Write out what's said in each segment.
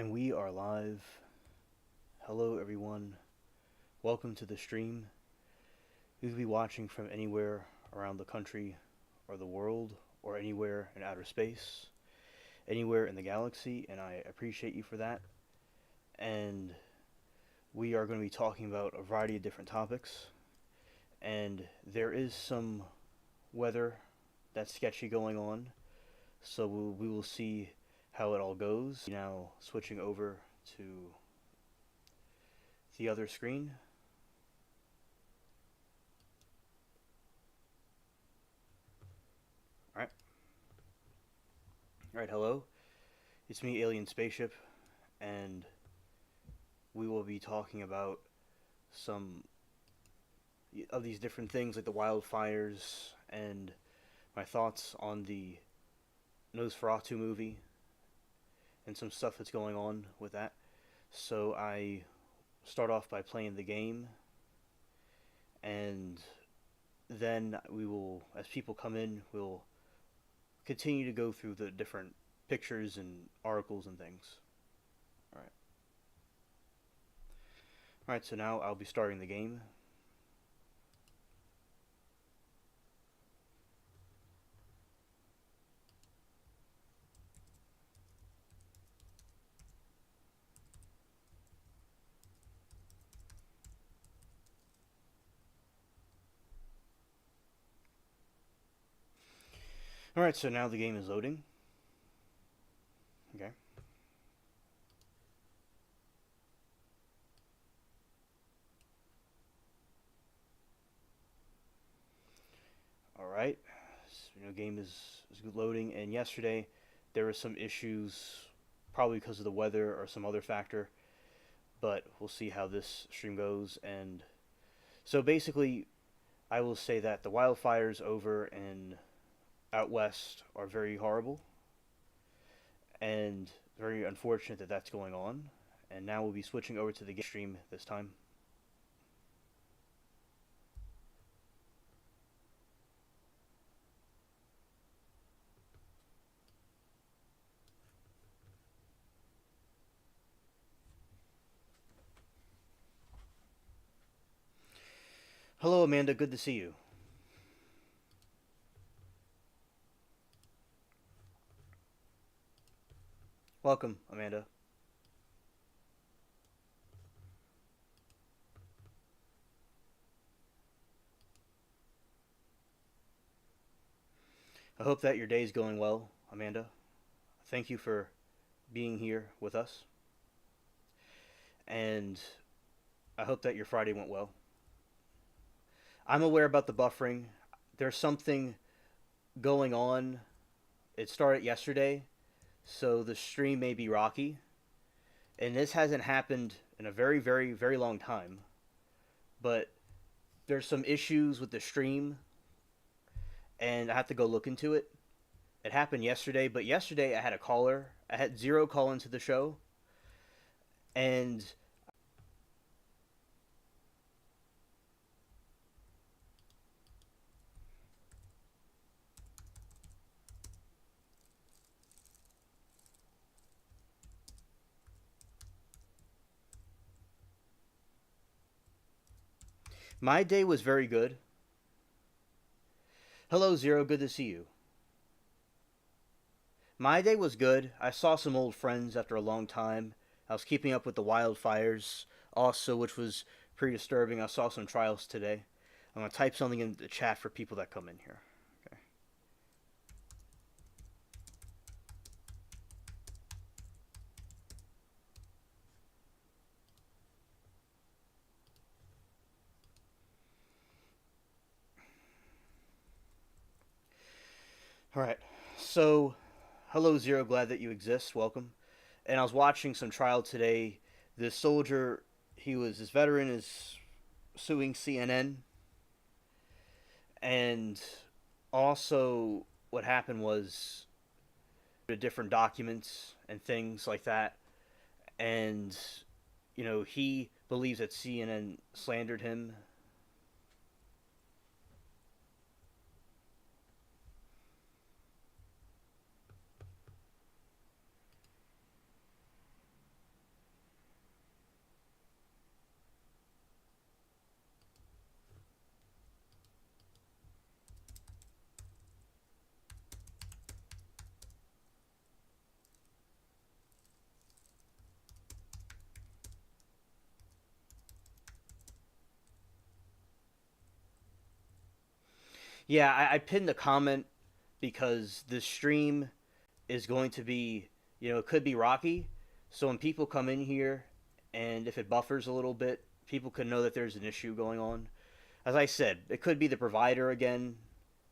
And we are live. Hello, everyone. Welcome to the stream. You could be watching from anywhere around the country or the world or anywhere in outer space, anywhere in the galaxy, and I appreciate you for that. And we are going to be talking about a variety of different topics. And there is some weather that's sketchy going on, so we will see how it all goes. Now, switching over to the other screen. Alright. Alright, hello. It's me, Alien Spaceship, and we will be talking about some of these different things like the wildfires and my thoughts on the Nosferatu movie and some stuff that's going on with that. So I start off by playing the game, and then we will, as people come in, we'll continue to go through the different pictures and articles and things. Alright. Alright, so now I'll be starting the game. Alright, so now the game is loading. Okay. Alright. So, game is loading, and yesterday there were some issues, probably because of the weather or some other factor, but we'll see how this stream goes. And so basically, I will say that the wildfires over in out west are very horrible and very unfortunate that that's going on. And now we'll be switching over to the game stream this time. Hello, Amanda. Good to see you. Welcome, Amanda. I hope that your day's going well, Amanda. Thank you for being here with us. And I hope that your Friday went well. I'm aware about the buffering. There's something going on. It started yesterday, so the stream may be rocky. And this hasn't happened in a very, very, very long time. But there's some issues with the stream, and I have to go look into it. It happened yesterday, but yesterday I had a caller. I had zero call into the show, and my day was very good. Hello, Zero. Good to see you. My day was good. I saw some old friends after a long time. I was keeping up with the wildfires also, which was pretty disturbing. I saw some trials today. I'm going to type something in the chat for people that come in here. Okay. All right. So, hello, Zero. Glad that you exist. Welcome. And I was watching some trial today. This soldier, this veteran is suing CNN. And also, what happened was the different documents and things like that. And, he believes that CNN slandered him. Yeah, I pinned the comment because the stream is going to be, it could be rocky. So when people come in here and if it buffers a little bit, people can know that there's an issue going on. As I said, it could be the provider again.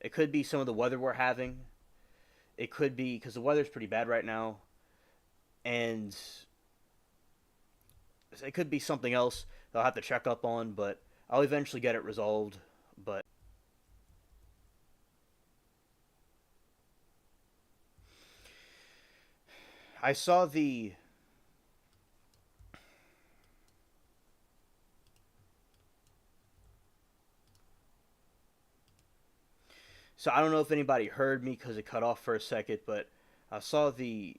It could be some of the weather we're having. It could be because the weather's pretty bad right now. And it could be something else that I'll have to check up on, but I'll eventually get it resolved. But I saw the So I don't know if anybody heard me because it cut off for a second, but I saw the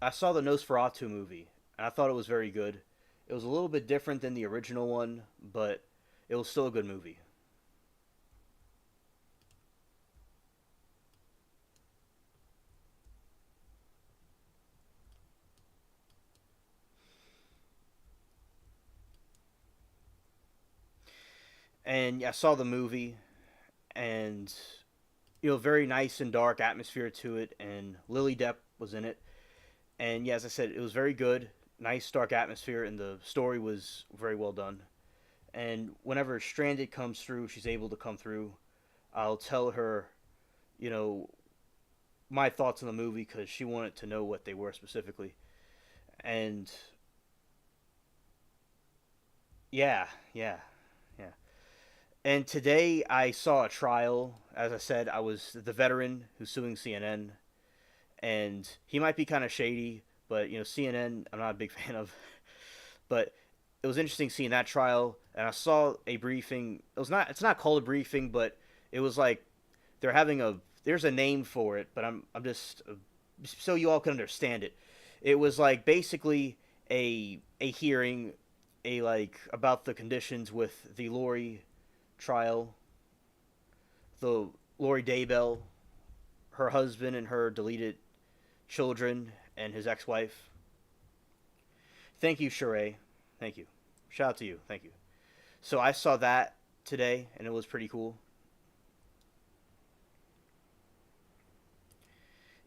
I saw the Nosferatu movie, and I thought it was very good. It was a little bit different than the original one, but it was still a good movie. And yeah, I saw the movie, and very nice and dark atmosphere to it, and Lily Depp was in it. And yeah, as I said, it was very good, nice dark atmosphere, and the story was very well done. And whenever Stranded comes through, she's able to come through. I'll tell her, you know, my thoughts on the movie because she wanted to know what they were specifically. And yeah, yeah, yeah. And today I saw a trial. As I said, I was the veteran who's suing CNN, and he might be kind of shady, but CNN I'm not a big fan of. But it was interesting seeing that trial, and I saw a briefing. It's not called a briefing, but it was like they're having a there's a name for it, but I'm just so you all can understand it. It was like basically a hearing, a like about the conditions with the Lori trial, the Lori Daybell, her husband and her deleted children, and his ex-wife. Thank you, Sheree. Thank you. Shout out to you. Thank you. So I saw that today, and it was pretty cool.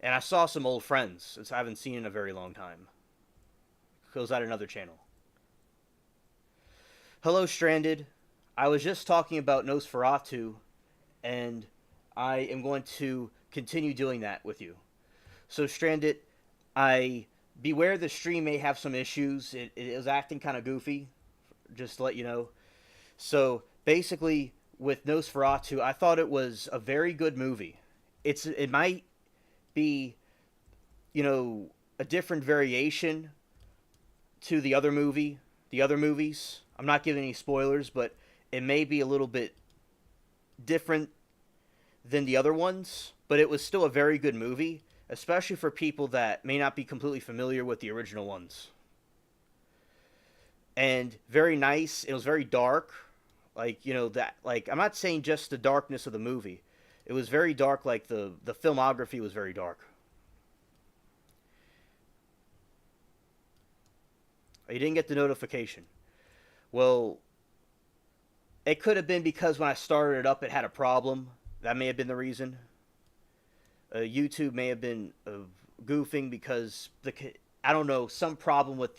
And I saw some old friends, since I haven't seen in a very long time. Goes out another channel. Hello, Stranded. I was just talking about Nosferatu, and I am going to continue doing that with you. So, Stranded, I beware the stream may have some issues. It is acting kind of goofy, just to let you know. So, basically, with Nosferatu, I thought it was a very good movie. It might be, a different variation to the other movies. I'm not giving any spoilers, but it may be a little bit different than the other ones, but it was still a very good movie, especially for people that may not be completely familiar with the original ones. And very nice. It was very dark. I'm not saying just the darkness of the movie. It was very dark, like the filmography was very dark. You didn't get the notification. Well, it could have been because when I started it up, it had a problem. That may have been the reason. YouTube may have been goofing because I don't know, some problem with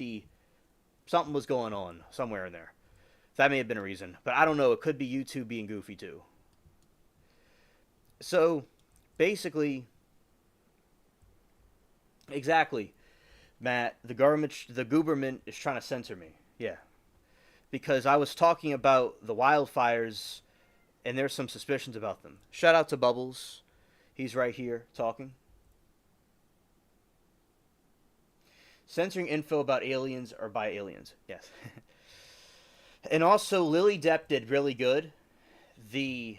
something was going on somewhere in there. That may have been a reason, but I don't know. It could be YouTube being goofy too. So, basically, exactly, Matt. The government is trying to censor me. Yeah, because I was talking about the wildfires, and there's some suspicions about them. Shout out to Bubbles. He's right here talking. Censoring info about aliens or by aliens. Yes. And also, Lily Depp did really good. The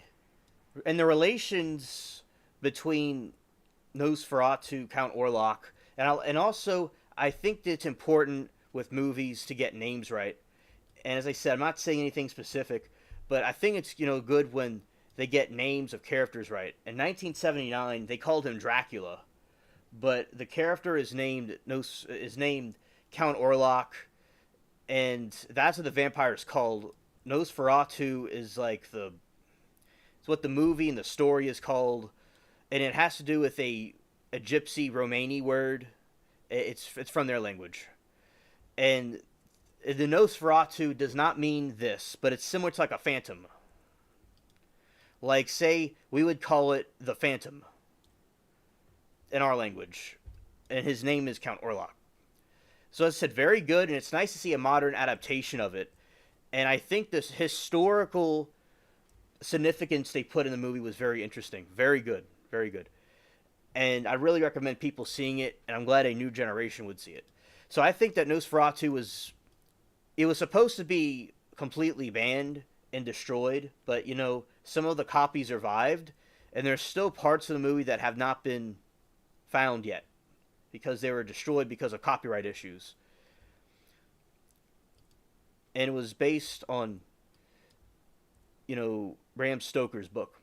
and the relations between Nosferatu, Count Orlok, and also I think that it's important with movies to get names right. And as I said, I'm not saying anything specific, but I think it's good when they get names of characters right. In 1979, they called him Dracula, but the character is named Count Orlok, and that's what the vampire is called Nosferatu is like the it's what the movie and the story is called, and it has to do with a gypsy Romani word. It's from their language, and the Nosferatu does not mean this, but it's similar to like a phantom. Like, say we would call it the Phantom in our language, and his name is Count Orlok. So as I said, very good, and it's nice to see a modern adaptation of it. And I think this historical significance they put in the movie was very interesting, very good, very good. And I really recommend people seeing it, and I'm glad a new generation would see it. So I think that Nosferatu was it was supposed to be completely banned and destroyed, but some of the copies survived, and there's still parts of the movie that have not been found yet because they were destroyed because of copyright issues. And it was based on, Bram Stoker's book.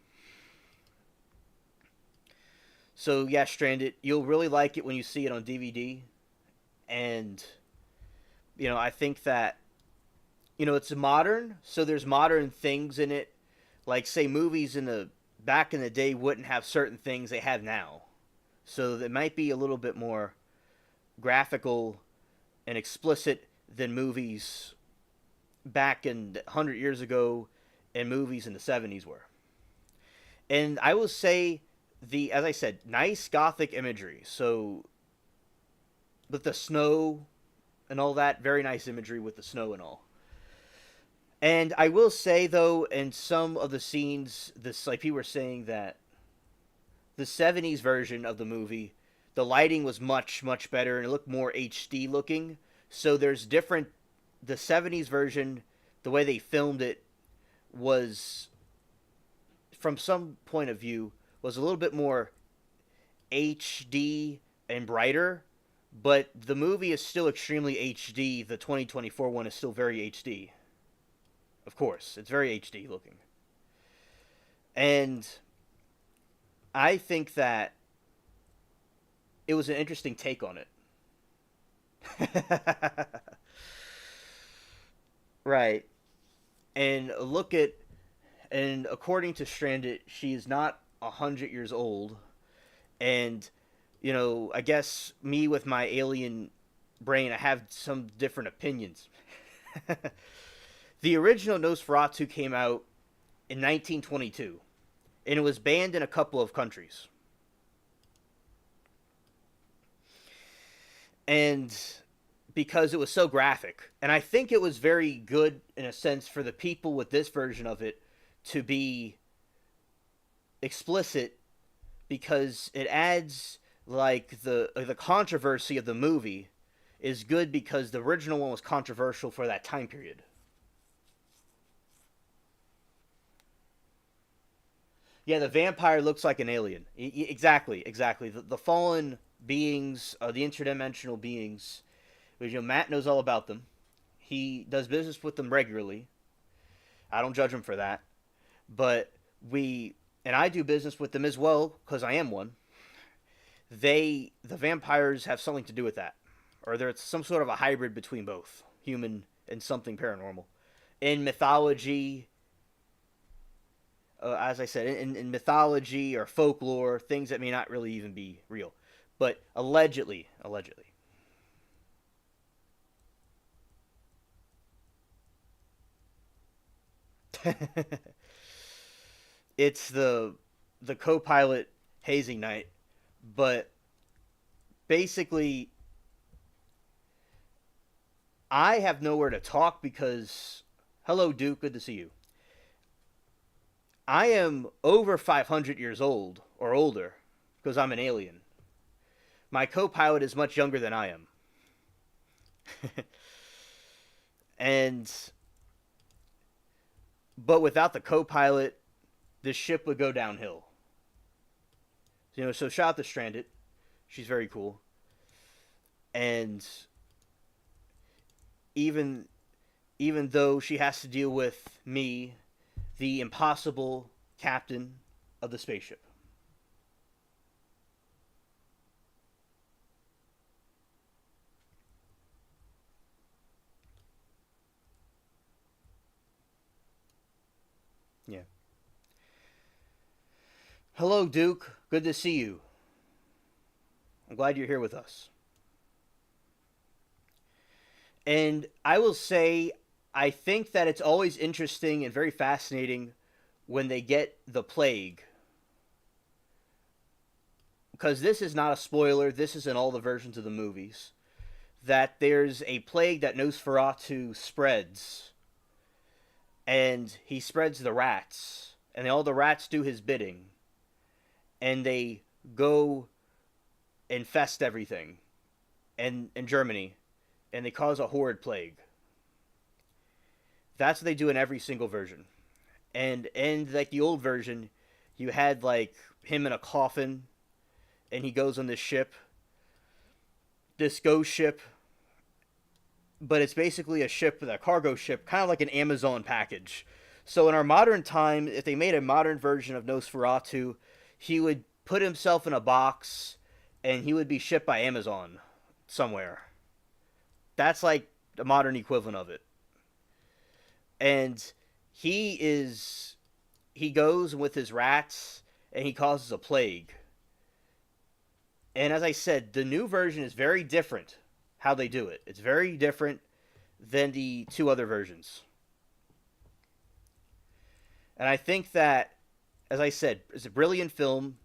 So yeah, Stranded, you'll really like it when you see it on DVD, and I think that it's modern, so there's modern things in it, like say movies in the back in the day wouldn't have certain things they have now, so it might be a little bit more graphical and explicit than movies back in 100 years ago and movies in the 70s were. And I will say as I said, nice gothic imagery. So with the snow and all that, very nice imagery with the snow and all. And I will say though, in some of the scenes, like people were saying that the 70s version of the movie, the lighting was much, much better and it looked more HD looking. So there's different, the 70s version, the way they filmed it was, from some point of view, was a little bit more HD and brighter, but the movie is still extremely HD. The 2024 one is still very HD. Of course, it's very HD looking. And I think that it was an interesting take on it. Right. And according to Stranded, she is not 100 years old. And, I guess me with my alien brain, I have some different opinions. The original Nosferatu came out in 1922, and it was banned in a couple of countries. And because it was so graphic. And I think it was very good, in a sense, for the people with this version of it to be explicit, because it adds, like, the controversy of the movie is good because the original one was controversial for that time period. Yeah, the vampire looks like an alien. Exactly, exactly. The fallen beings, the interdimensional beings, which, Matt knows all about them. He does business with them regularly. I don't judge him for that. But and I do business with them as well, because I am one. The vampires have something to do with that. Or there's some sort of a hybrid between both, human and something paranormal. In mythology, as I said, in mythology or folklore, things that may not really even be real. But allegedly. It's the co-pilot hazing night, but basically I have nowhere to talk because, hello Duke, good to see you. I am over 500 years old or older because I'm an alien. My co-pilot is much younger than I am. and But without the co-pilot, this ship would go downhill. So shout out to Stranded. She's very cool. And even even though she has to deal with me, the impossible captain of the spaceship. Yeah. Hello, Duke. Good to see you. I'm glad you're here with us. And I will say, I think that it's always interesting and very fascinating when they get the plague. Because this is not a spoiler, this is in all the versions of the movies. That there's a plague that Nosferatu spreads. And he spreads the rats. And all the rats do his bidding. And they go infest everything in Germany. And they cause a horrid plague. That's what they do in every single version. And in like the old version, you had like him in a coffin, and he goes on this ship, this ghost ship, but it's basically a ship, a cargo ship, kind of like an Amazon package. So in our modern time, if they made a modern version of Nosferatu, he would put himself in a box, and he would be shipped by Amazon somewhere. That's like the modern equivalent of it. And he goes with his rats, and he causes a plague. And as I said, the new version is very different how they do it. It's very different than the two other versions. And I think that, as I said, it's a brilliant film.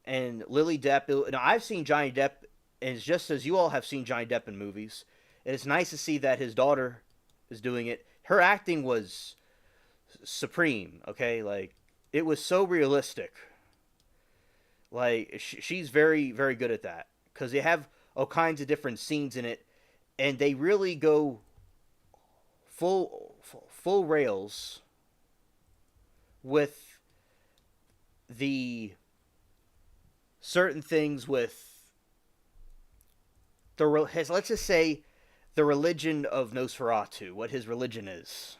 And Lily Depp, now I've seen Johnny Depp, and it's just as you all have seen Johnny Depp in movies. And it's nice to see that his daughter is doing it. Her acting was supreme, okay? Like, it was so realistic. Like, she's very, very good at that. Because they have all kinds of different scenes in it, and they really go full rails with the certain things with the let's just say the religion of Nosferatu, what his religion is,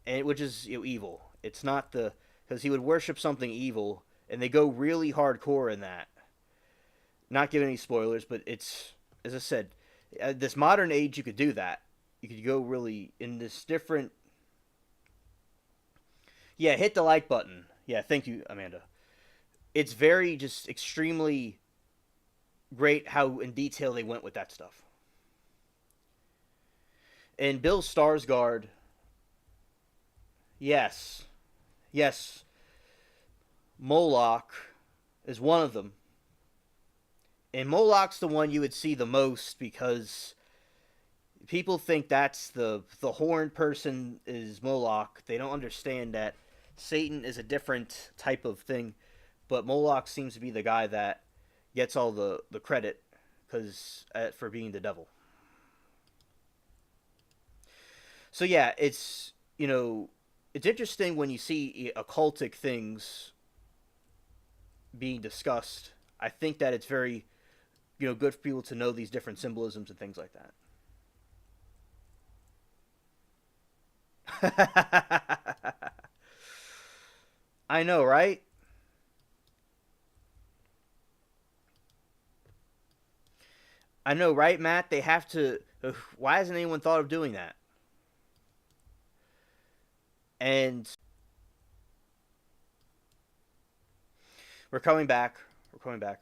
and which is evil. It's not the because he would worship something evil, and they go really hardcore in that. Not giving any spoilers, but it's as I said, this modern age you could do that. You could go really in this different. Yeah, hit the like button. Yeah, thank you, Amanda. It's very just extremely great how in detail they went with that stuff. And Bill Skarsgård, yes, yes, Moloch is one of them. And Moloch's the one you would see the most because people think that's the horned person is Moloch. They don't understand that Satan is a different type of thing, but Moloch seems to be the guy that gets all the credit because for being the devil. So yeah, it's it's interesting when you see occultic things being discussed. I think that it's very good for people to know these different symbolisms and things like that. I know, right? I know, right, Matt? They have to. Why hasn't anyone thought of doing that? And we're coming back. We're coming back.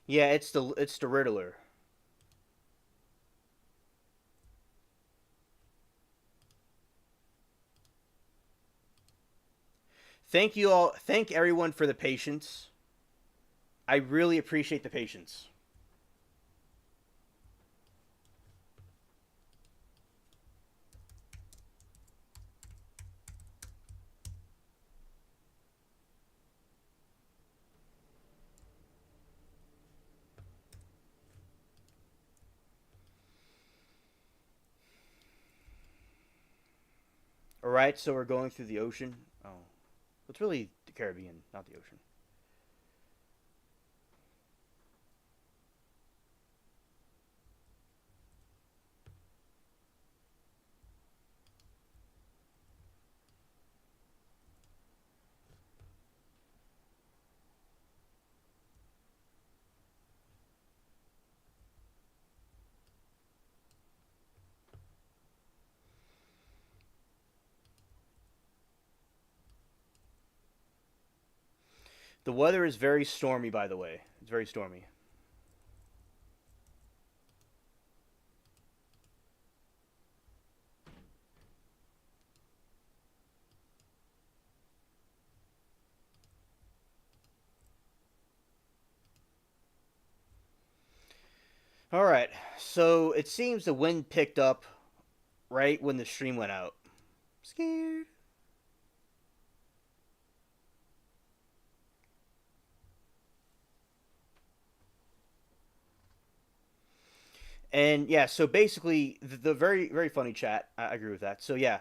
Yeah, it's the Riddler. Thank you all. Thank everyone for the patience. I really appreciate the patience. All right, so we're going through the ocean. Oh, it's really the Caribbean, not the ocean. The weather is very stormy, by the way. It's very stormy. All right. So it seems the wind picked up right when the stream went out. Scared. And yeah, so basically, the very, very funny chat. I agree with that. So yeah,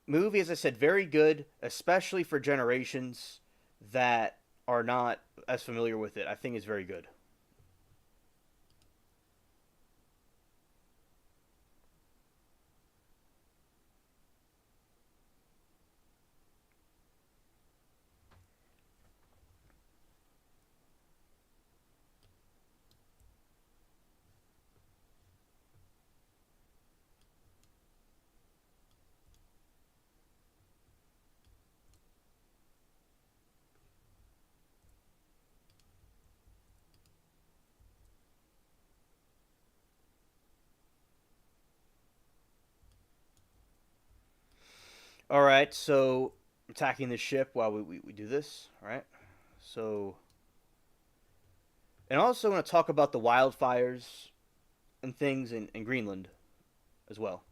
movie, as I said, very good, especially for generations that are not as familiar with it. I think it's very good. All right, so attacking the ship while we do this. All right, so and also want to talk about the wildfires and things in Greenland as well.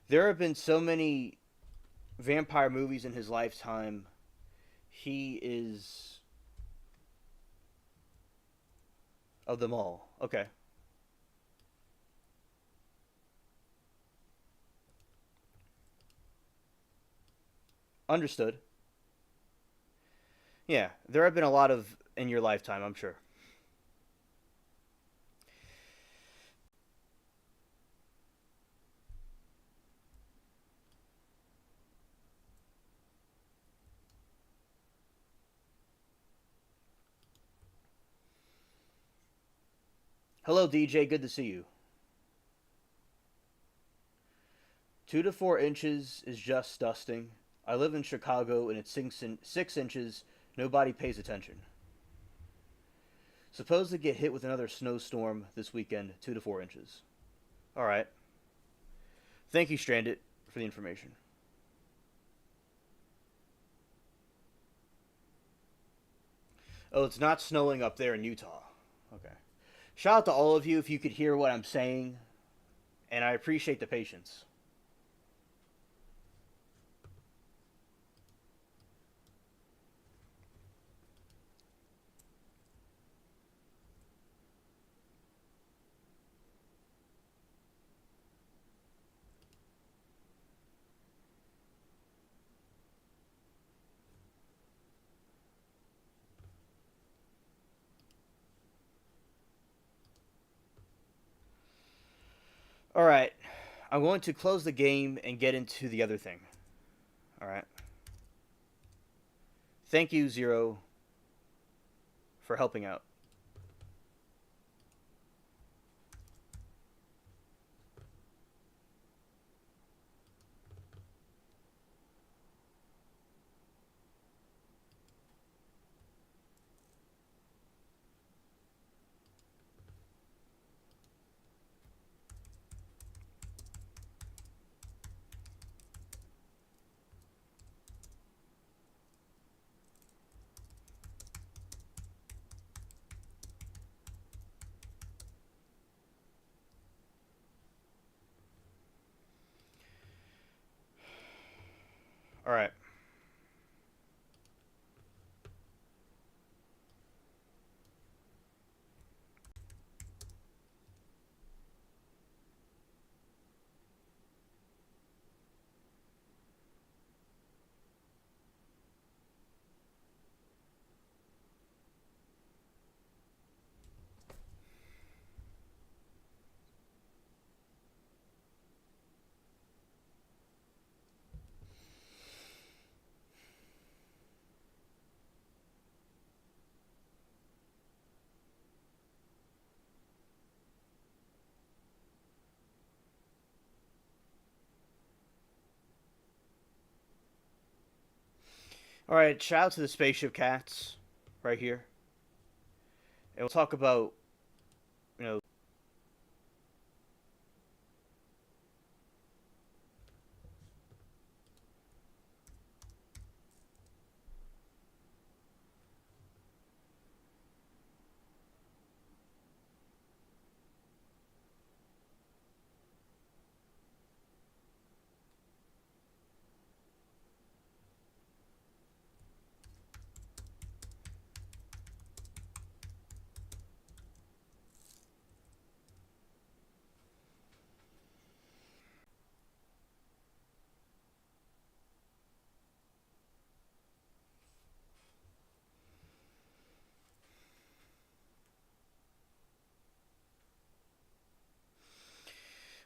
There have been so many vampire movies in his lifetime. He is of them all. Okay, understood. Yeah, there have been a lot of in your lifetime, I'm sure. Hello, DJ. Good to see you. 2 to 4 inches is just dusting. I live in Chicago and it's 6 inches. Nobody pays attention. Supposed to get hit with another snowstorm this weekend, 2 to 4 inches. All right. Thank you, Stranded, for the information. Oh, it's not snowing up there in Utah. Okay. Shout out to all of you if you could hear what I'm saying, and I appreciate the patience. All right. I'm going to close the game and get into the other thing. All right. Thank you, Zero, for helping out. All right. All right, shout out to the spaceship cats right here, and we'll talk about you know.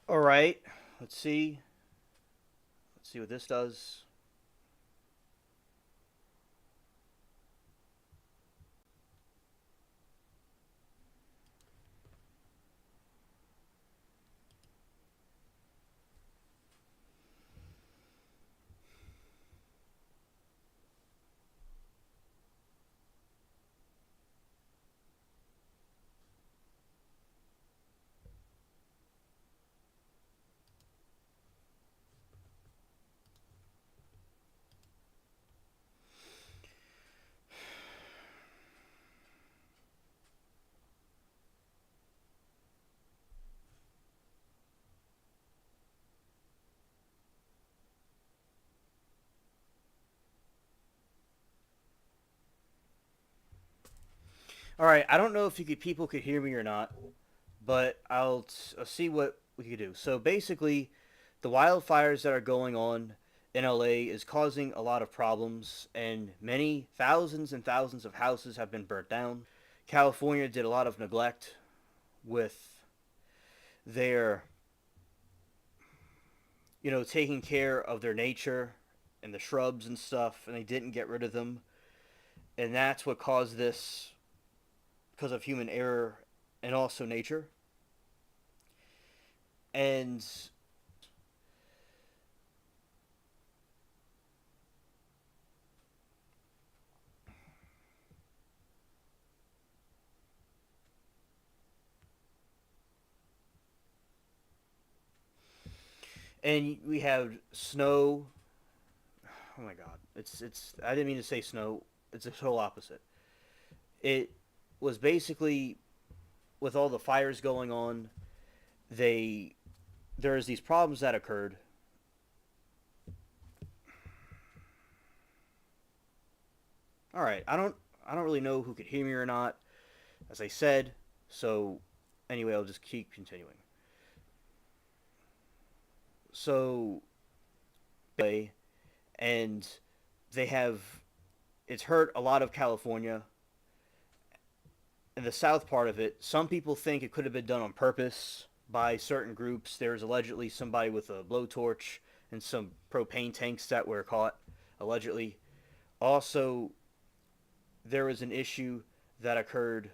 All right, let's see. Let's see what this does. All right, I don't know if people could hear me or not, but I'll see what we could do. So basically, the wildfires that are going on in LA is causing a lot of problems, and many thousands and thousands of houses have been burnt down. California did a lot of neglect with their, taking care of their nature and the shrubs and stuff, and they didn't get rid of them, and that's what caused this because of human error and also nature. And we have snow. Oh my god, it's. I didn't mean to say snow. It's the total opposite. It was basically with all the fires going on. They there's these problems that occurred. All right, I don't really know who could hear me or not, as I said. So anyway, I'll just keep continuing. So and they have it's hurt a lot of California in the south part of it. Some people think it could have been done on purpose by certain groups. There's allegedly somebody with a blowtorch and some propane tanks that were caught, allegedly. Also, there was an issue that occurred.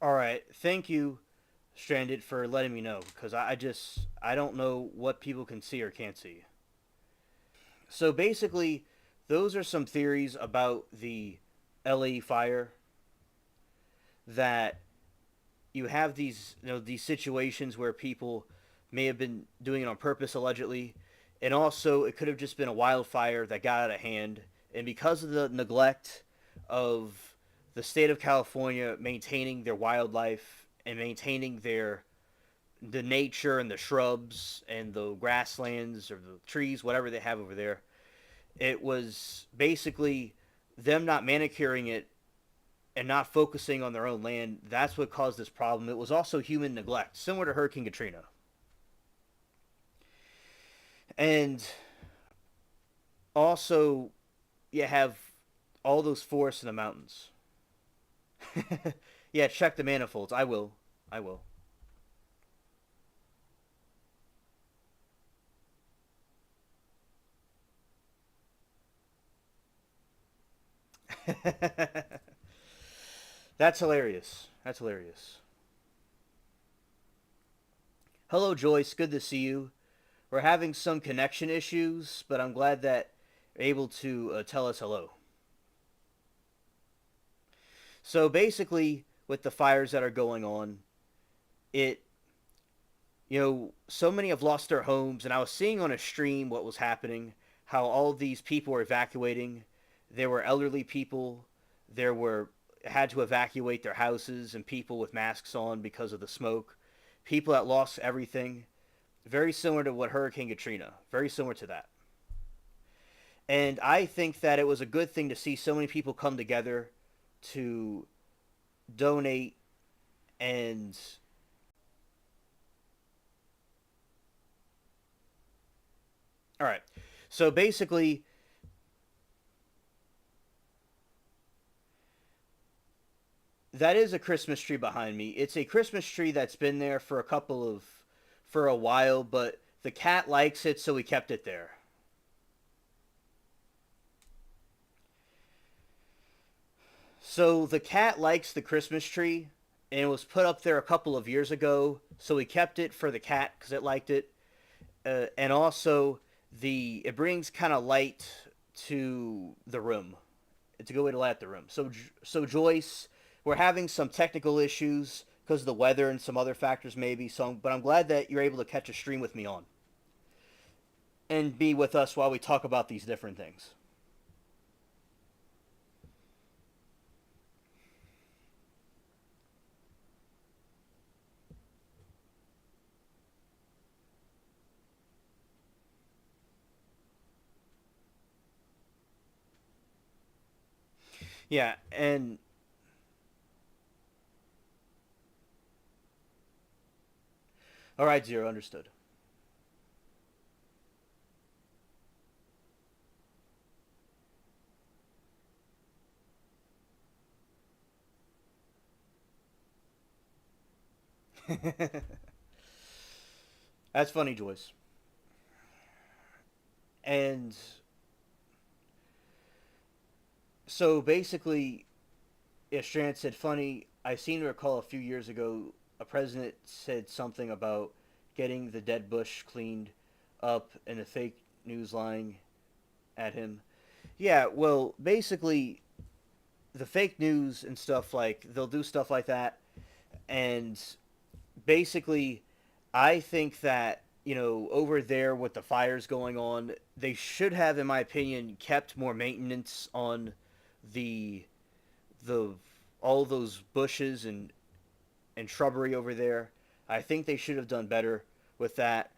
All right, thank you, Stranded, for letting me know because I don't know what people can see or can't see. So basically, those are some theories about the LA fire that you have these situations where people may have been doing it on purpose allegedly, and also it could have just been a wildfire that got out of hand, and because of the neglect of the state of California maintaining their wildlife and maintaining the nature and the shrubs and the grasslands or the trees, whatever they have over there, it was basically them not manicuring it and not focusing on their own land. That's what caused this problem. It was also human neglect, similar to Hurricane Katrina. And also, you have all those forests in the mountains. Yeah, check the manifolds. I will. I will. That's hilarious. That's hilarious. Hello, Joyce. Good to see you. We're having some connection issues, but I'm glad that you're able to tell us hello. So basically, with the fires that are going on, it so many have lost their homes, and I was seeing on a stream what was happening, how all these people were evacuating. There were elderly people, there were had to evacuate their houses, and people with masks on because of the smoke. People that lost everything, very similar to what Hurricane Katrina, very similar to that. And I think that it was a good thing to see so many people come together to donate and all right. So basically, that is a Christmas tree behind me. It's a Christmas tree that's been there for a while, but the cat likes it, so we kept it there. So the cat likes the Christmas tree, and it was put up there a couple of years ago, so we kept it for the cat because it liked it, and also the it brings kind of light to the room. It's a good way to light up the room. So Joyce, we're having some technical issues because of the weather and some other factors maybe. But I'm glad that you're able to catch a stream with me on and be with us while we talk about these different things. Yeah, and all right, Zero, understood. That's funny, Joyce. And so basically, yeah, Strand said, funny. I seem to recall a few years ago a president said something about getting the dead bush cleaned up and the fake news lying at him. Yeah, well, basically, the fake news and stuff like they'll do stuff like that, and basically, I think that over there with the fires going on, they should have, in my opinion, kept more maintenance on the the all those bushes and shrubbery over there. I think they should have done better with that.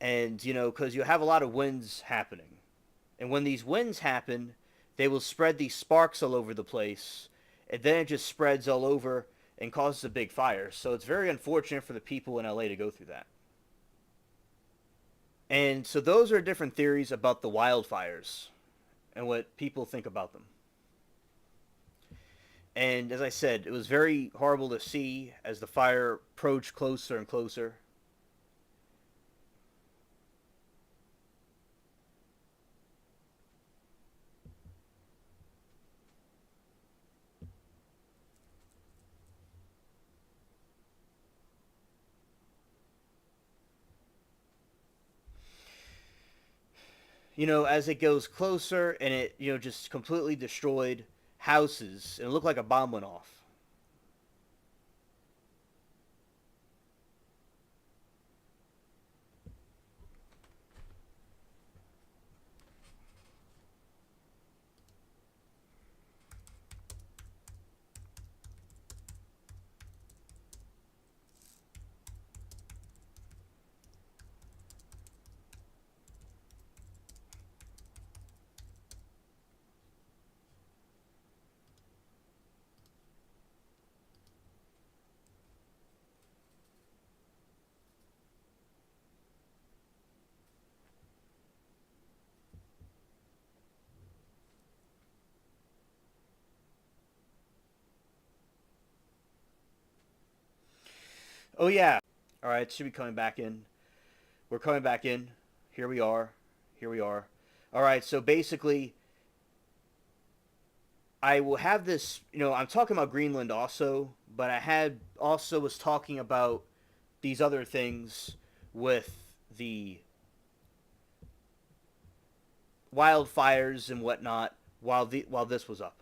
And because you have a lot of winds happening, and when these winds happen, they will spread these sparks all over the place, and then it just spreads all over and causes a big fire. So it's very unfortunate for the people in LA to go through that. And so those are different theories about the wildfires and what people think about them. And as I said, it was very horrible to see as the fire approached closer and closer. as it goes closer, and it, just completely destroyed houses, and it looked like a bomb went off. Oh yeah. All right, should be coming back in. We're coming back in. Here we are. Here we are. All right, so basically, I will have this. I'm talking about Greenland also, but I had also was talking about these other things with the wildfires and whatnot while this was up.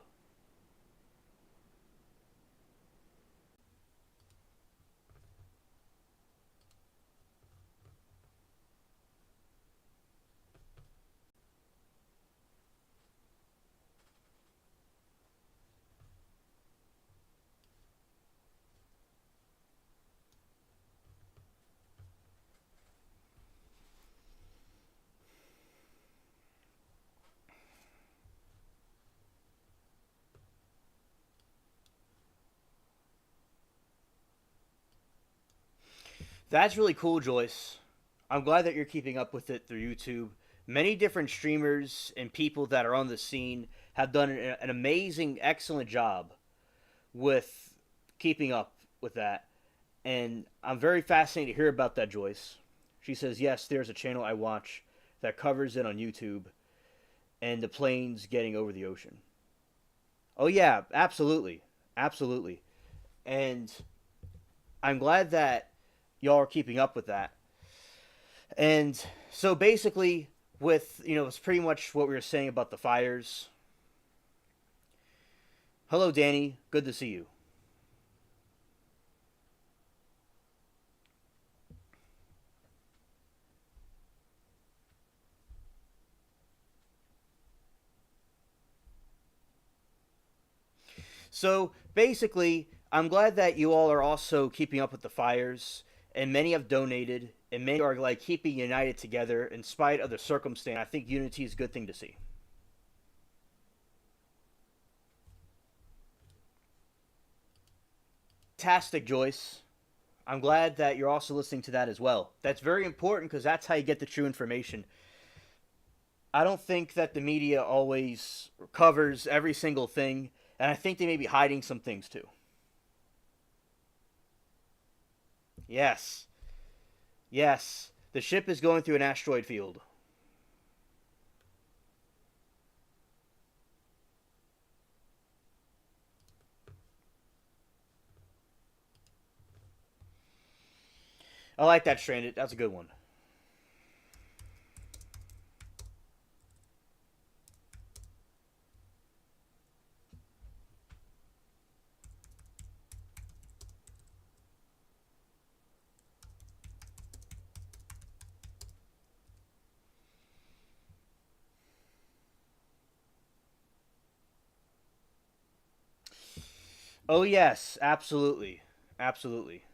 That's really cool, Joyce. I'm glad that you're keeping up with it through YouTube. Many different streamers and people that are on the scene have done an amazing, excellent job with keeping up with that. And I'm very fascinated to hear about that, Joyce. She says, yes, there's a channel I watch that covers it on YouTube and the planes getting over the ocean. Oh, yeah, absolutely. Absolutely. And I'm glad that y'all are keeping up with that. And so basically, with, it's pretty much what we were saying about the fires. Hello, Danny. Good to see you. So basically, I'm glad that you all are also keeping up with the fires, and many have donated, and many are like keeping united together in spite of the circumstance. I think unity is a good thing to see. Fantastic, Joyce. I'm glad that you're also listening to that as well. That's very important because that's how you get the true information. I don't think that the media always covers every single thing, and I think they may be hiding some things too. Yes. Yes. The ship is going through an asteroid field. I like that, Stranded. That's a good one. Oh, yes. Absolutely. Absolutely.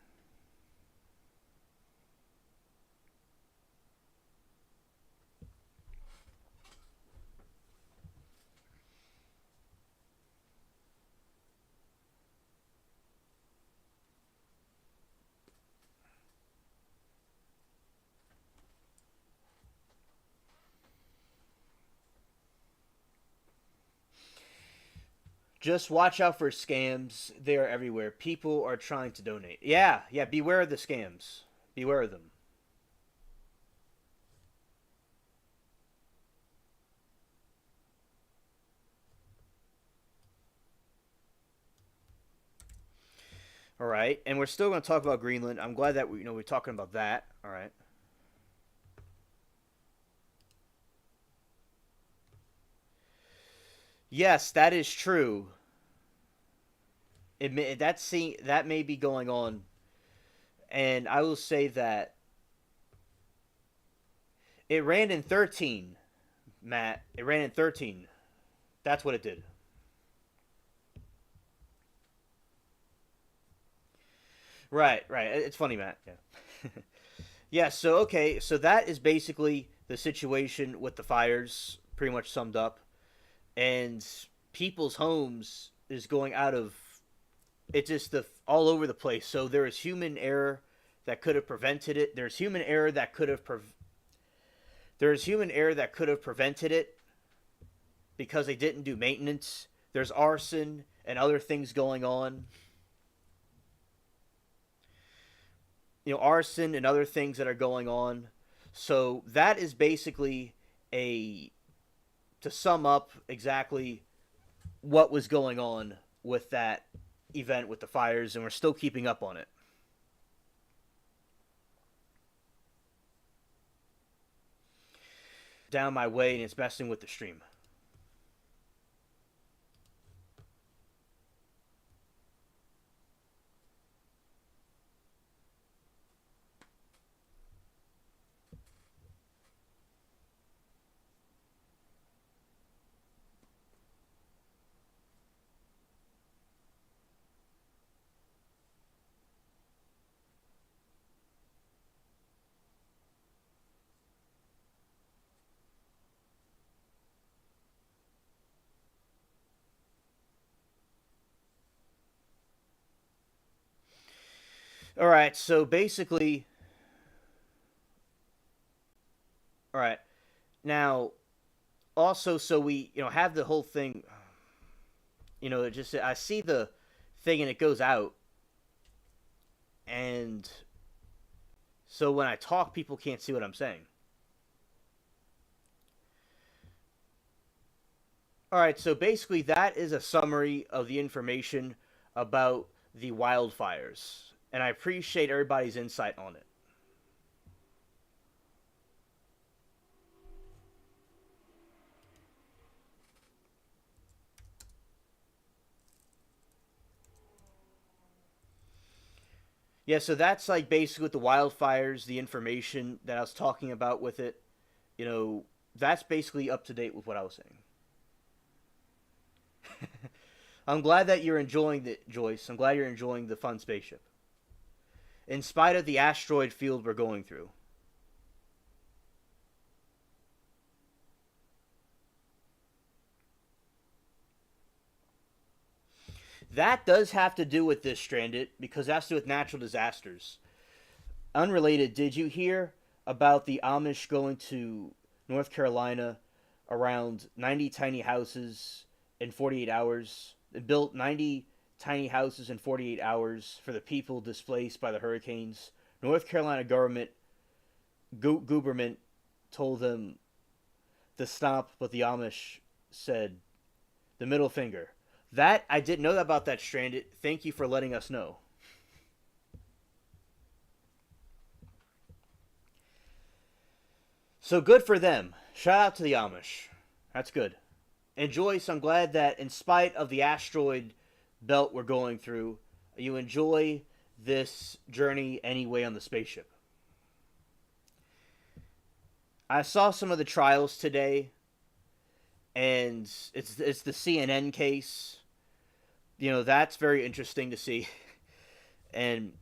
Just watch out for scams. They are everywhere. People are trying to donate. Yeah, yeah. Beware of the scams. Beware of them. All right, and we're still going to talk about Greenland. I'm glad that we're talking about that. All right. Yes, that is true. That may be going on, and I will say that it ran in 13, Matt. It ran in 13. That's what it did. Right, right. It's funny, Matt. Yeah. Yeah, so okay, so that is basically the situation with the fires, pretty much summed up. And people's homes is going out of it's just the all over the place. So there is human error that could have prevented it. There's human error that could have prevented it because they didn't do maintenance. There's arson and other things going on. Arson and other things that are going on. So that is basically a to sum up exactly what was going on with that event with the fires, and we're still keeping up on it. Down my way, and it's messing with the stream. All right, so basically, all right. Now, also, so we have the whole thing. It just I see the thing and it goes out, and so when I talk, people can't see what I'm saying. All right, so basically, that is a summary of the information about the wildfires, and I appreciate everybody's insight on it. Yeah, so that's like basically with the wildfires, the information that I was talking about with it. You know, that's basically up to date with what I was saying. I'm glad that you're enjoying it, Joyce. I'm glad you're enjoying the fun spaceship. In spite of the asteroid field we're going through. That does have to do with this, Stranded, because that's to do with natural disasters. Unrelated, did you hear about the Amish going to North Carolina around 90 tiny houses in 48 hours? They built 90 tiny houses in 48 hours for the people displaced by the hurricanes. North Carolina government told them to stop, but the Amish said the middle finger. That I didn't know about that, Stranded. Thank you for letting us know. So good for them. Shout out to the Amish. That's good. And Joyce, I'm glad that in spite of the asteroid belt we're going through, you enjoy this journey anyway on the spaceship. I saw some of the trials today, and it's the CNN case. That's very interesting to see. And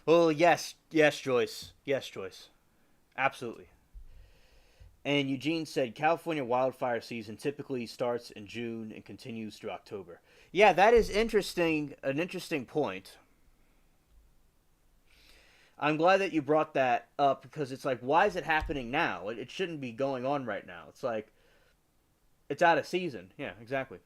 well, yes, yes, Joyce, yes, Joyce, absolutely. And Eugene said California wildfire season typically starts in June and continues through October. Yeah, that is interesting. An interesting point. I'm glad that you brought that up because it's like, why is it happening now? It shouldn't be going on right now. It's like, It's out of season. Yeah, exactly.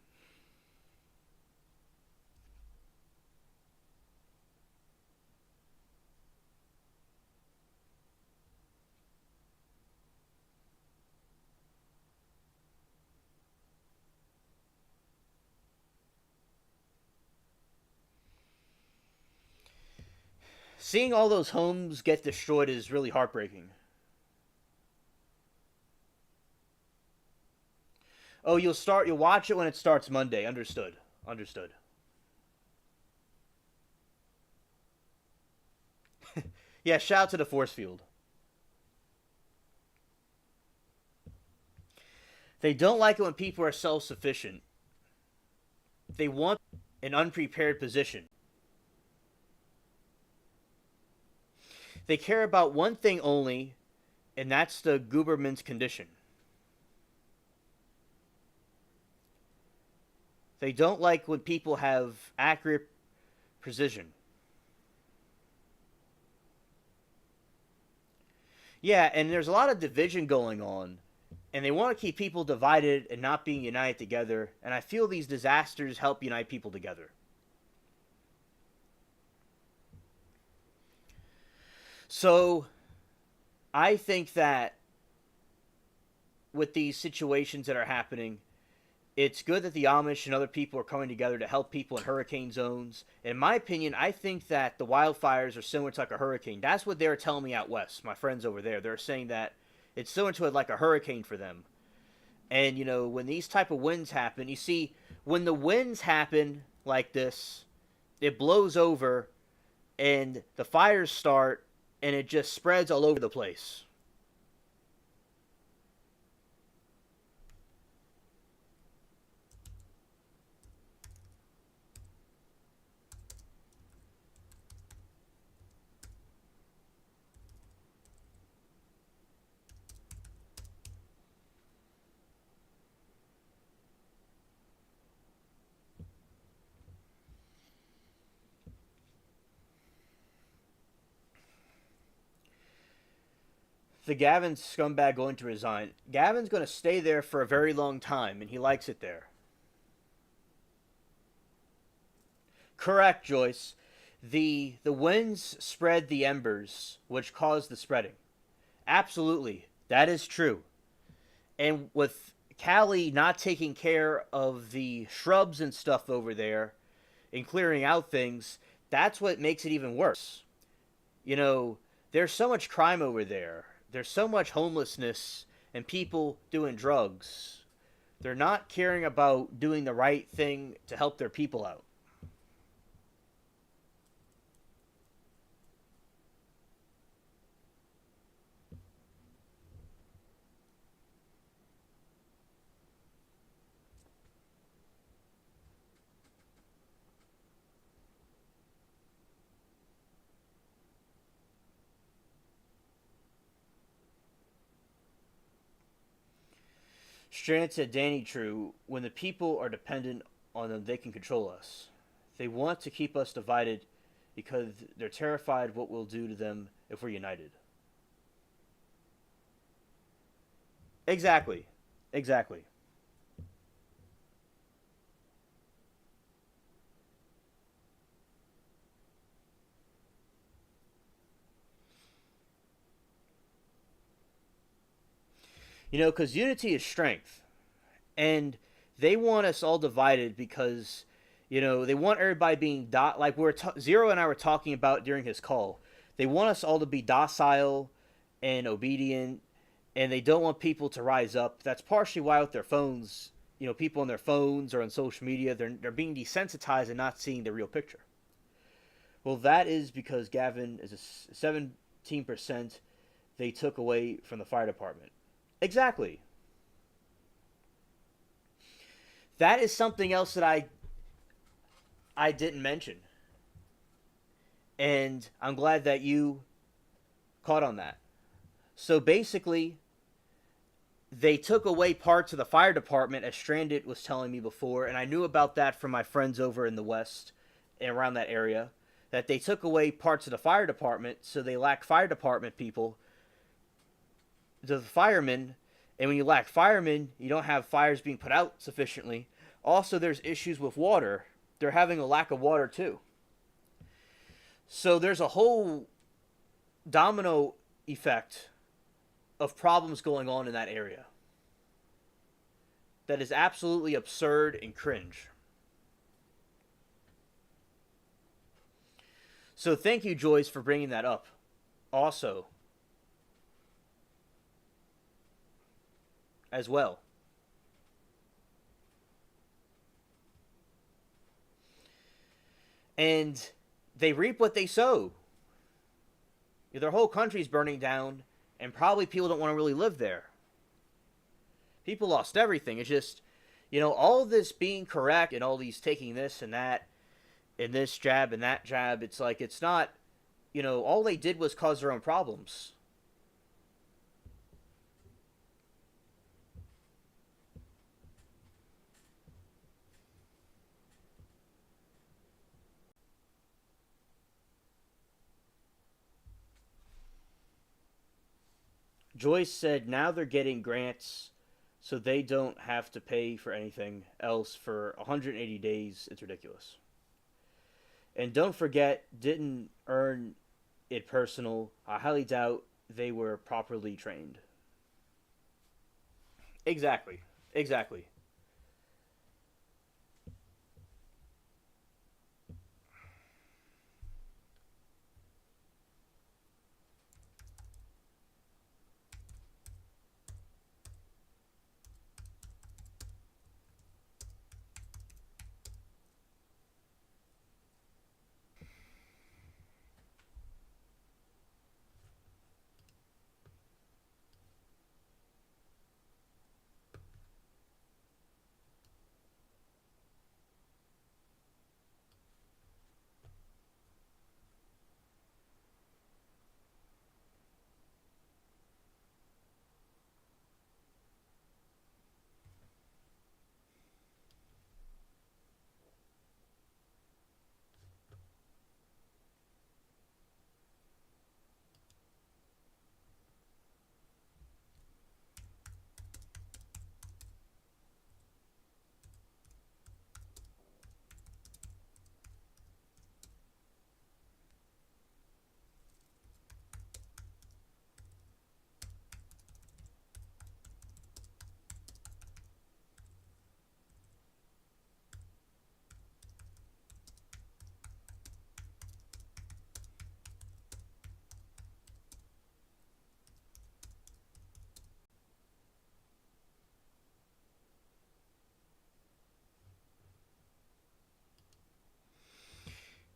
Seeing all those homes get destroyed is really heartbreaking. Oh, you'll watch it when it starts Monday. Understood. Understood. Yeah, shout out to the force field. They don't like it when people are self-sufficient. They want an unprepared position. They care about one thing only, and that's the Guberman's condition. They don't like when people have accurate precision. Yeah, and there's a lot of division going on, and they want to keep people divided and not being united together, and I feel these disasters help unite people together. So, I think that with these situations that are happening, it's good that the Amish and other people are coming together to help people in hurricane zones. In my opinion, I think that the wildfires are similar to like a hurricane. That's what they're telling me out west, my friends over there. They're saying that it's similar to like a hurricane for them. And when these type of winds happen, you see, when the winds happen like this, it blows over and the fires start and it just spreads all over the place. The Gavin scumbag going to resign. Gavin's going to stay there for a very long time, and he likes it there. Correct, Joyce. The winds spread the embers, which caused the spreading. Absolutely, that is true. And with Callie not taking care of the shrubs and stuff over there and clearing out things, that's what makes it even worse. You know, there's so much crime over there. There's so much homelessness and people doing drugs. They're not caring about doing the right thing to help their people out. Strand said, Danny, true. When the people are dependent on them, they can control us. They want to keep us divided because they're terrified what we'll do to them if we're united. Exactly. Exactly. Because unity is strength. And they want us all divided because, they want everybody being like Zero and I were talking about during his call. They want us all to be docile and obedient, and they don't want people to rise up. That's partially why with their phones, people on their phones or on social media, they're being desensitized and not seeing the real picture. Well, that is because Gavin is a 17% they took away from the fire department. Exactly. That is something else that I didn't mention, and I'm glad that you caught on that. So basically, they took away parts of the fire department, as Stranded was telling me before, and I knew about that from my friends over in the West and around that area, that they took away parts of the fire department, so they lack fire department people, the firemen, And when you lack firemen, you don't have fires being put out sufficiently. Also, there's issues with water. They're having a lack of water too. So there's a whole domino effect of problems going on in that area that is absolutely absurd and cringe. So thank you, Joyce, for bringing that up. Also, as well. And they reap what they sow. Their whole country's burning down, and probably people don't want to really live there. People lost everything. It's just, all this being correct and all these taking this and that and this jab and that jab, it's like, it's not, all they did was cause their own problems. Joyce said now they're getting grants so they don't have to pay for anything else for 180 days. It's ridiculous. And don't forget, didn't earn it personal. I highly doubt they were properly trained. Exactly. Exactly.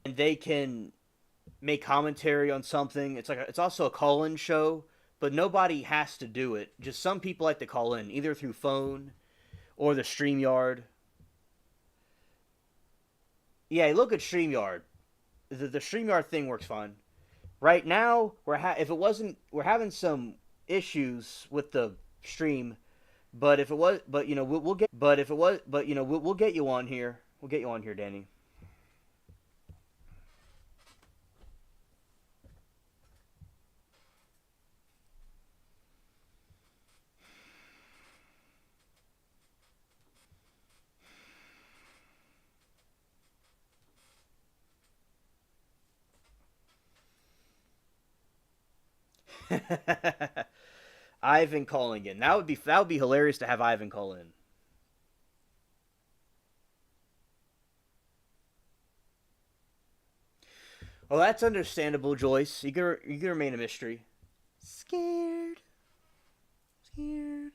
And they can make commentary on something. It's also a call-in show, but nobody has to do it. Just some people like to call in, either through phone or the StreamYard. Yeah, look at StreamYard. The StreamYard thing works fine. Right now, if it wasn't, we're having some issues with the stream. But if it was, but we'll get. But if it was, but we'll get you on here. We'll get you on here, Danny. Ivan calling in. That would be hilarious to have Ivan call in. Well, that's understandable, Joyce. You can remain a mystery. Scared. Scared.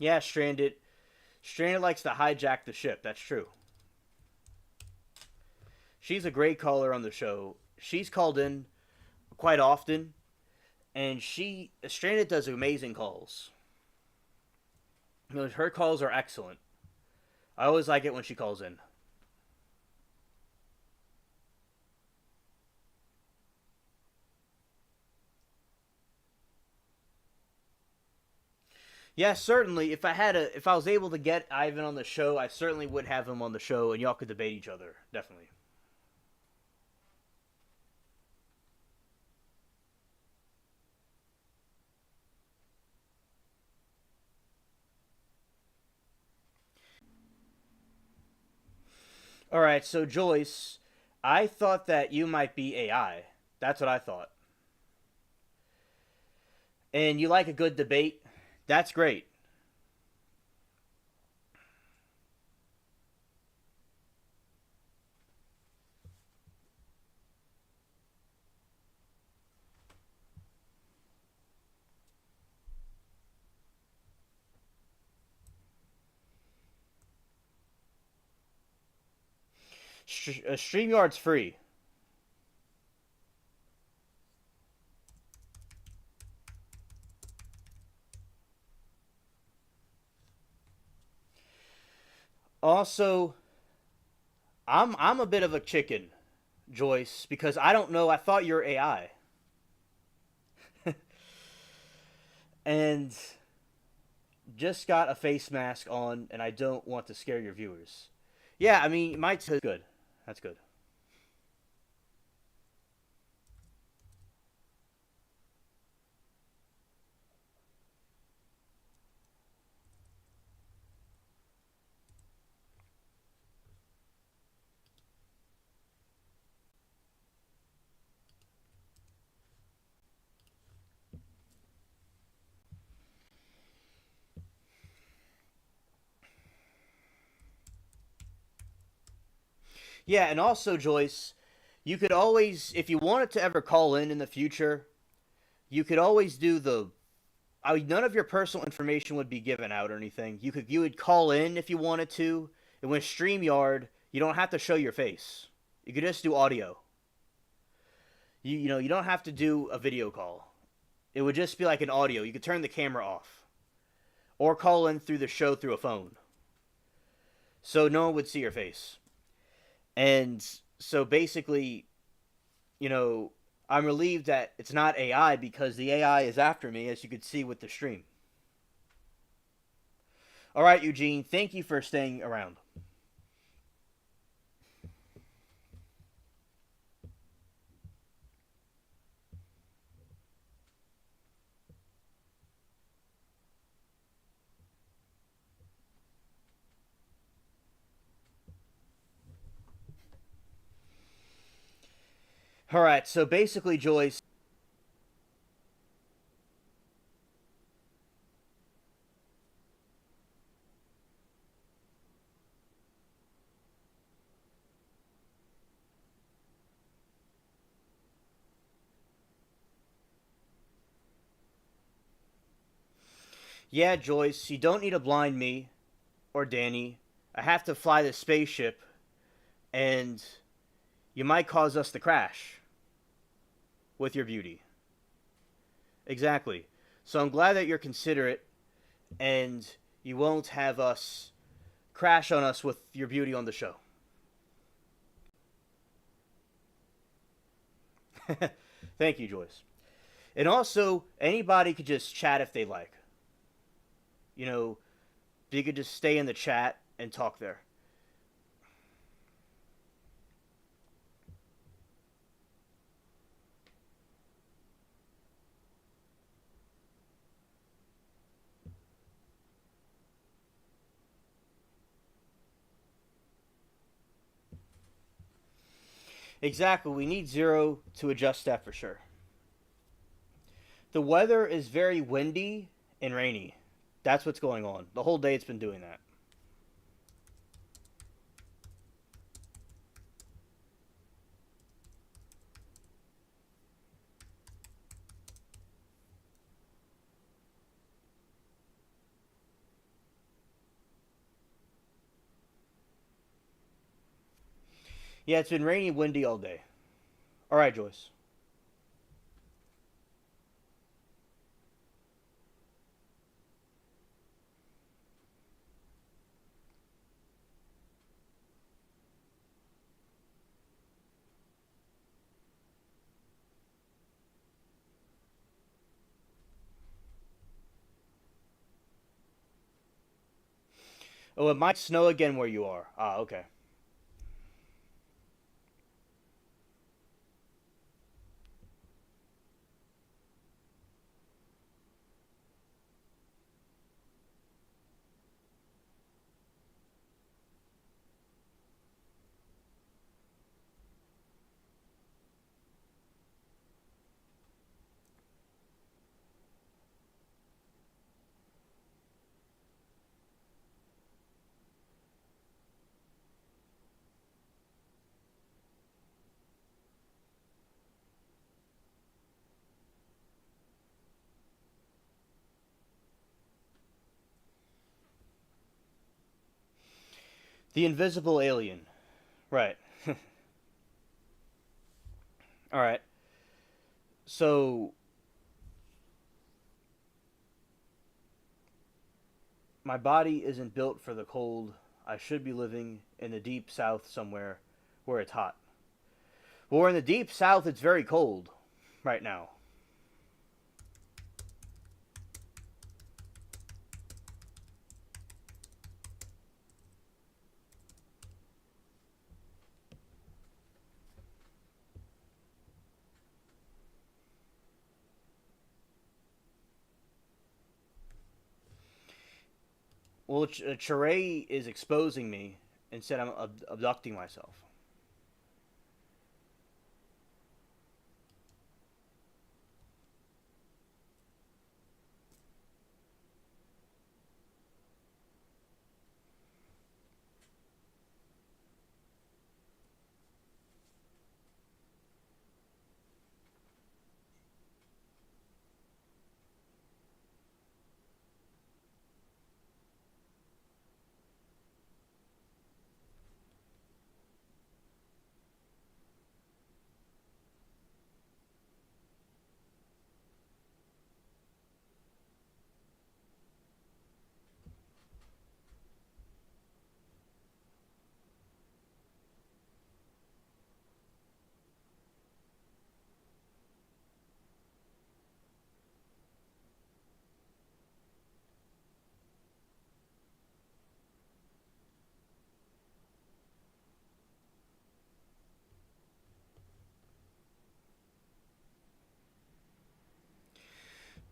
Yeah, Stranded. Stranded likes to hijack the ship. That's true. She's a great caller on the show. She's called in quite often, and Stranded does amazing calls. Her calls are excellent. I always like it when she calls in. Yes, certainly. If I was able to get Ivan on the show, I certainly would have him on the show, and y'all could debate each other. Definitely. All right, so Joyce, I thought that you might be AI. That's what I thought. And you like a good debate. That's great. StreamYard's free. Also, I'm a bit of a chicken, Joyce, because I don't know. I thought you're AI, and just got a face mask on, and I don't want to scare your viewers. Yeah, I mean, my good. That's good. Yeah, and also, Joyce, you could always, if you wanted to ever call in the future, you could always do the. I mean, none of your personal information would be given out or anything. You would call in if you wanted to, and with Streamyard, you don't have to show your face. You could just do audio. You don't have to do a video call. It would just be like an audio. You could turn the camera off or call in through the show through a phone, so no one would see your face. And so basically, you know, I'm relieved that it's not AI because the AI is after me, as you could see with the stream. All right, Eugene, thank you for staying around. All right, so basically, Joyce. Yeah, Joyce, you don't need to blind me or Danny. I have to fly the spaceship, and you might cause us to crash with your beauty. Exactly. So I'm glad that you're considerate and you won't have us crash on us with your beauty on the show. Thank you, Joyce. And also, anybody could just chat if they like. You know, you could just stay in the chat and talk there. Exactly. We need zero to adjust that for sure. The weather is very windy and rainy. That's what's going on. The whole day it's been doing that. Yeah, it's been rainy and windy all day. All right, Joyce. Oh, it might snow again where you are. Ah, okay. The invisible alien. Right. All right. So my body isn't built for the cold. I should be living in the deep south somewhere where it's hot. Well, we're in the deep south. It's very cold right now. Well, Chirae is exposing me instead. I'm abducting myself.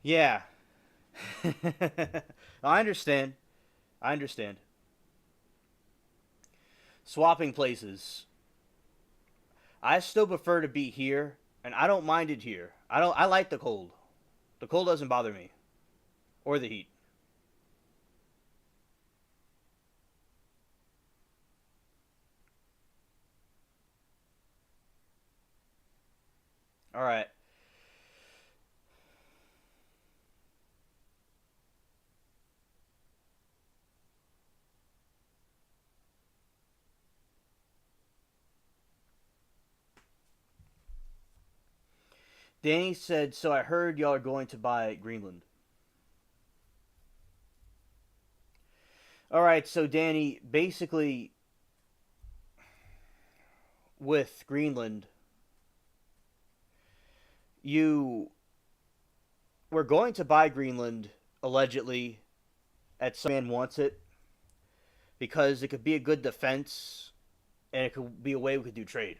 Yeah. I understand. I understand. Swapping places. I still prefer to be here, and I don't mind it here. I don't. I like the cold. The cold doesn't bother me, or the heat. All right. Danny said, "So I heard y'all are going to buy Greenland." All right. So Danny, basically, with Greenland, you were going to buy Greenland allegedly at some man wants it because it could be a good defense and it could be a way we could do trade.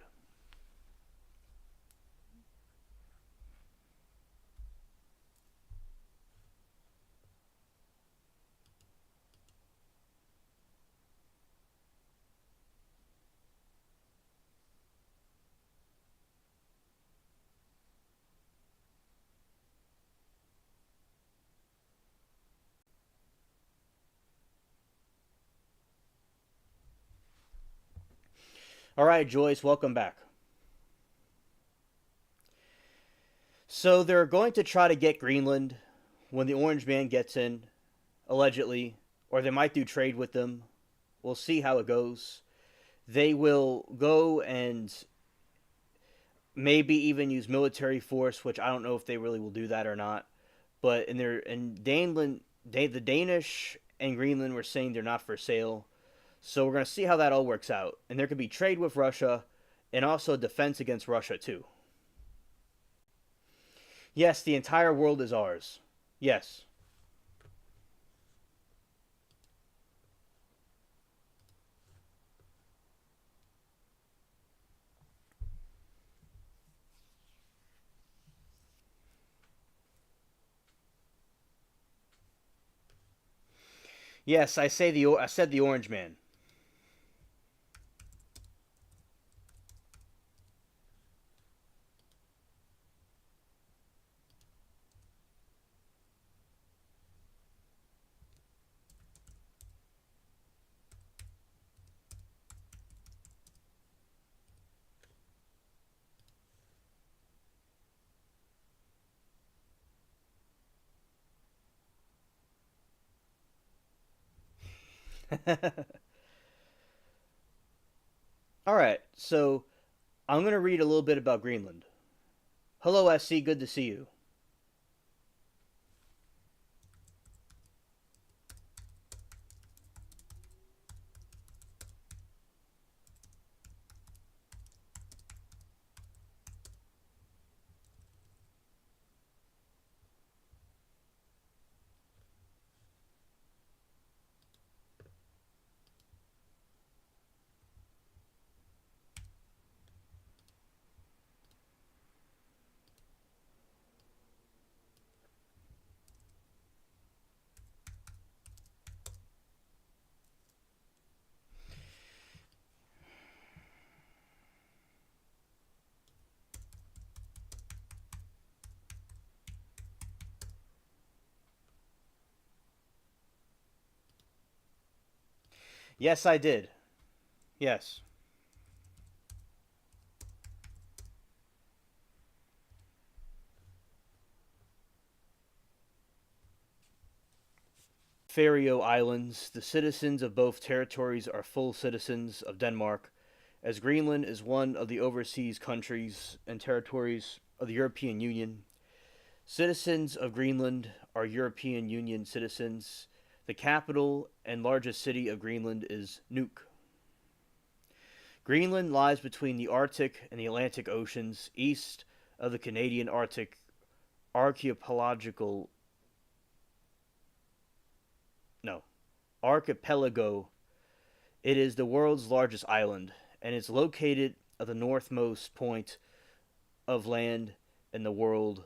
All right, Joyce, welcome back. So they're going to try to get Greenland when the Orange Man gets in, allegedly, or they might do trade with them. We'll see how it goes. They will go and maybe even use military force, which I don't know if they really will do that or not. But in Daneland, the Danish and Greenland were saying they're not for sale. So we're gonna see how that all works out. And there could be trade with Russia, and also defense against Russia too. Yes, the entire world is ours. Yes. Yes, I said the Orange Man. All right, so I'm gonna read a little bit about Greenland. Hello, SC. Good to see you. Yes, I did. Yes. Faroe Islands. The citizens of both territories are full citizens of Denmark, as Greenland is one of the overseas countries and territories of the European Union. Citizens of Greenland are European Union citizens. The capital and largest city of Greenland is Nuuk. Greenland lies between the Arctic and the Atlantic Oceans, east of the Canadian Arctic archipelagical no archipelago. It is the world's largest island and is located at the northmost point of land in the world.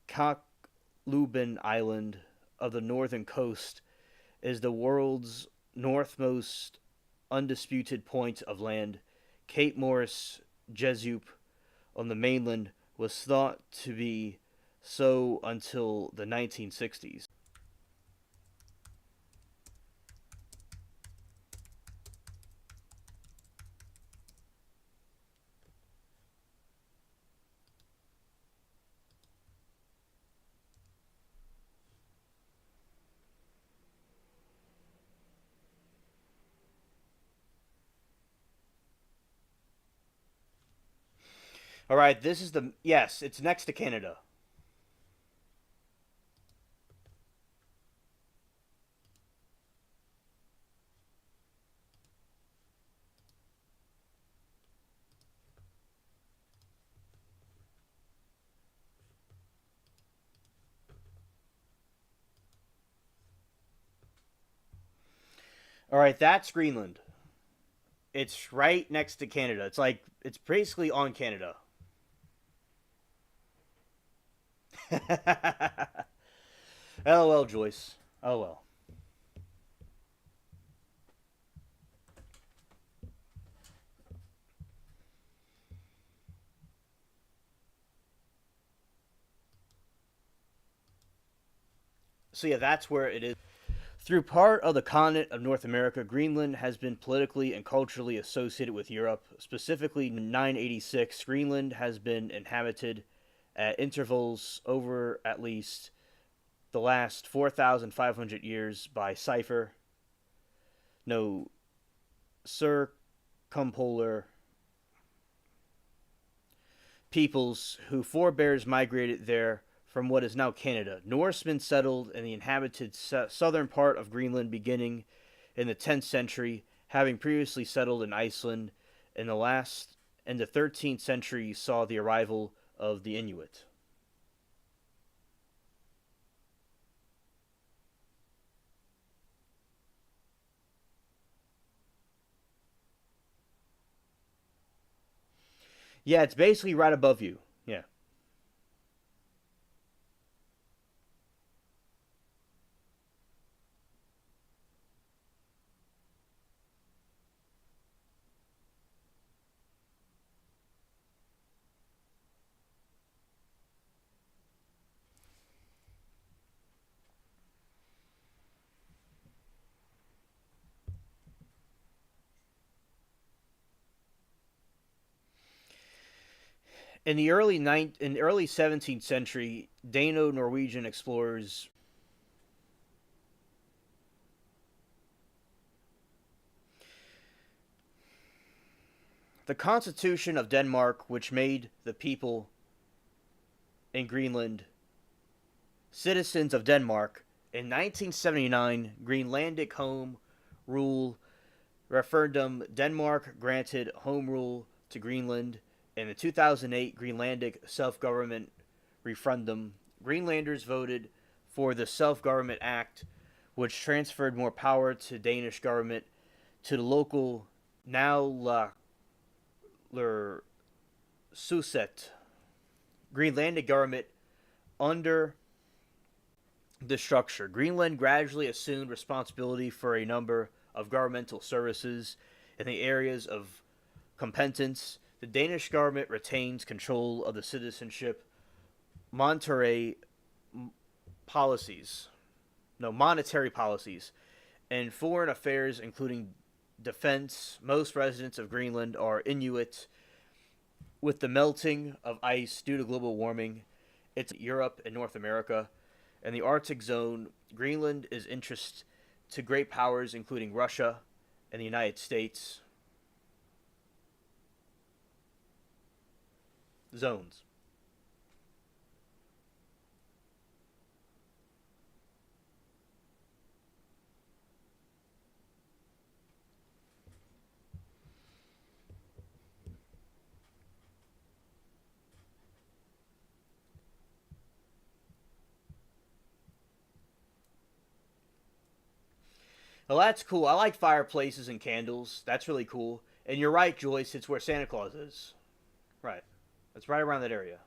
Kaklubin Island of the northern coast is the world's northmost undisputed point of land. Cape Morris Jesup on the mainland was thought to be so until the 1960s. All right, this is the yes, it's next to Canada. All right, that's Greenland. It's right next to Canada. It's basically on Canada. LOL, Joyce. Oh well. So yeah, that's where it is. Through part of the continent of North America, Greenland has been politically and culturally associated with Europe. Specifically, 986, Greenland has been inhabited at intervals over at least the last 4,500 years by Cipher, no circumpolar peoples whose forebears migrated there from what is now Canada. Norsemen settled in the inhabited southern part of Greenland beginning in the 10th century, having previously settled in Iceland. In the 13th century saw the arrival of the Inuit. Yeah, it's basically right above you. Yeah. In the early 17th century, Dano-Norwegian explorers. The Constitution of Denmark, which made the people in Greenland citizens of Denmark, in 1979, Greenlandic Home Rule referendum, Denmark granted home rule to Greenland. In the 2008 Greenlandic self-government referendum, Greenlanders voted for the Self-Government Act, which transferred more power to Danish government to the local Naalakkersuisut Greenlandic government under the structure. Greenland gradually assumed responsibility for a number of governmental services in the areas of competence. The Danish government retains control of the citizenship, monetary policies, monetary policies, and foreign affairs, including defense. Most residents of Greenland are Inuit. With the melting of ice due to global warming, it's Europe and North America. In the Arctic zone, Greenland is interest to great powers, including Russia and the United States. Zones. Well, that's cool. I like fireplaces and candles. That's really cool. And you're right, Joyce. It's where Santa Claus is. Right. It's right around that area.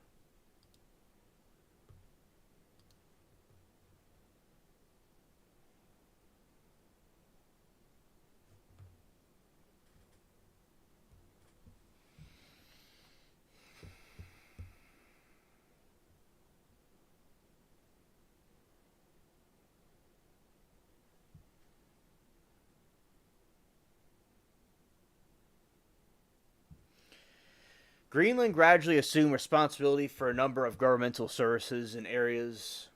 Greenland gradually assumed responsibility for a number of governmental services in areas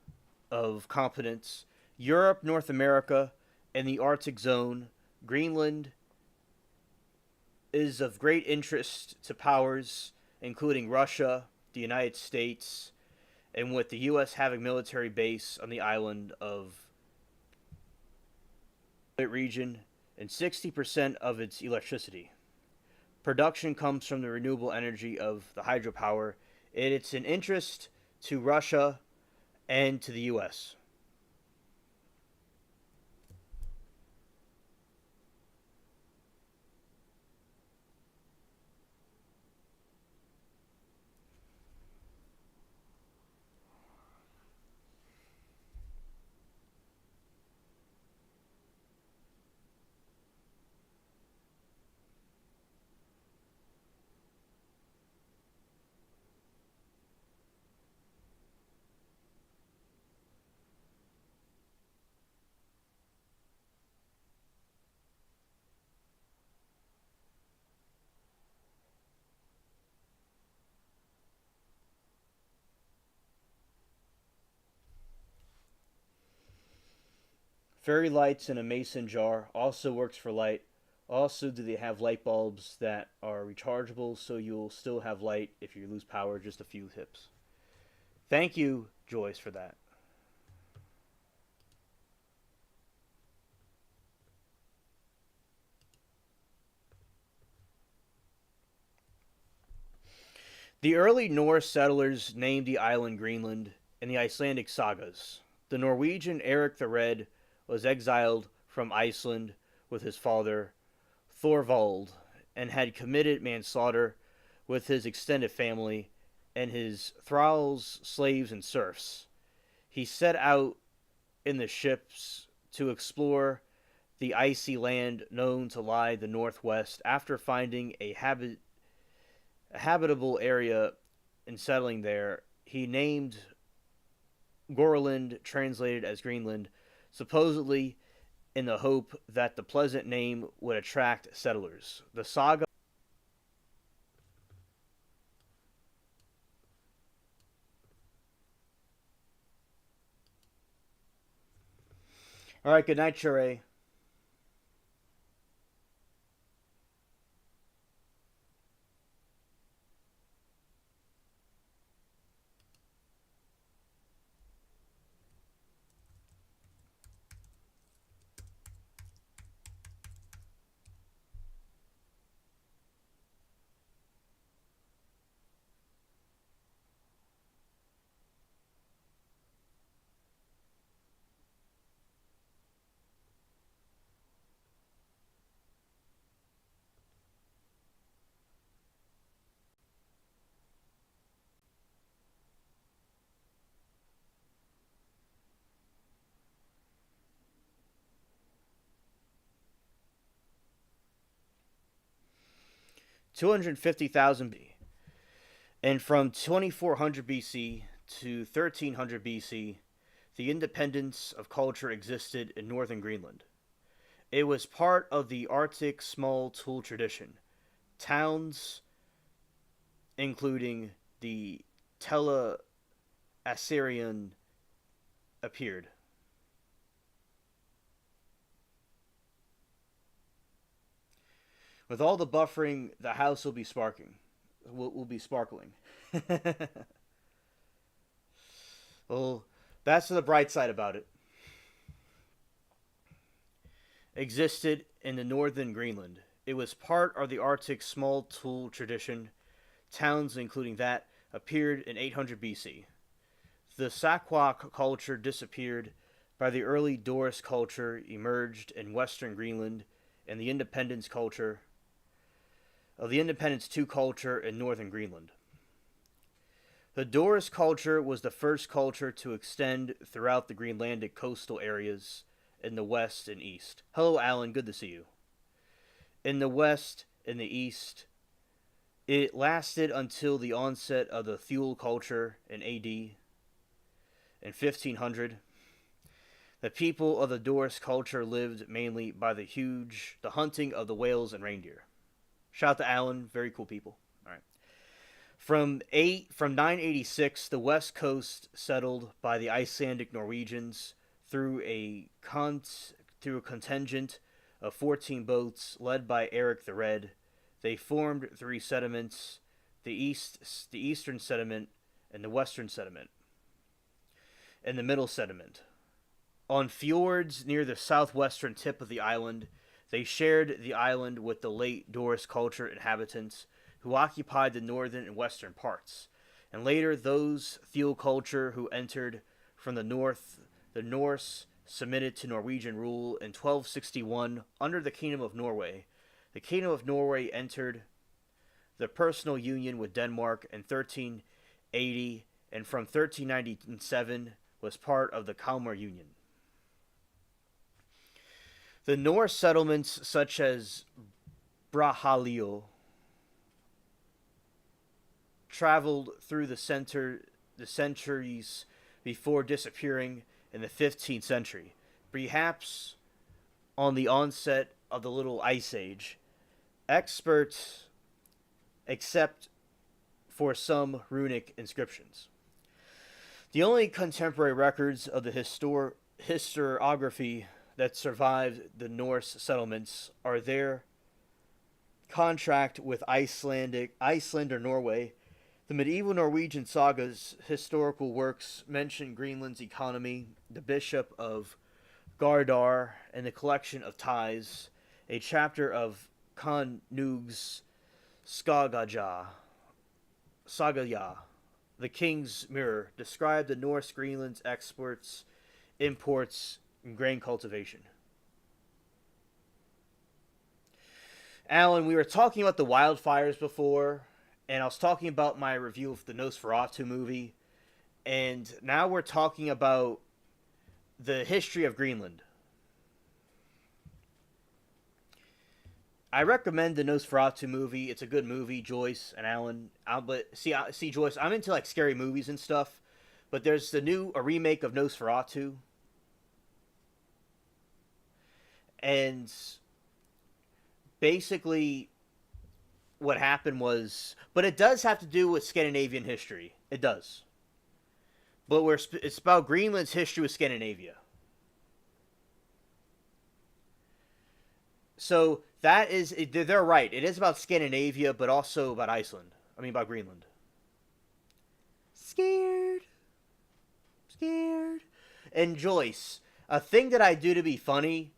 of competence. Europe, North America, and the Arctic zone. Greenland is of great interest to powers including Russia, the United States, and with the U.S. having military base on the island of the region and 60% of its electricity. Production comes from the renewable energy of the hydropower, and it's an interest to Russia and to the U.S. Fairy lights in a mason jar also works for light. Also, do they have light bulbs that are rechargeable so you'll still have light if you lose power? Just a few tips. Thank you, Joyce, for that. The early Norse settlers named the island Greenland in the Icelandic sagas. The Norwegian Eric the Red was exiled from Iceland with his father, Thorvald, and had committed manslaughter with his extended family and his thralls, slaves, and serfs. He set out in the ships to explore the icy land known to lie the northwest. After finding a habitable area and settling there, he named Greenland, translated as Greenland, supposedly in the hope that the pleasant name would attract settlers. The saga All right, good night, Sheree. 250,000 B. And from 2400 BC to 1300 BC, the independence of culture existed in northern Greenland. It was part of the Arctic small tool tradition. Towns, including the Tela Assyrian, appeared. With all the buffering, the house will be sparking. Will be sparkling. Well, that's the bright side about it. Existed in the northern Greenland. It was part of the Arctic small tool tradition. Towns, including that, appeared in 800 BC. The Saquak culture disappeared. By the early Doris culture emerged in western Greenland, and the Independence culture of the Independence 2 culture in northern Greenland. The Doris culture was the first culture to extend throughout the Greenlandic coastal areas in the west and east. Hello, Alan. Good to see you. In the west and the east, it lasted until the onset of the Thule culture in AD in 1500. The people of the Doris culture lived mainly by the hunting of the whales and reindeer. Shout out to Alan, very cool people. All right. From 986, the west coast settled by the Icelandic Norwegians through through a contingent of 14 boats led by Eric the Red. They formed three settlements: the eastern settlement, and the western settlement, and the middle settlement. On fjords near the southwestern tip of the island, they shared the island with the late Doris culture inhabitants who occupied the northern and western parts, and later those Thule culture who entered from the north. The Norse submitted to Norwegian rule in 1261 under the Kingdom of Norway. The Kingdom of Norway entered the personal union with Denmark in 1380, and from 1397 was part of the Kalmar Union. The Norse settlements such as Brahalio traveled through the centuries before disappearing in the 15th century, perhaps on the onset of the Little Ice Age. Experts except for some runic inscriptions. The only contemporary records of the historiography that survived the Norse settlements are their contract with Iceland or Norway. The medieval Norwegian sagas historical works mention Greenland's economy, the Bishop of Gardar, and the collection of ties. A chapter of Konung's Sagaya, the King's Mirror, described the Norse Greenland's exports, imports, and grain cultivation. Alan, we were talking about the wildfires before, and I was talking about my review of the Nosferatu movie, and now we're talking about the history of Greenland. I recommend the Nosferatu movie. It's a good movie, Joyce and Alan. See, Joyce, I'm into like scary movies and stuff, but there's a remake of Nosferatu, and basically what happened was, but it does have to do with Scandinavian history. It does, but it's about Greenland's history with Scandinavia. So that is, they're right. It is about Scandinavia, but also about Iceland. I mean, about Greenland. Scared. Scared. And Joyce, a thing that I do to be funny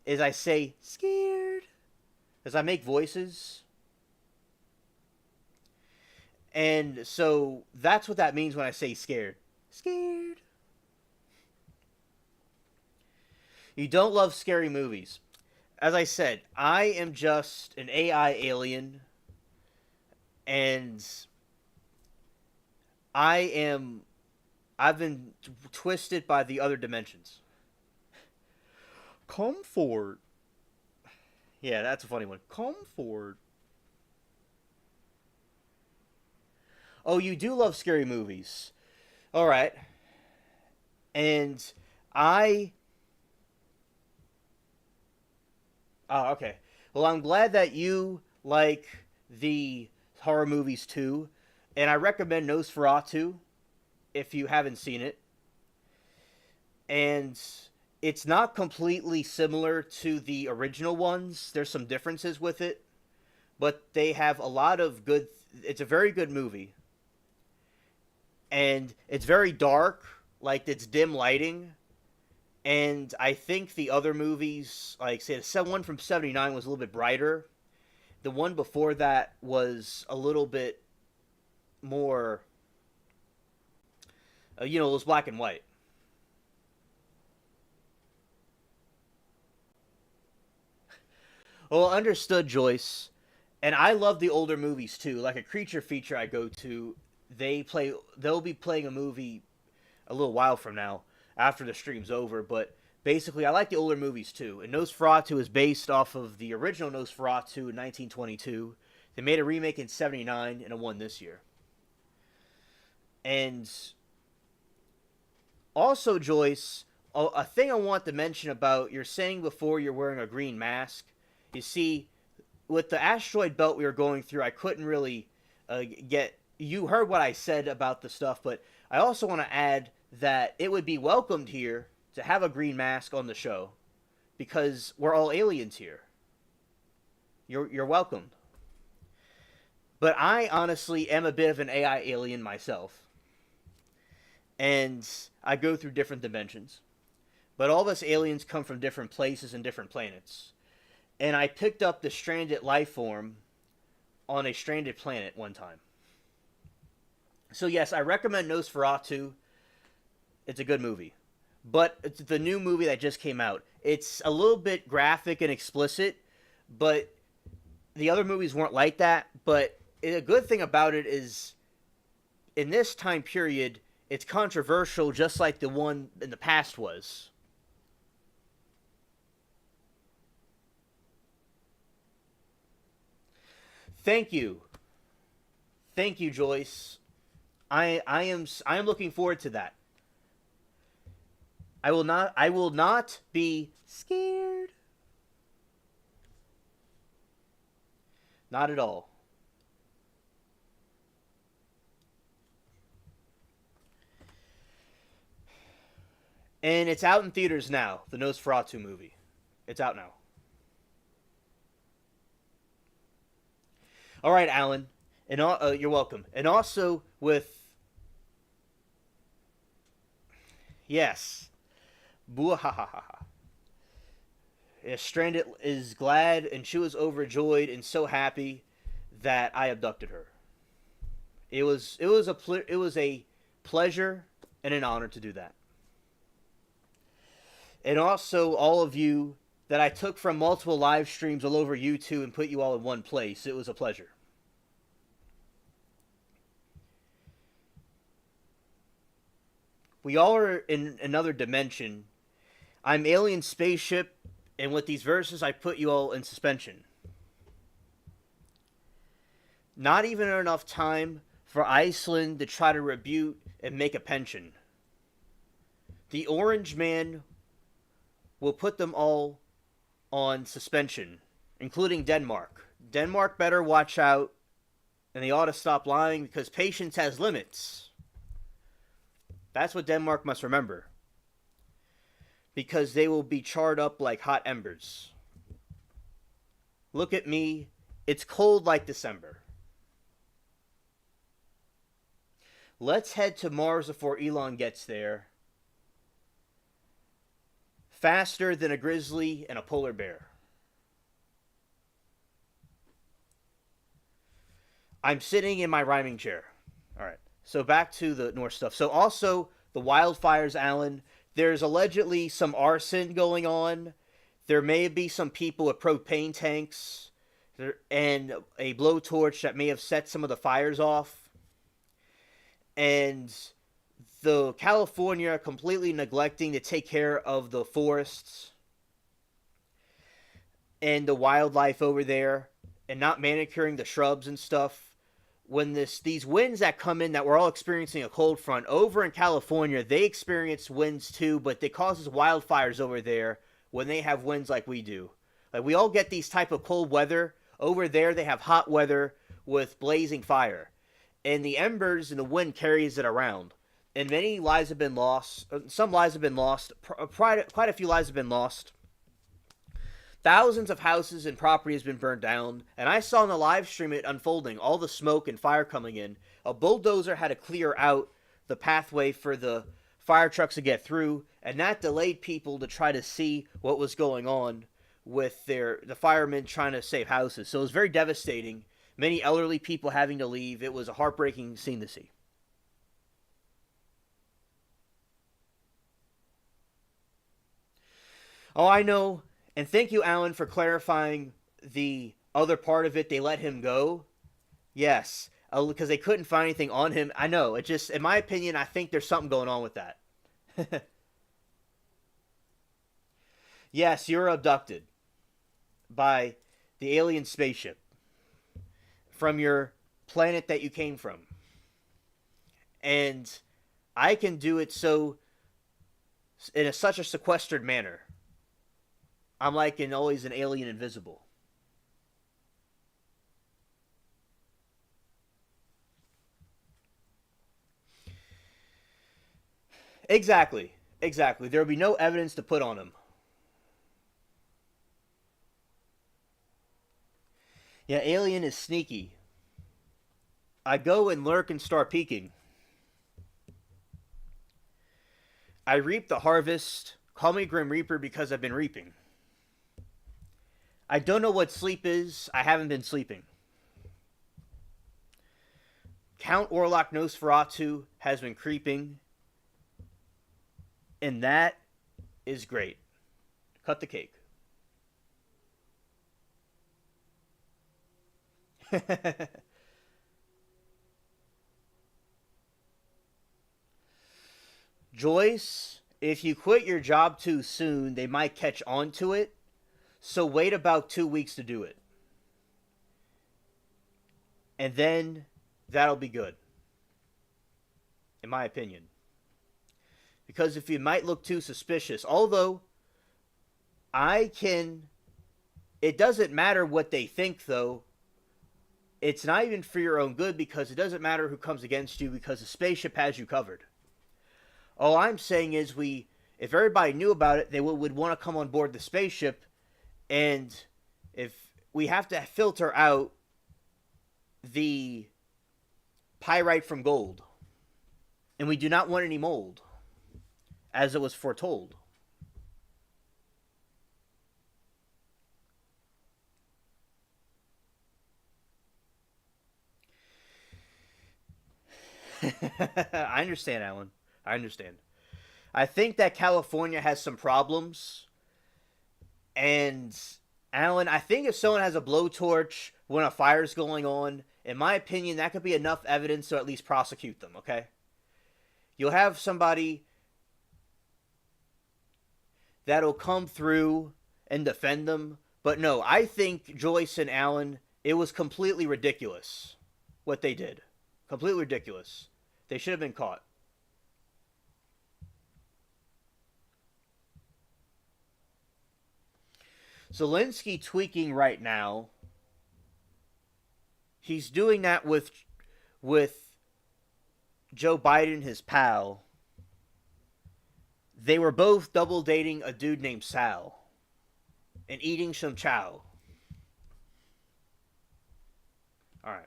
is I say scared. As I make voices. And so that's what that means when I say scared. Scared. You don't love scary movies. As I said, I am just an AI alien, and I've been twisted by the other dimensions. Comfort. Yeah, that's a funny one. Comfort. Oh, you do love scary movies. All right. And I. Oh, okay. Well, I'm glad that you like the horror movies too. And I recommend Nosferatu if you haven't seen it. And it's not completely similar to the original ones. There's some differences with it. But they have a lot of good. It's a very good movie. And it's very dark. Like, it's dim lighting. And I think the other movies, like, say, the one from 79 was a little bit brighter. The one before that was a little bit more, it was black and white. Well, understood, Joyce. And I love the older movies, too. Like a Creature feature I go to, they'll be playing a movie a little while from now after the stream's over, but basically I like the older movies too. And Nosferatu is based off of the original Nosferatu in 1922. They made a remake in 79 and a one this year. And also, Joyce, a thing I want to mention about, you're saying before you're wearing a green mask. You see, with the asteroid belt we were going through, I couldn't really get... You heard what I said about the stuff, but I also want to add that it would be welcomed here to have a green mask on the show because we're all aliens here. You're welcomed. But I honestly am a bit of an AI alien myself. And I go through different dimensions. But all of us aliens come from different places and different planets. And I picked up the stranded life form on a stranded planet one time. So yes, I recommend Nosferatu. It's a good movie. But it's the new movie that just came out. It's a little bit graphic and explicit, but the other movies weren't like that. But a good thing about it is, in this time period, it's controversial just like the one in the past was. Thank you. Thank you, Joyce. I am looking forward to that. I will not be scared. Not at all. And it's out in theaters now, the Nosferatu movie. It's out now. All right, Alan. And you're welcome. And also with... Yes. Boo-ha-ha-ha-ha. Yeah, Stranded is glad, and she was overjoyed and so happy that I abducted her. It was a pleasure and an honor to do that. And also all of you that I took from multiple live streams all over YouTube and put you all in one place. It was a pleasure. We all are in another dimension. I'm alien spaceship, and with these verses, I put you all in suspension. Not even enough time for Iceland to try to rebuke and make a pension. The Orange Man will put them all on suspension, including Denmark. Denmark better watch out, and they ought to stop lying because patience has limits. That's what Denmark must remember. Because they will be charred up like hot embers. Look at me. It's cold like December. Let's head to Mars before Elon gets there. Faster than a grizzly and a polar bear. I'm sitting in my rhyming chair. All right. So back to the Norse stuff. So also the wildfires, Alan. There's allegedly some arson going on. There may be some people with propane tanks and a blowtorch that may have set some of the fires off. And the California completely neglecting to take care of the forests and the wildlife over there and not manicuring the shrubs and stuff. When these winds that come in that we're all experiencing a cold front over in California, they experience winds too, but it causes wildfires over there when they have winds like we do. Like we all get these type of cold weather. Over there they have hot weather with blazing fire. And the embers and the wind carries it around. And many lives have been lost. Some lives have been lost. Quite a few lives have been lost. Thousands of houses and property has been burned down, and I saw in the live stream it unfolding, all the smoke and fire coming in. A bulldozer had to clear out the pathway for the fire trucks to get through, and that delayed people to try to see what was going on with the firemen trying to save houses. So it was very devastating. Many elderly people having to leave. It was a heartbreaking scene to see. Oh, I know. And thank you, Alan, for clarifying the other part of it. They let him go. Yes, because they couldn't find anything on him. I know. It just, in my opinion, I think there's something going on with that. Yes, you were abducted by the alien spaceship from your planet that you came from. And I can do it so in such a sequestered manner. I'm like always an alien invisible. Exactly. Exactly. There will be no evidence to put on him. Yeah, alien is sneaky. I go and lurk and start peeking. I reap the harvest. Call me Grim Reaper because I've been reaping. I don't know what sleep is. I haven't been sleeping. Count Orlok Nosferatu has been creeping. And that is great. Cut the cake. Joyce, if you quit your job too soon, they might catch on to it. So wait about 2 weeks to do it. And then that'll be good. In my opinion. Because if you might look too suspicious, although it doesn't matter what they think though. It's not even for your own good because it doesn't matter who comes against you because the spaceship has you covered. All I'm saying is if everybody knew about it, they would want to come on board the spaceship. And if we have to filter out the pyrite from gold, and we do not want any mold, as it was foretold. I understand, Alan. I understand. I think that California has some problems. And, Alan, I think if someone has a blowtorch when a fire's going on, in my opinion, that could be enough evidence to at least prosecute them, okay? You'll have somebody that'll come through and defend them. But no, I think Joyce and Alan, it was completely ridiculous what they did. Completely ridiculous. They should have been caught. Zelensky tweaking right now. He's doing that with Joe Biden, his pal. They were both double dating a dude named Sal and eating some chow. All right.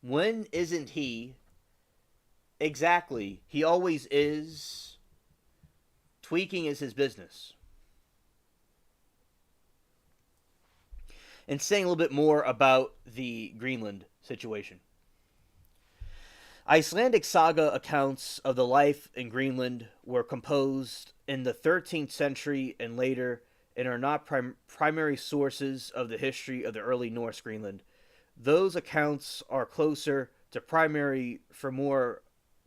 When isn't he? Exactly. He always is. Tweaking is his business. And saying a little bit more about the Greenland situation. Icelandic saga accounts of the life in Greenland were composed in the 13th century and later and are not primary sources of the history of the early Norse Greenland. Those accounts are closer to primary for more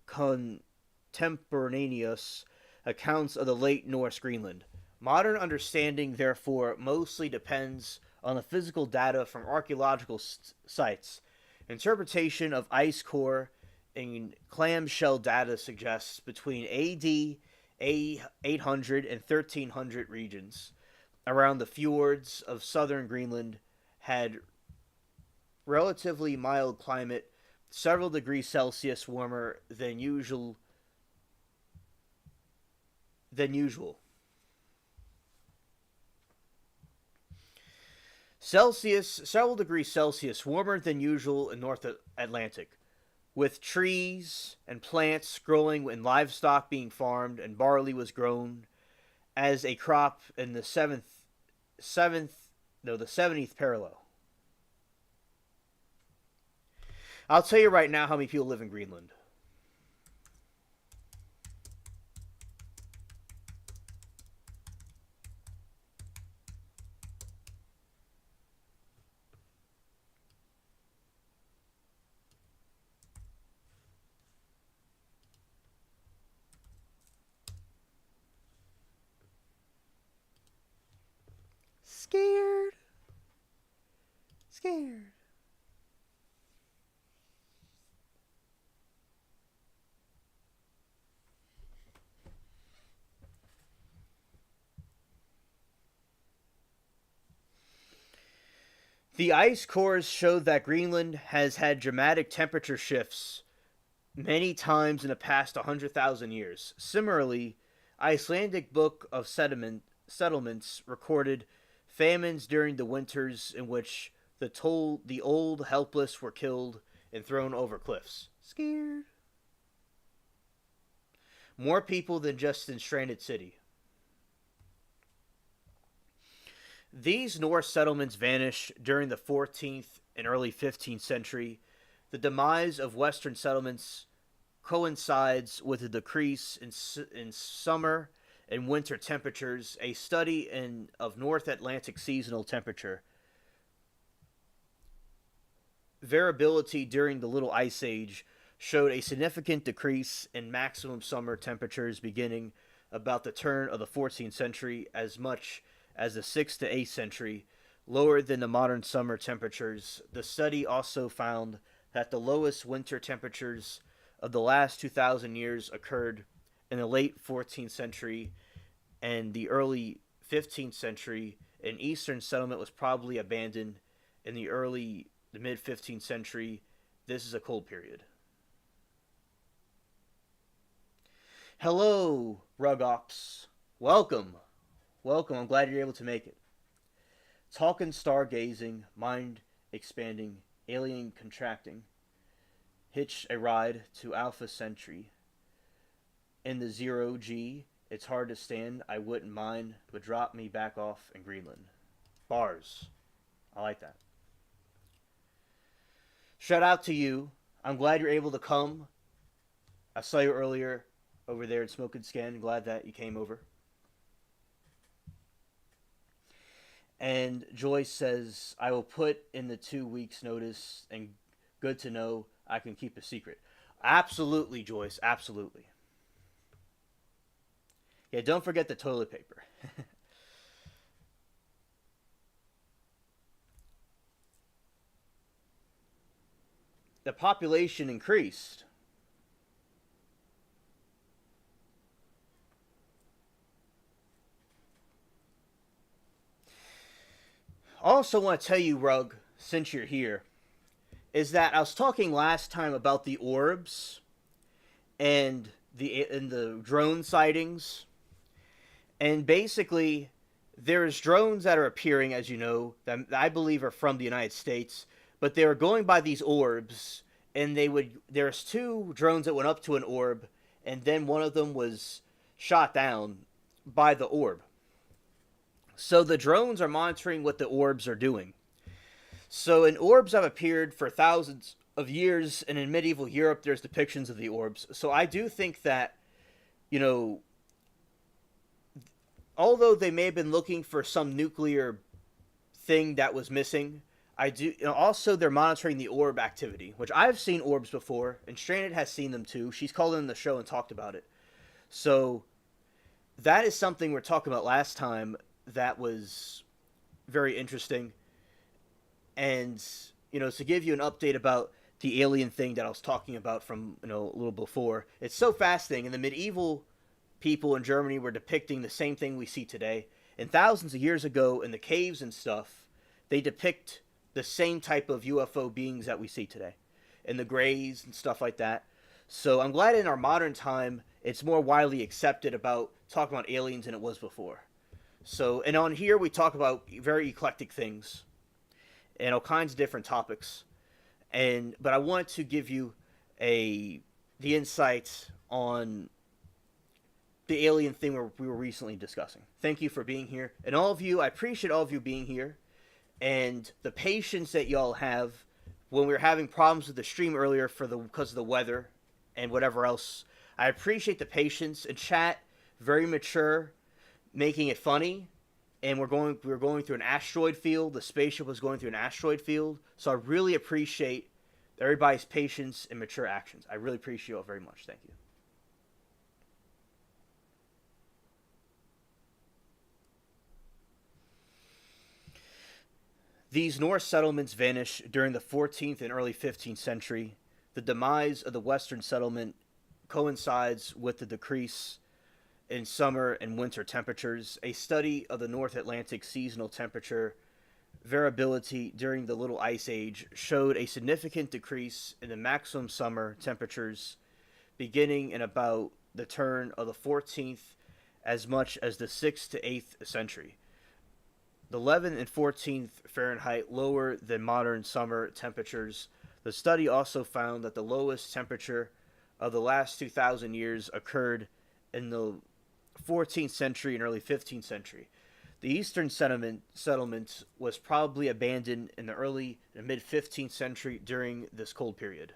contemporaneous accounts of the late Norse Greenland. Modern understanding, therefore, mostly depends on the physical data from archaeological sites. Interpretation of ice core and clamshell data suggests between AD 800 and 1300 regions around the fjords of southern Greenland had relatively mild climate, several degrees Celsius warmer than usual. Several degrees Celsius warmer than usual in North Atlantic, with trees and plants growing and livestock being farmed, and barley was grown as a crop in the 70th parallel. I'll tell you right now how many people live in Greenland. Scared. Scared. The ice cores showed that Greenland has had dramatic temperature shifts many times in the past 100,000 years. Similarly, Icelandic Book of Settlements recorded famines during the winters in which the old helpless were killed and thrown over cliffs. Scared. More people than just in Stranded City. These Norse settlements vanished during the 14th and early 15th century. The demise of Western settlements coincides with a decrease in summer and winter temperatures. A study of North Atlantic seasonal temperature variability during the Little Ice Age showed a significant decrease in maximum summer temperatures beginning about the turn of the 14th century, as much as the 6th to 8th century, lower than the modern summer temperatures. The study also found that the lowest winter temperatures of the last 2,000 years occurred in the late 14th century and the early 15th century. An eastern settlement was probably abandoned in the mid 15th century. This is a cold period. Hello, Rugops. Welcome. Welcome. I'm glad you're able to make it. Talking stargazing, mind expanding, alien contracting. Hitch a ride to Alpha Centauri. In the 0G, it's hard to stand. I wouldn't mind, but drop me back off in Greenland. Bars. I like that. Shout out to you. I'm glad you're able to come. I saw you earlier over there in Smoking Skin. Glad that you came over. And Joyce says, I will put in the 2 weeks notice, and good to know I can keep a secret. Absolutely, Joyce. Absolutely. Yeah, don't forget the toilet paper. The population increased. I also want to tell you, Rug, since you're here, is that I was talking last time about the orbs and the drone sightings, and basically there's drones that are appearing, as you know, that I believe are from the United States, but they were going by these orbs, and there's two drones that went up to an orb, and then one of them was shot down by the orb. So the drones are monitoring what the orbs are doing. So, and orbs have appeared for thousands of years, and in medieval Europe, there's depictions of the orbs. So I do think that, you know, although they may have been looking for some nuclear thing that was missing, I do, you know, also they're monitoring the orb activity, which I've seen orbs before, and Stranded has seen them too. She's called in the show and talked about it. So that is something we are talking about last time that was very interesting. And, you know, to give you an update about the alien thing that I was talking about from, you know, a little before, it's so fascinating. And the medieval people in Germany were depicting the same thing we see today. And thousands of years ago in the caves and stuff, they depict the same type of UFO beings that we see today, and the grays and stuff like that. So I'm glad in our modern time, it's more widely accepted about talking about aliens than it was before. So, and on here we talk about very eclectic things and all kinds of different topics. But I want to give you the insights on the alien thing we were recently discussing. Thank you for being here, and all of you. I appreciate all of you being here, and the patience that y'all have when we were having problems with the stream earlier because of the weather and whatever else. I appreciate the patience. And chat, very mature, making it funny. And we were going through an asteroid field. The spaceship was going through an asteroid field. So I really appreciate everybody's patience and mature actions. I really appreciate you all very much. Thank you. These Norse settlements vanished during the 14th and early 15th century. The demise of the Western settlement coincides with the decrease in summer and winter temperatures. A study of the North Atlantic seasonal temperature variability during the Little Ice Age showed a significant decrease in the maximum summer temperatures beginning in about the turn of the 14th as much as the 6th to 8th century. The 11th and 14th Fahrenheit lower than modern summer temperatures. The study also found that the lowest temperature of the last 2,000 years occurred in the 14th century and early 15th century. The eastern settlement was probably abandoned in the early and mid 15th century during this cold period.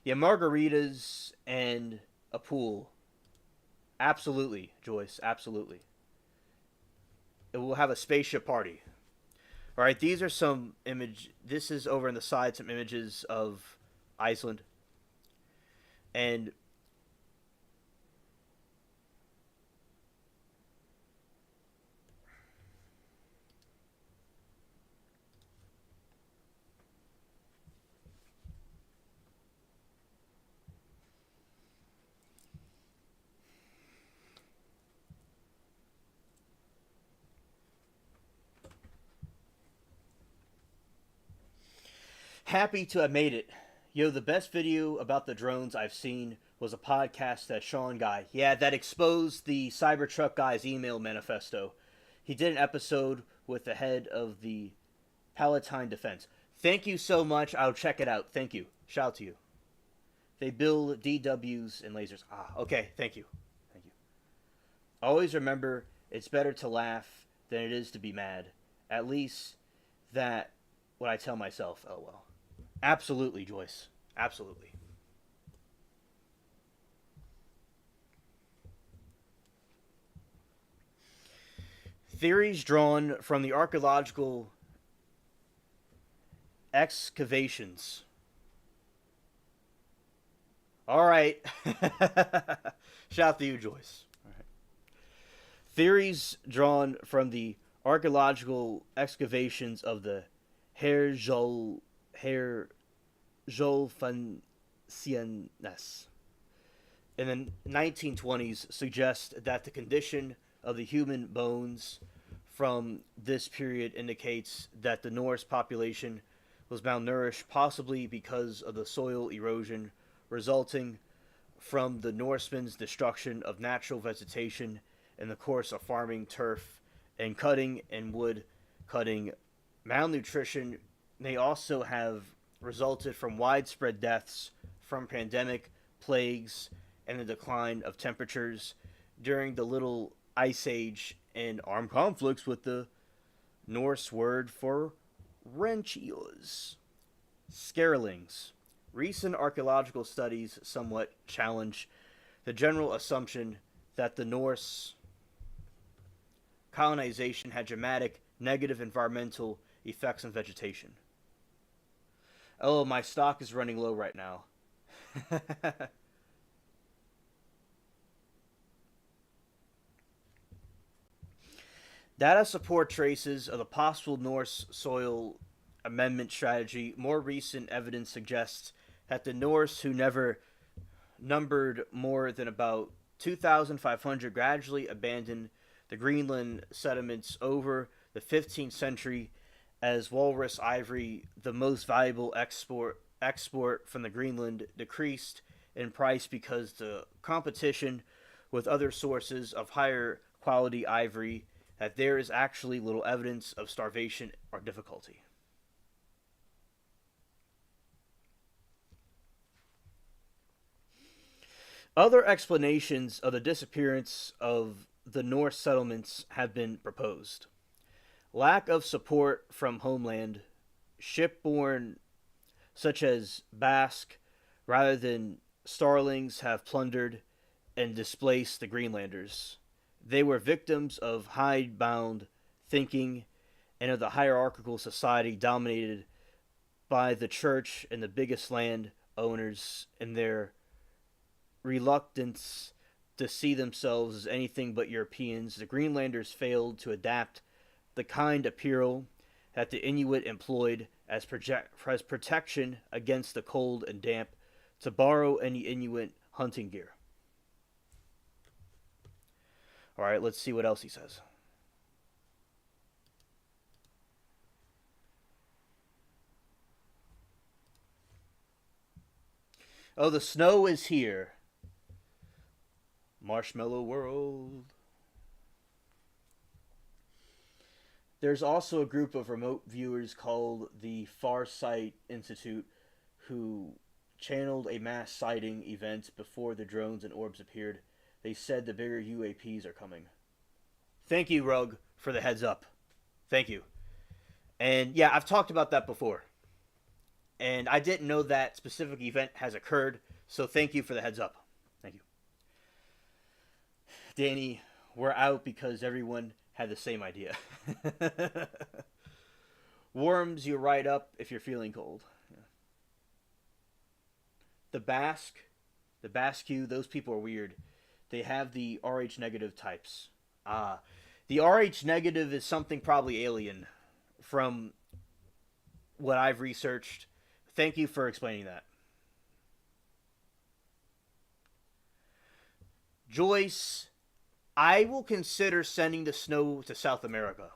Yeah, margaritas and a pool. Absolutely, Joyce, absolutely. It will have a spaceship party. All right, these are some this is over on the side, some images of Iceland. And happy to have made it. Yo, the best video about the drones I've seen was a podcast that Sean guy, that exposed the Cybertruck guy's email manifesto. He did an episode with the head of the Palatine Defense. Thank you so much. I'll check it out. Thank you. Shout out to you. They build DWs and lasers. Okay. Thank you. Thank you. Always remember, it's better to laugh than it is to be mad. At least that what I tell myself. Oh, well. Absolutely, Joyce. Absolutely. Theories drawn from the archaeological excavations. All right. Shout out to you, Joyce. All right. Theories drawn from the archaeological excavations of the Herjolfansianes in the 1920s suggest that the condition of the human bones from this period indicates that the Norse population was malnourished, possibly because of the soil erosion resulting from the Norsemen's destruction of natural vegetation in the course of farming turf and cutting and wood cutting. Malnutrition may also have resulted from widespread deaths from pandemic, plagues, and the decline of temperatures during the Little Ice Age and armed conflicts with the Norse word for Rentios. Scarelings. Recent archaeological studies somewhat challenge the general assumption that the Norse colonization had dramatic negative environmental effects on vegetation. Oh, my stock is running low right now. Data support traces of the possible Norse soil amendment strategy. More recent evidence suggests that the Norse, who never numbered more than about 2,500, gradually abandoned the Greenland settlements over the 15th century as walrus ivory, the most valuable export from the Greenland, decreased in price because the competition with other sources of higher quality ivory, that there is actually little evidence of starvation or difficulty. Other explanations of the disappearance of the Norse settlements have been proposed. Lack of support from homeland, shipborne such as Basque, rather than starlings, have plundered and displaced the Greenlanders. They were victims of hidebound thinking and of the hierarchical society dominated by the church and the biggest land owners and their reluctance to see themselves as anything but Europeans. The Greenlanders failed to adapt the kind apparel that the Inuit employed as protection against the cold and damp, to borrow any Inuit hunting gear. All right, let's see what else he says. Oh, the snow is here. Marshmallow World. There's also a group of remote viewers called the Farsight Institute who channeled a mass sighting event before the drones and orbs appeared. They said the bigger UAPs are coming. Thank you, Rug, for the heads up. Thank you. And yeah, I've talked about that before. And I didn't know that specific event has occurred, so thank you for the heads up. Thank you. Danny, we're out because everyone had the same idea. Warms you right up if you're feeling cold. Yeah. The Basque, those people are weird. They have the Rh negative types. The Rh negative is something probably alien from what I've researched. Thank you for explaining that. Joyce, I will consider sending the snow to South America.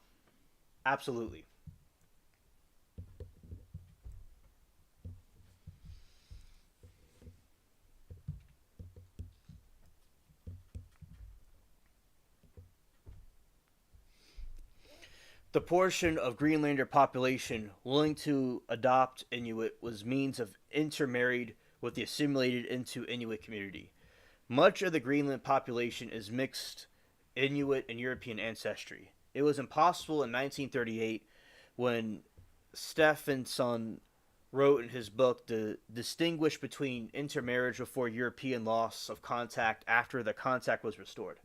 Absolutely. The portion of Greenlander population willing to adopt Inuit was means of intermarried with the assimilated into Inuit community. Much of the Greenland population is mixed Inuit and European ancestry. It was impossible in 1938 when Stephenson wrote in his book to distinguish between intermarriage before European loss of contact after the contact was restored.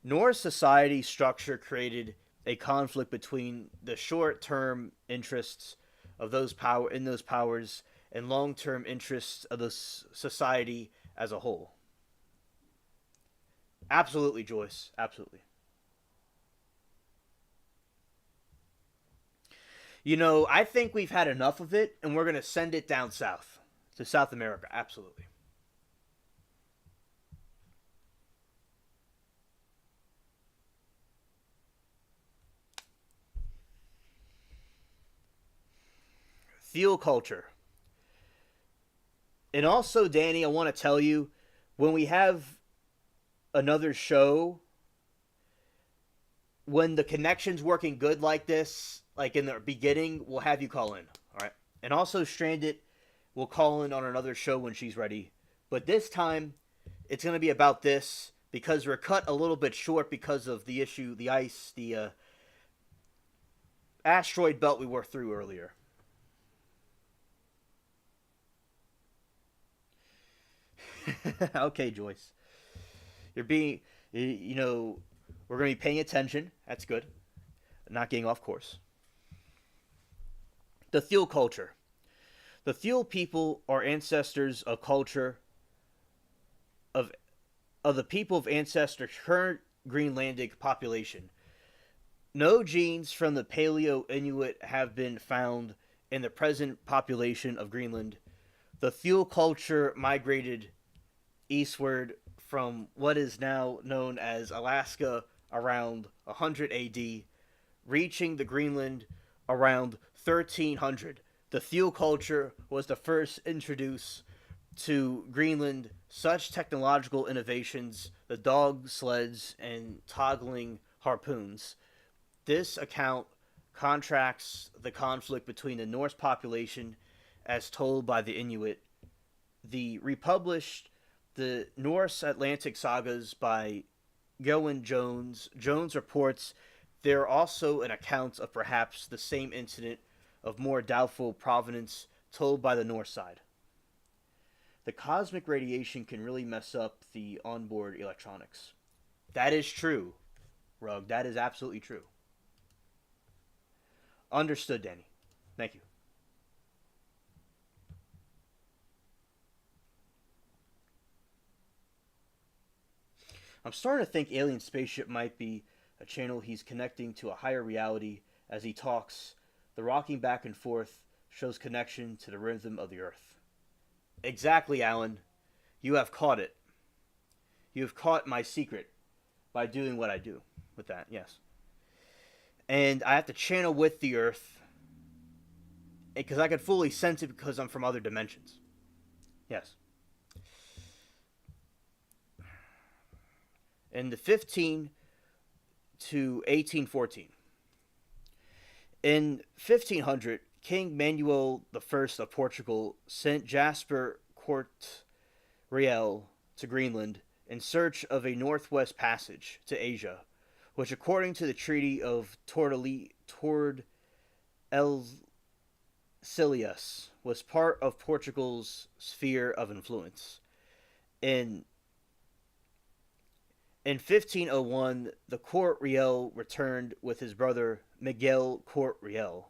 Norse society structure created a conflict between the short-term interests of those powers and long-term interests of the society as a whole. Absolutely, Joyce. Absolutely. You know, I think we've had enough of it, and we're going to send it down south to South America. Absolutely. Theo culture. And also, Danny, I want to tell you, when we have another show, when the connection's working good like this, like in the beginning, we'll have you call in. All right. And also, Stranded will call in on another show when she's ready. But this time, it's going to be about this because we're cut a little bit short because of the issue, the ice, the asteroid belt we worked through earlier. Okay, Joyce. You're being, you know, we're going to be paying attention. That's good. Not getting off course. The Thule culture. The Thule people are ancestors of culture of the people of ancestor current Greenlandic population. No genes from the Paleo Inuit have been found in the present population of Greenland. The Thule culture migrated eastward from what is now known as Alaska around 100 AD, reaching the Greenland around 1300. The Thule culture was the first introduced to Greenland such technological innovations, the dog sleds and toggling harpoons. This account contrasts the conflict between the Norse population as told by the Inuit, the republished the Norse Atlantic sagas by Gowan Jones. Jones reports there are also an account of perhaps the same incident of more doubtful provenance told by the Norse side. The cosmic radiation can really mess up the onboard electronics. That is true, Rug. That is absolutely true. Understood, Danny. Thank you. I'm starting to think Alien Spaceship might be a channel he's connecting to a higher reality as he talks. The rocking back and forth shows connection to the rhythm of the earth. Exactly, Alan. You have caught it. You have caught my secret by doing what I do with that, yes. And I have to channel with the earth because I can fully sense it because I'm from other dimensions. Yes. In the 15 to 1814. In 1500, King Manuel I of Portugal sent Jasper Court-Riel to Greenland in search of a northwest passage to Asia, which according to the Treaty of Tordesillas was part of Portugal's sphere of influence. In 1501, the Court-Riel returned with his brother Miguel Court-Riel.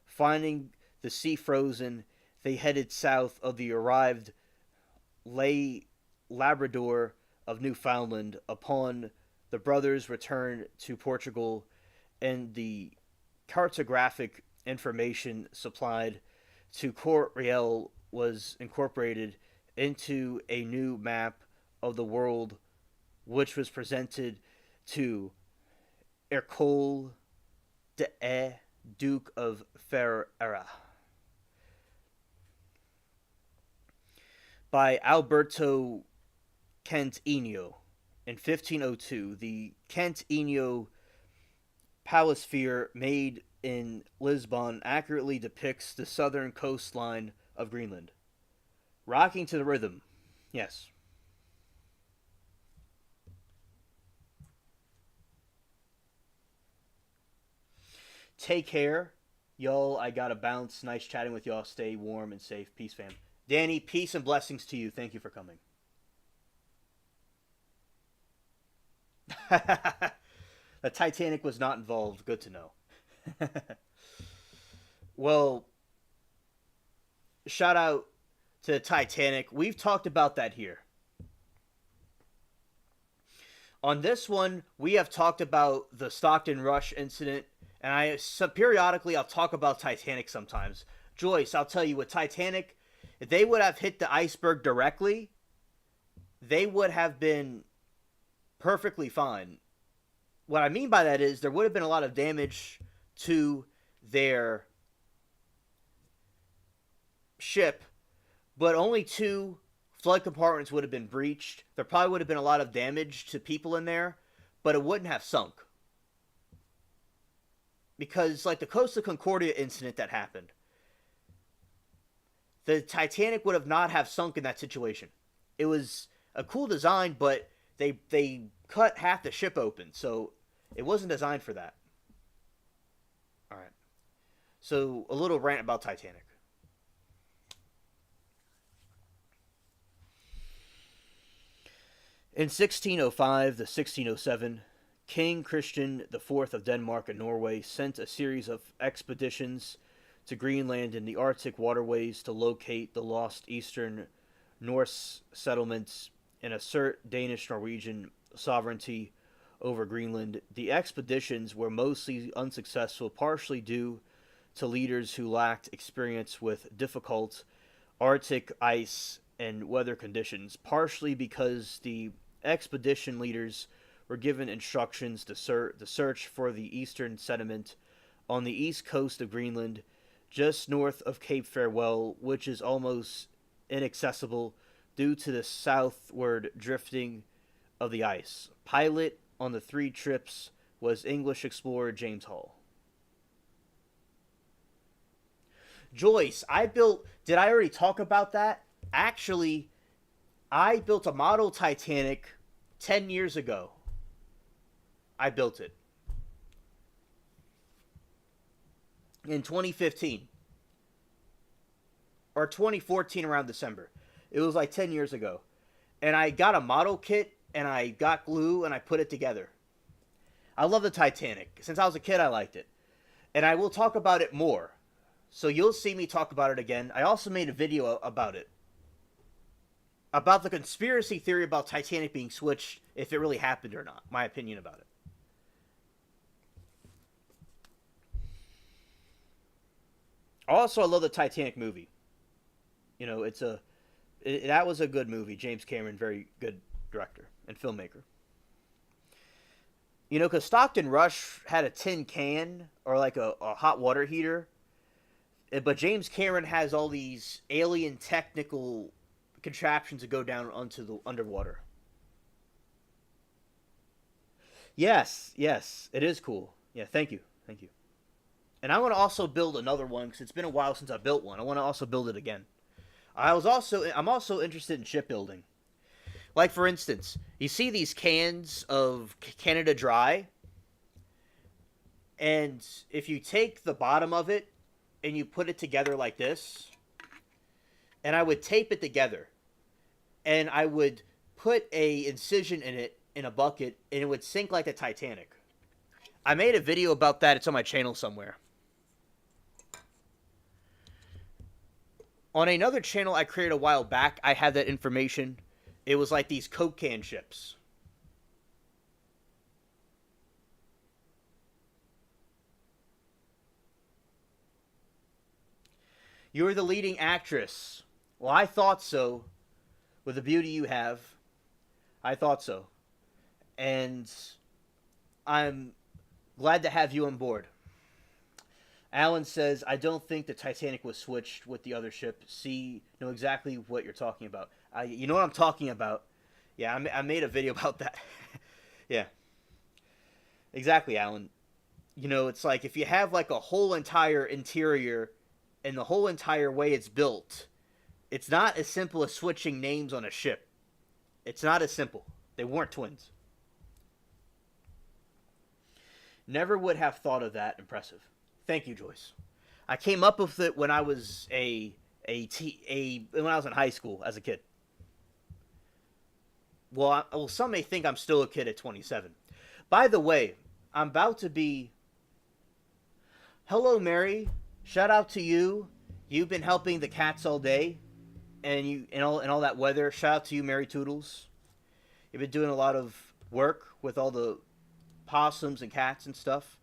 Finding the sea frozen, they headed south of the arrived Labrador of Newfoundland. Upon the brothers' return to Portugal and the cartographic information supplied to Court-Riel was incorporated into a new map of the world which was presented to Ercole de E, Duke of Ferrara, by Alberto Cantinho in 1502. The Cantinho palisphere made in Lisbon accurately depicts the southern coastline of Greenland. Rocking to the rhythm. Yes. Take care. Y'all, I gotta bounce. Nice chatting with y'all. Stay warm and safe. Peace, fam. Danny, peace and blessings to you. Thank you for coming. The Titanic was not involved. Good to know. Well, shout out to the Titanic. We've talked about that here. On this one, we have talked about the Stockton Rush incident, and periodically I'll talk about Titanic sometimes. Joyce, I'll tell you, with Titanic, if they would have hit the iceberg directly, they would have been perfectly fine. What I mean by that is there would have been a lot of damage to their ship, but only two flood compartments would have been breached. There probably would have been a lot of damage to people in there, but it wouldn't have sunk. Because, like the Costa Concordia incident that happened, the Titanic would have not have sunk in that situation. It was a cool design, but they cut half the ship open, so it wasn't designed for that. All right. So, a little rant about Titanic. In 1605 to 1607, King Christian IV of Denmark and Norway sent a series of expeditions to Greenland and the Arctic waterways to locate the lost Eastern Norse settlements and assert Danish-Norwegian sovereignty over Greenland. The expeditions were mostly unsuccessful, partially due to leaders who lacked experience with difficult Arctic ice and weather conditions, partially because the expedition leaders were given instructions to search for the eastern sediment on the east coast of Greenland, just north of Cape Farewell, which is almost inaccessible due to the southward drifting of the ice. Pilot on the three trips was English explorer James Hall. Joyce, did I already talk about that? Actually, I built a model Titanic 10 years ago. I built it. In 2015. Or 2014 around December. It was like 10 years ago. And I got a model kit, and I got glue, and I put it together. I love the Titanic. Since I was a kid, I liked it. And I will talk about it more. So you'll see me talk about it again. I also made a video about it. About the conspiracy theory about Titanic being switched, if it really happened or not. My opinion about it. Also, I love the Titanic movie. You know, that was a good movie. James Cameron, very good director and filmmaker. You know, because Stockton Rush had a tin can or like a hot water heater. But James Cameron has all these alien technical contraptions that go down onto the underwater. Yes, it is cool. Yeah, thank you. And I want to also build another one because it's been a while since I built one. I want to also build it again. I'm also interested in shipbuilding. Like, for instance, you see these cans of Canada Dry, and if you take the bottom of it and you put it together like this, and I would tape it together, and I would put a incision in it in a bucket, and it would sink like the Titanic. I made a video about that. It's on my channel somewhere. On another channel I created a while back, I had that information. It was like these Coke can ships. You're the leading actress. Well, I thought so. With the beauty you have. I thought so. And I'm glad to have you on board. Alan says, I don't think the Titanic was switched with the other ship. Know exactly what you're talking about. You know what I'm talking about. Yeah, I made a video about that. Yeah. Exactly, Alan. You know, it's like if you have like a whole entire interior and the whole entire way it's built, it's not as simple as switching names on a ship. It's not as simple. They weren't twins. Never would have thought of that. Impressive. Thank you, Joyce. I came up with it when I was when I was in high school as a kid. Well, some may think I'm still a kid at 27. By the way, I'm about to be. Hello, Mary. Shout out to you. You've been helping the cats all day, and all that weather. Shout out to you, Mary Toodles. You've been doing a lot of work with all the possums and cats and stuff.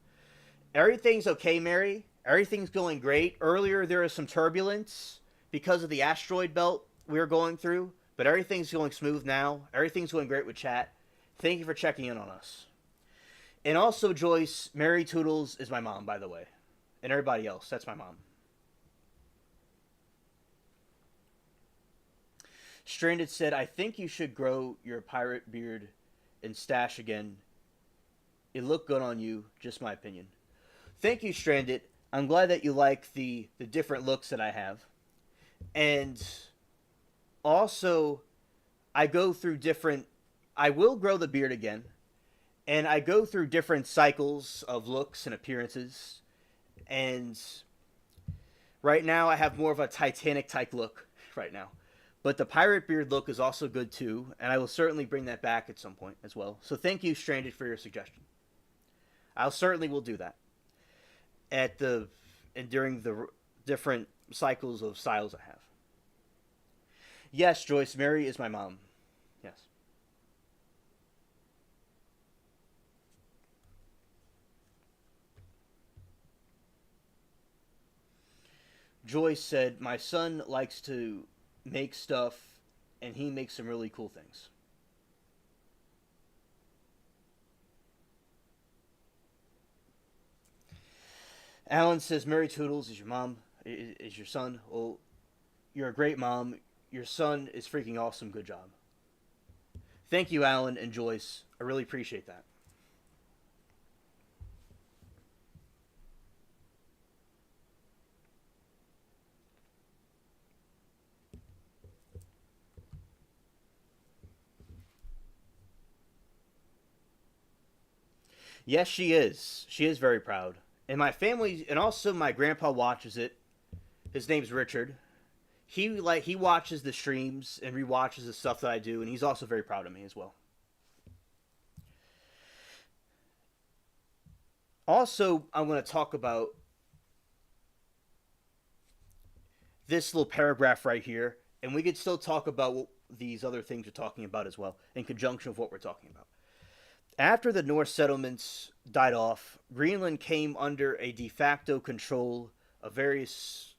Everything's okay, Mary. Everything's going great. Earlier, there was some turbulence because of the asteroid belt we were going through, but everything's going smooth now. Everything's going great with chat. Thank you for checking in on us. And also, Joyce, Mary Toodles is my mom, by the way. And everybody else, that's my mom. Stranded said, I think you should grow your pirate beard and stash again. It looked good on you, just my opinion. Thank you, Stranded. I'm glad that you like the different looks that I have. And also, I go through different. I will grow the beard again. And I go through different cycles of looks and appearances. And right now, I have more of a Titanic type look right now. But the pirate beard look is also good too, and I will certainly bring that back at some point as well. So thank you, Stranded, for your suggestion. I'll certainly will do that at the and during the different cycles of styles I have. Yes, Joyce, Mary is my mom. Yes. Joyce said, my son likes to make stuff, and he makes some really cool things. Alan says, Mary Toodles is your mom, is your son. Well, you're a great mom. Your son is freaking awesome. Good job. Thank you, Alan and Joyce. I really appreciate that. Yes, she is. She is very proud. And my family, and also my grandpa watches it. His name's Richard. He watches the streams and rewatches the stuff that I do, and he's also very proud of me as well. Also, I'm going to talk about this little paragraph right here, and we could still talk about what these other things we're talking about as well, in conjunction with what we're talking about. After the Norse settlements died off, Greenland came under a de facto control of various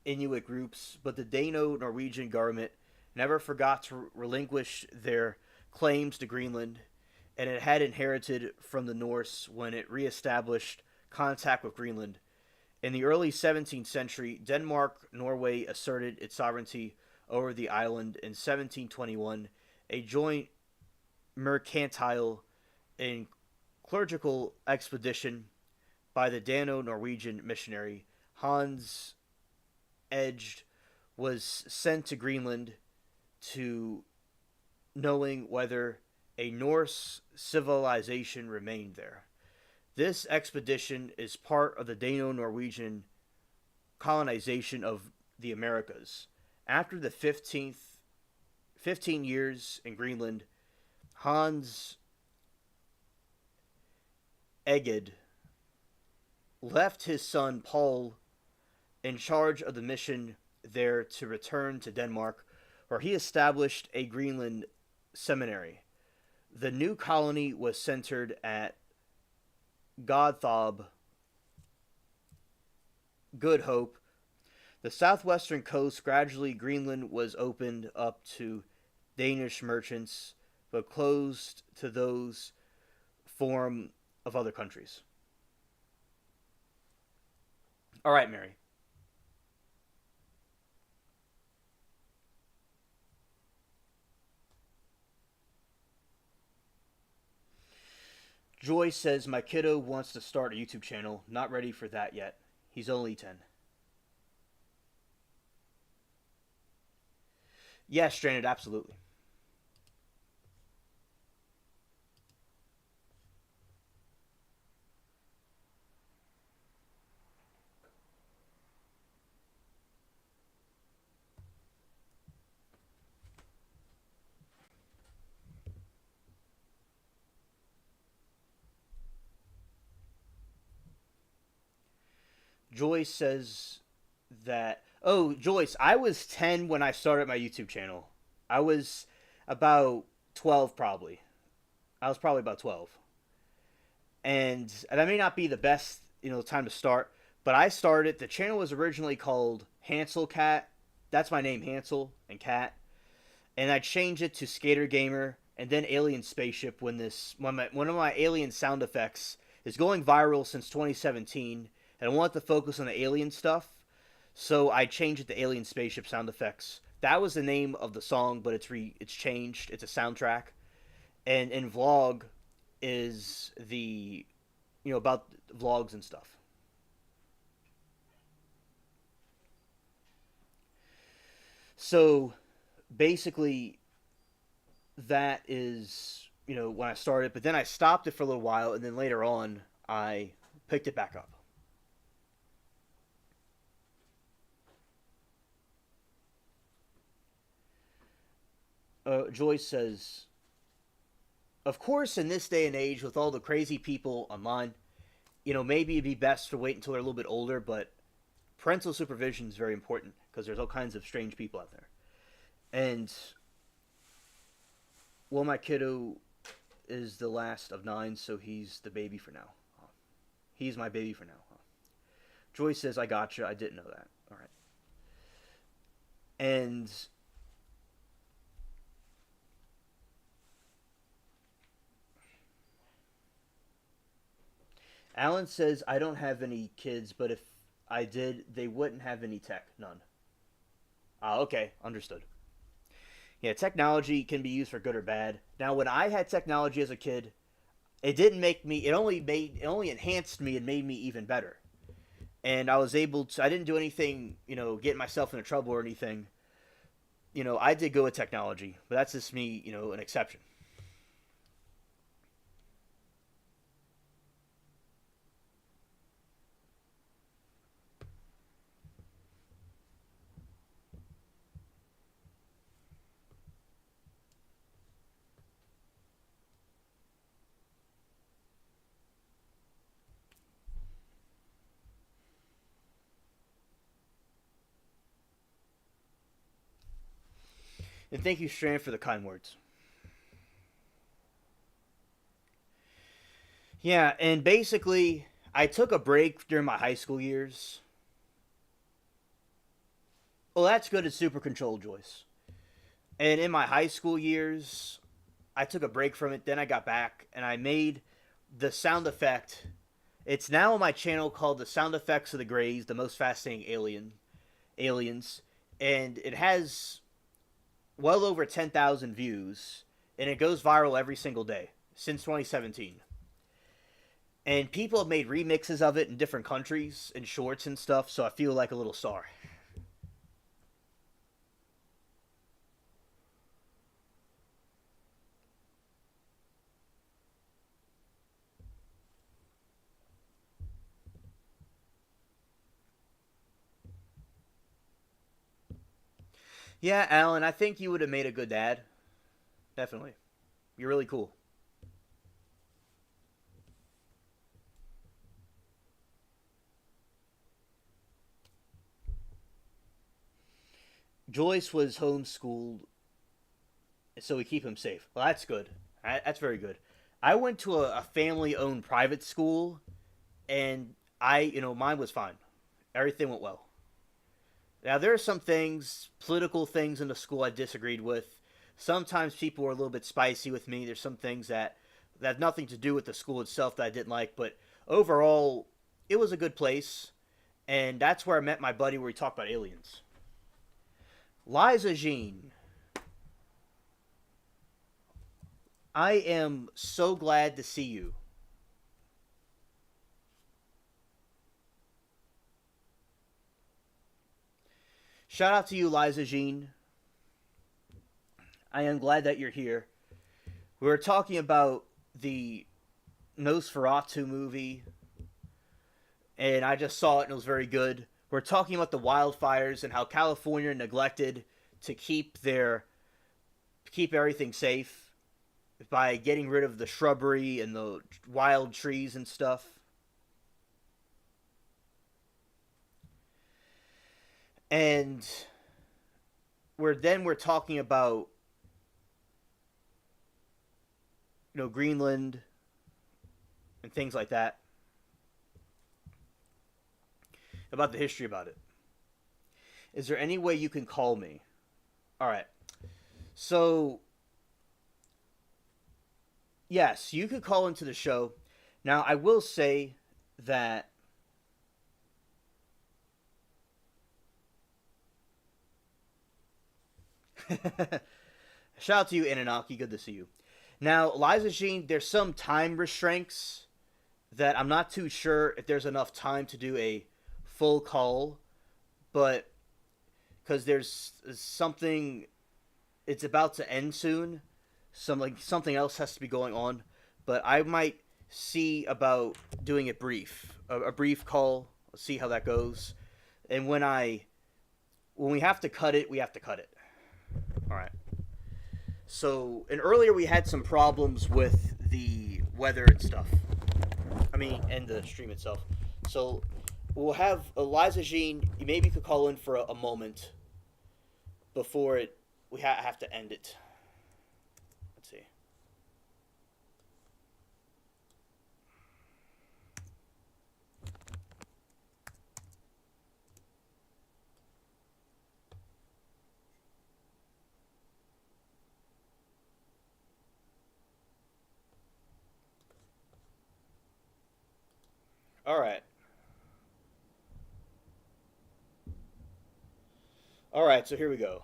Inuit groups, but the Dano Norwegian government never forgot to relinquish their claims to Greenland, and it had inherited from the Norse when it reestablished contact with Greenland. In the early 17th century, Denmark Norway asserted its sovereignty over the island in 1721. A joint mercantile and clerical expedition by the Dano Norwegian missionary Hans Edged was sent to Greenland to knowing whether a Norse civilization remained there. This expedition is part of the Dano Norwegian colonization of the Americas. After the 15 years in Greenland, Hans Eged left his son Paul in charge of the mission there to return to Denmark, where he established a Greenland seminary. The new colony was centered at Godthaab, Good Hope. The southwestern coast, gradually Greenland was opened up to Danish merchants, but closed to those form of other countries. All right, Mary. Joy says, my kiddo wants to start a YouTube channel. Not ready for that yet. He's only 10. Yeah, Stranded, absolutely. Joyce says that. Oh, Joyce, I was 10 when I started my YouTube channel. I was about 12, probably. I was probably about 12. And that may not be the best, time to start, but I started. The channel was originally called Hansel Cat. That's my name, Hansel and Cat. And I changed it to Skater Gamer and then Alien Spaceship one of my alien sound effects is going viral since 2017, and I want to focus on the alien stuff, so I changed it to Alien Spaceship sound effects That was the name of the song, but it's changed. It's a soundtrack, and vlog is the about vlogs and stuff. So basically, that is when I started, but then I stopped it for a little while, and then later on I picked it back up. Joyce says, "Of course, in this day and age, with all the crazy people online, maybe it'd be best to wait until they're a little bit older, but parental supervision is very important because there's all kinds of strange people out there. And well, my kiddo is the last of nine, so he's the baby for now. He's my baby for now." Joyce says, "I gotcha. I didn't know that. All right." And Alan says, "I don't have any kids, but if I did, they wouldn't have any tech. None." Ah, okay. Understood. Yeah, technology can be used for good or bad. Now, when I had technology as a kid, it didn't make me. It only enhanced me and made me even better. And I was able to. I didn't do anything, getting myself into trouble or anything. I did go with technology, but that's just me, an exception. And thank you, Strand, for the kind words. Yeah, and basically, I took a break during my high school years. Well, that's good. It's super controlled, Joyce. And in my high school years, I took a break from it. Then I got back and I made the sound effect. It's now on my channel called "The Sound Effects of the Greys: The Most Fascinating Aliens," and it has well over 10,000 views, and it goes viral every single day since 2017. And people have made remixes of it in different countries and shorts and stuff, so I feel like a little star. Yeah, Alan, I think you would have made a good dad. Definitely. You're really cool. Joyce was homeschooled, so we keep him safe. Well, that's good. That's very good. I went to a family owned private school, and mine was fine. Everything went well. Now, there are some things, political things in the school I disagreed with. Sometimes people were a little bit spicy with me. There's some things that have nothing to do with the school itself that I didn't like, but overall, it was a good place. And that's where I met my buddy where we talked about aliens. Liza Jean, I am so glad to see you. Shout out to you, Liza Jean. I am glad that you're here. We were talking about the Nosferatu movie, and I just saw it and it was very good. We're talking about the wildfires and how California neglected to keep everything safe by getting rid of the shrubbery and the wild trees and stuff. And we're talking about Greenland and things like that, about the history about it. Is there any way you can call me? All right. So, yes, you could call into the show. Now, I will say that Shout out to you, Inanaki. Good to see you. Now, Liza Jean, there's some time restraints that I'm not too sure if there's enough time to do a full call, but because there's something, it's about to end soon. Something else has to be going on, but I might see about doing it brief, a brief call. See how that goes, and when we have to cut it, we have to cut it. All right. So, and earlier we had some problems with the weather and stuff. I mean, and the stream itself. So, we'll have Eliza Jean. Maybe you could call in for a moment before we have to end it. Let's see. All right. All right, so here we go.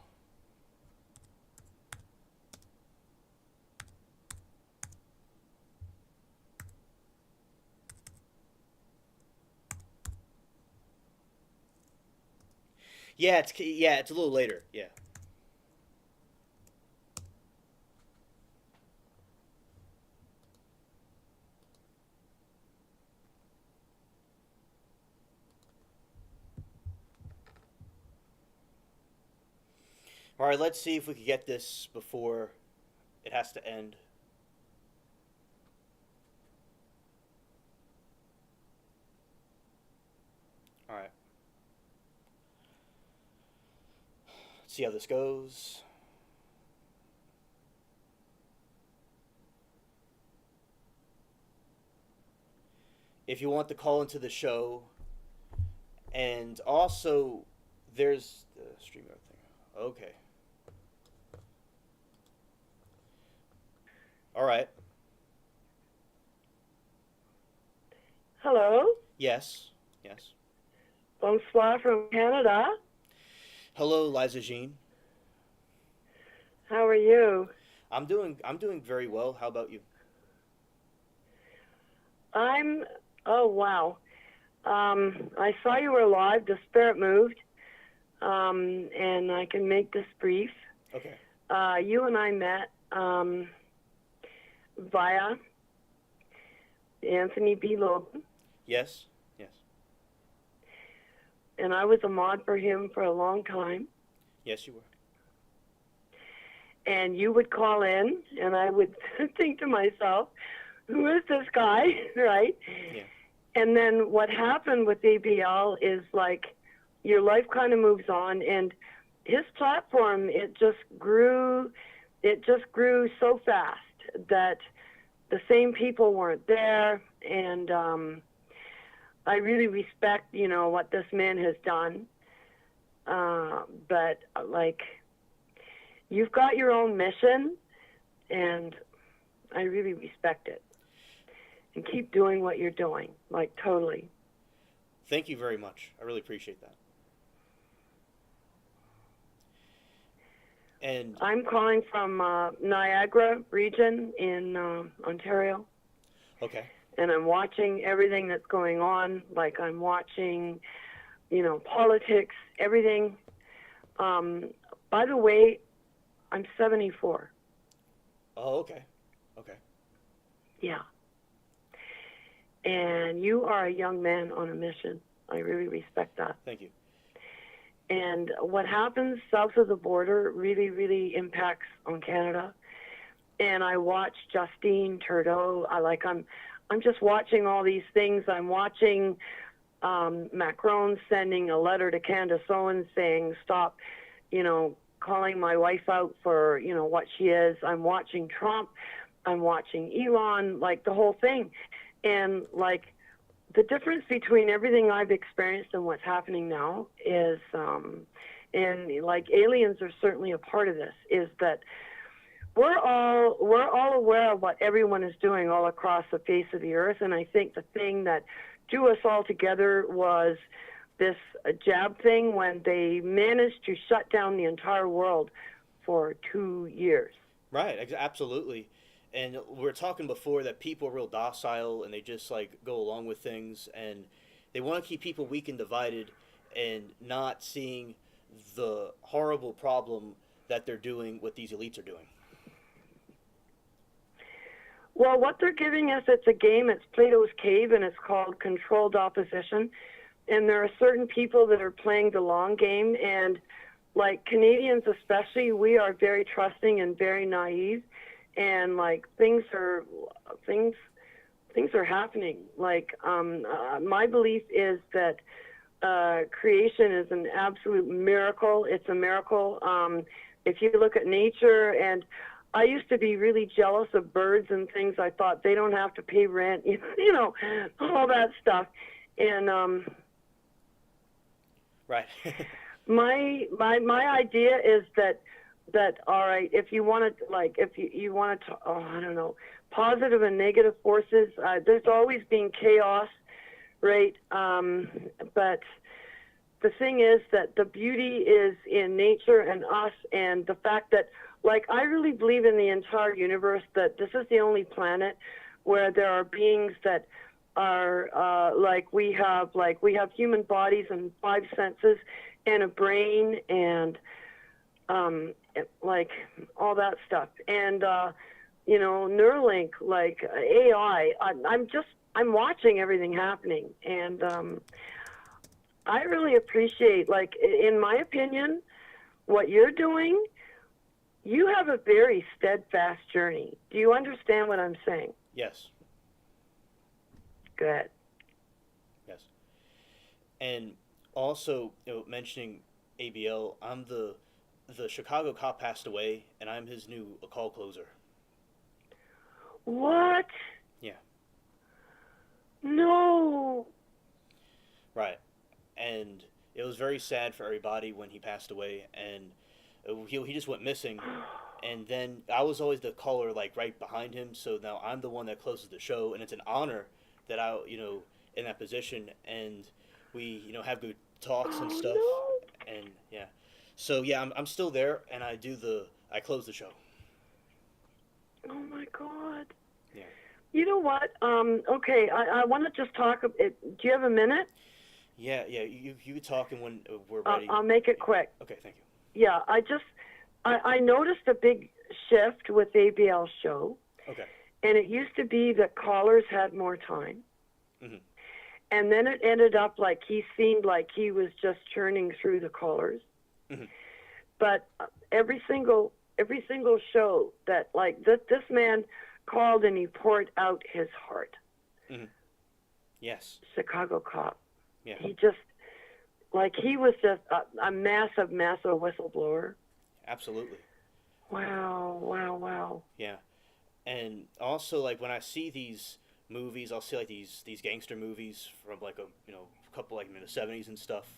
It's a little later. Yeah. All right, let's see if we can get this before it has to end. All right. Let's see how this goes. If you want to call into the show, and also there's the streamer thing. Okay. All right. Hello. Yes. Yes. Bonsoir from Canada. Hello, Liza Jean. How are you? I'm doing very well. How about you? Oh, wow. I saw you were live. The spirit moved. And I can make this brief. Okay. You and I met via Anthony B. Logan. Yes. Yes. And I was a mod for him for a long time. Yes, you were. And you would call in, and I would think to myself, who is this guy, right? Yeah. And then what happened with ABL is like your life kind of moves on, and his platform, it just grew so fast that the same people weren't there, and I really respect, what this man has done. But like, you've got your own mission, and I really respect it. And keep doing what you're doing, like totally. Thank you very much. I really appreciate that. And I'm calling from Niagara region in Ontario. Okay. And I'm watching everything that's going on. Like I'm watching, politics, everything. By the way, I'm 74. Oh, okay. Okay. Yeah. And you are a young man on a mission. I really respect that. Thank you. And what happens south of the border really, really impacts on Canada. And I watch Justine Trudeau. I'm just watching all these things. I'm watching Macron sending a letter to Candace Owens saying, stop, calling my wife out for, what she is. I'm watching Trump. I'm watching Elon, like the whole thing. And like the difference between everything I've experienced and what's happening now is, and like aliens are certainly a part of this, is that we're all aware of what everyone is doing all across the face of the earth. And I think the thing that drew us all together was this jab thing when they managed to shut down the entire world for 2 years. Right, absolutely. And we were talking before that people are real docile and they just like go along with things, and they want to keep people weak and divided and not seeing the horrible problem that they're doing, what these elites are doing. Well, what they're giving us, it's a game, it's Plato's Cave, and it's called Controlled Opposition. And there are certain people that are playing the long game, and like Canadians especially, we are very trusting and very naive, and like things things are happening. Like my belief is that creation is an absolute miracle. It's a miracle. If you look at nature, and I used to be really jealous of birds and things. I thought they don't have to pay rent, you know, all that stuff. And Right. my idea is that all right, if you want to, like, if you want to, oh, I don't know, positive and negative forces, there's always been chaos, right? But the thing is that the beauty is in nature and us, and the fact that, like, I really believe in the entire universe, that this is the only planet where there are beings that are we have human bodies and five senses and a brain and like all that stuff, and Neuralink, like AI. I'm watching everything happening, and I really appreciate, like, in my opinion, what you're doing. You have a very steadfast journey. Do you understand what I'm saying? Yes. Good. Yes. And also, mentioning ABL, I'm the Chicago cop passed away, and I'm his new call closer. What? Yeah. No. Right. And it was very sad for everybody when he passed away, and he just went missing. And then I was always the caller, like, right behind him, so now I'm the one that closes the show, and it's an honor that in that position, and we, have good talks and Oh stuff, no. and yeah. So yeah, I'm still there, and I close the show. Oh my God. Yeah. You know what? Okay, I want to just talk. Do you have a minute? Yeah, yeah. You talk, and when we're ready. I'll make it quick. Okay, thank you. Yeah, I noticed a big shift with ABL's show. Okay. And it used to be that callers had more time. Mm-hmm. And then it ended up like he seemed like he was just churning through the callers. Mm-hmm. But every single show that, like, this man called and he poured out his heart. Mm-hmm. Yes. Chicago cop. Yeah. He just, like, he was just a massive whistleblower. Absolutely. Wow. Yeah. And also, like, when I see these movies, I'll see like these gangster movies from like a couple like in the '70s and stuff,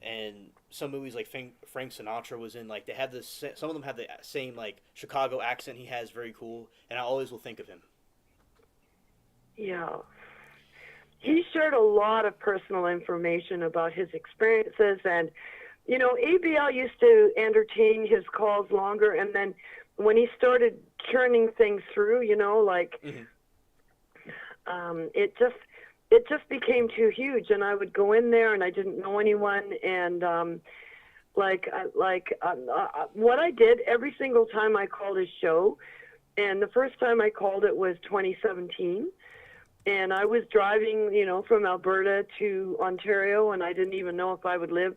and some movies like Frank Sinatra was in, like, they have this. Some of them have the same like Chicago accent he has, very cool, and I always will think of him. Yeah. He shared a lot of personal information about his experiences, and ABL used to entertain his calls longer, and then when he started churning things through, Mm-hmm. It just became too huge, and I would go in there, and I didn't know anyone, and what I did every single time I called his show, and the first time I called it was 2017, and I was driving, from Alberta to Ontario, and I didn't even know if I would live,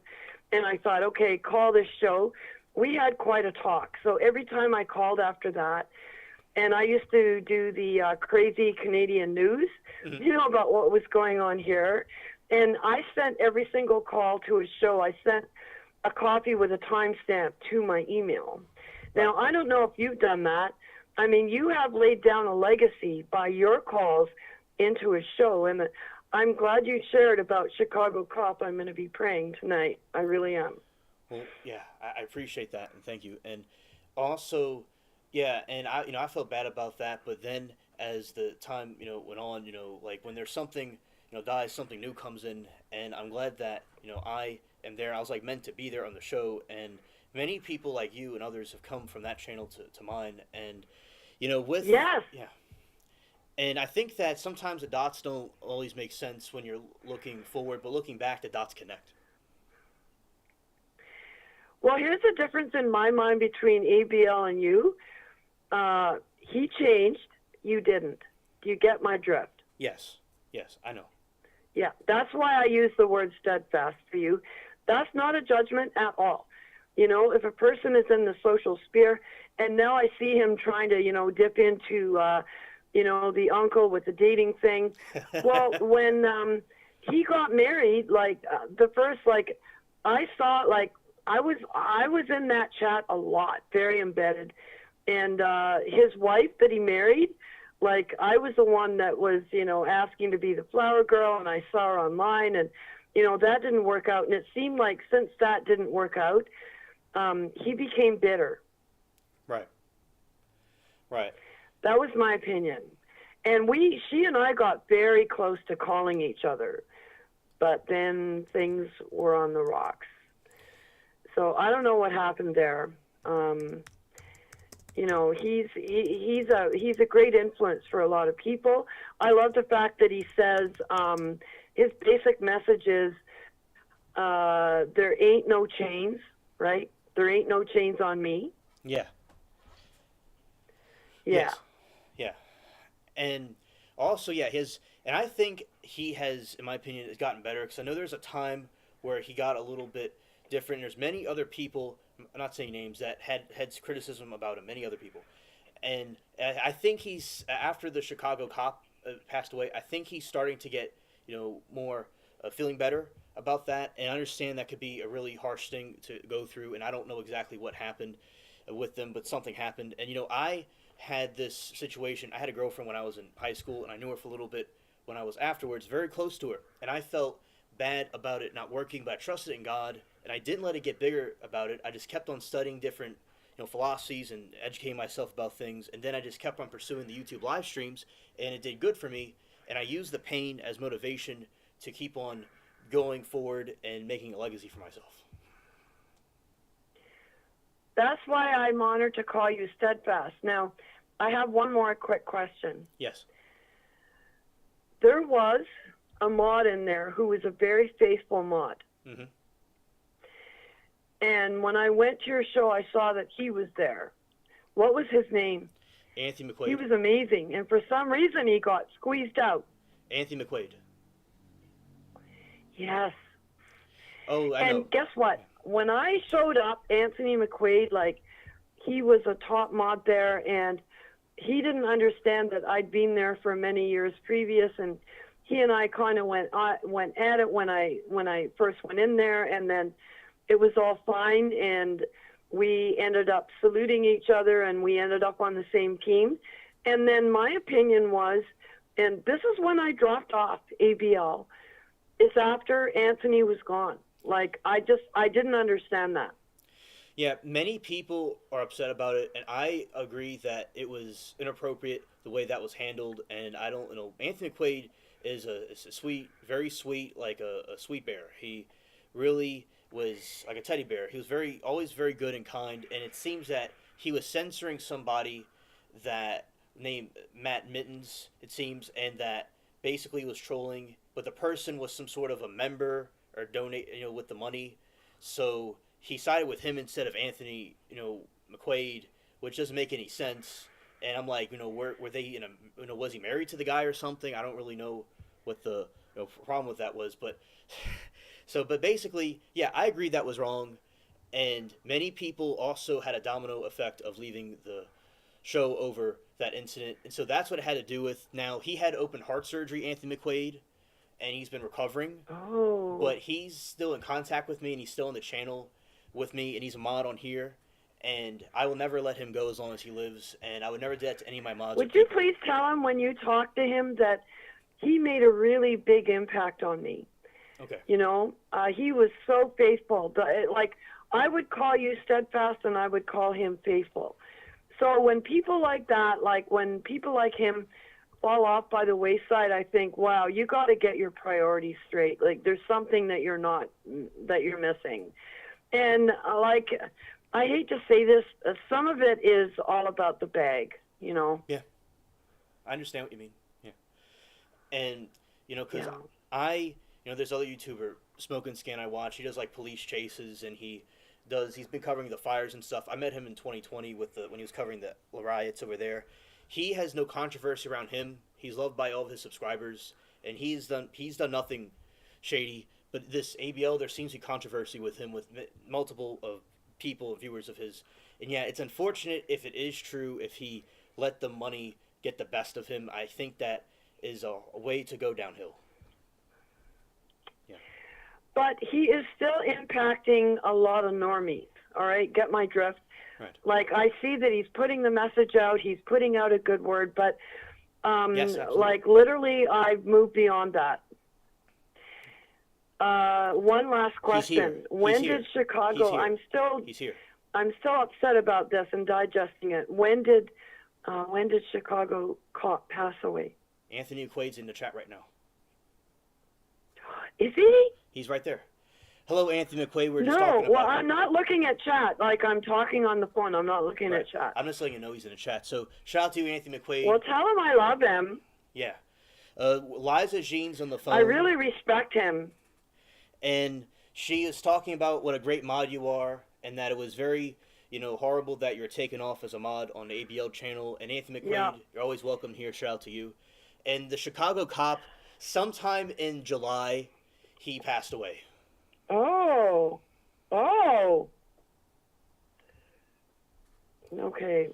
and I thought, okay, call this show. We had quite a talk, so every time I called after that, and I used to do the crazy Canadian news, Mm-hmm. About what was going on here. And I sent every single call to his show. I sent a copy with a timestamp to my email. Now, I don't know if you've done that. I mean, you have laid down a legacy by your calls into his show. And I'm glad you shared about Chicago Cop. I'm going to be praying tonight. I really am. Well, yeah, I appreciate that, and thank you. And also, yeah, and I felt bad about that, but then as the time, went on, like when there's something, dies, something new comes in, and I'm glad that, I am there. I was like meant to be there on the show, and many people like you and others have come from that channel to mine, and you know, with Yes. yeah, and I think that sometimes the dots don't always make sense when you're looking forward, but looking back, the dots connect. Well, here's the difference in my mind between ABL and you. He changed, you didn't. Do you get my drift? Yes, yes, I know. Yeah, that's why I use the word steadfast for you. That's not a judgment at all. You know, if a person is in the social sphere, and now I see him trying to, dip into, the uncle with the dating thing. Well, when he got married, the first, I saw, I was in that chat a lot, very embedded, and his wife that he married, I was the one that was, asking to be the flower girl, and I saw her online, and, that didn't work out. And it seemed like since that didn't work out, he became bitter. Right. Right. That was my opinion. And she and I got very close to calling each other, but then things were on the rocks. So I don't know what happened there. He's a great influence for a lot of people. I love the fact that he says his basic message is there ain't no chains, right? There ain't no chains on me. Yeah. Yeah. Yes. Yeah. And also, yeah, and I think he has, in my opinion, has gotten better, because I know there's a time where he got a little bit different. There's many other people, I'm not saying names, that had criticism about him, many other people. And I think he's, after the Chicago cop passed away, I think he's starting to get, more feeling better about that. And I understand that could be a really harsh thing to go through, and I don't know exactly what happened with them, but something happened. And, I had this situation. I had a girlfriend when I was in high school, and I knew her for a little bit when I was afterwards, very close to her. And I felt bad about it not working, but I trusted in God, and I didn't let it get bigger about it. I just kept on studying different philosophies and educating myself about things, and then I just kept on pursuing the YouTube live streams, and it did good for me. And I used the pain as motivation to keep on going forward and making a legacy for myself. That's why I'm honored to call you Steadfast. Now, I have one more quick question. Yes. There was a mod in there who was a very faithful mod. Mm-hmm. And when I went to your show, I saw that he was there. What was his name? Anthony McQuaid. He was amazing. And for some reason, he got squeezed out. Anthony McQuaid. Yes. Oh, I know. And guess what? When I showed up, Anthony McQuaid, he was a top mod there, and he didn't understand that I'd been there for many years previous, and he and I kind of went at it when I first went in there, and then it was all fine, and we ended up saluting each other, and we ended up on the same team. And then my opinion was, and this is when I dropped off ABL, it's after Anthony was gone. I didn't understand that. Yeah, many people are upset about it, and I agree that it was inappropriate the way that was handled. And I don't know. Anthony McQuaid is a sweet, very sweet, like a sweet bear. He really was like a teddy bear. He was always very good and kind. And it seems that he was censoring somebody that named Matt Mittens, it seems, and that basically was trolling. But the person was some sort of a member or donate, with the money. So he sided with him instead of Anthony, McQuaid, which doesn't make any sense. And I'm like, were they in a, was he married to the guy or something? I don't really know what the problem with that was, but but basically, yeah, I agree that was wrong. And many people also had a domino effect of leaving the show over that incident. And so that's what it had to do with. Now, he had open heart surgery, Anthony McQuaid, and he's been recovering. Oh. But he's still in contact with me, and he's still on the channel with me, and he's a mod on here. And I will never let him go as long as he lives, and I would never do that to any of my mods. Would you please tell him when you talk to him that he made a really big impact on me? Okay. He was so faithful. I would call you Steadfast, and I would call him faithful. So when people like that, when people like him fall off by the wayside, I think, wow, you got to get your priorities straight. There's something that you're missing. And I hate to say this, some of it is all about the bag, you know. Yeah, I understand what you mean. Yeah, and because Yeah. there's other YouTuber Smoking Scan I watch. He does like police chases, and he's been covering the fires and stuff. I met him in 2020 when he was covering the riots over there. He has no controversy around him. He's loved by all of his subscribers, and he's done nothing shady. But this ABL, there seems to be controversy with him with multiple of people, viewers of his. And yeah, it's unfortunate if it is true, if he let the money get the best of him. I think that is a way to go downhill. Yeah. But he is still impacting a lot of normies, all right? Get my drift? Right. Like, I see that he's putting the message out, he's putting out a good word, but, Yes, absolutely. like, literally, I've moved beyond that. One last question. He's here. When He's here. did Chicago? He's here. I'm still upset about this and digesting it. When did Chicago cop pass away? Anthony Quaid's in the chat right now. Is he? He's right there. Hello, Anthony McQuaid. We're just talking about. No, well, I'm not looking at chat. Like, I'm talking on the phone. I'm not looking at chat. I'm just letting you know he's in the chat. So, shout out to you, Anthony McQuaid. Well, tell him I love him. Yeah. Liza Jean's on the phone. I really respect him. And she is talking about what a great mod you are, and that it was very, horrible that you're taken off as a mod on the ABL channel. And Anthony McQuaid, you're always welcome here. Shout out to you. And the Chicago cop, sometime in July, he passed away. Oh. Okay.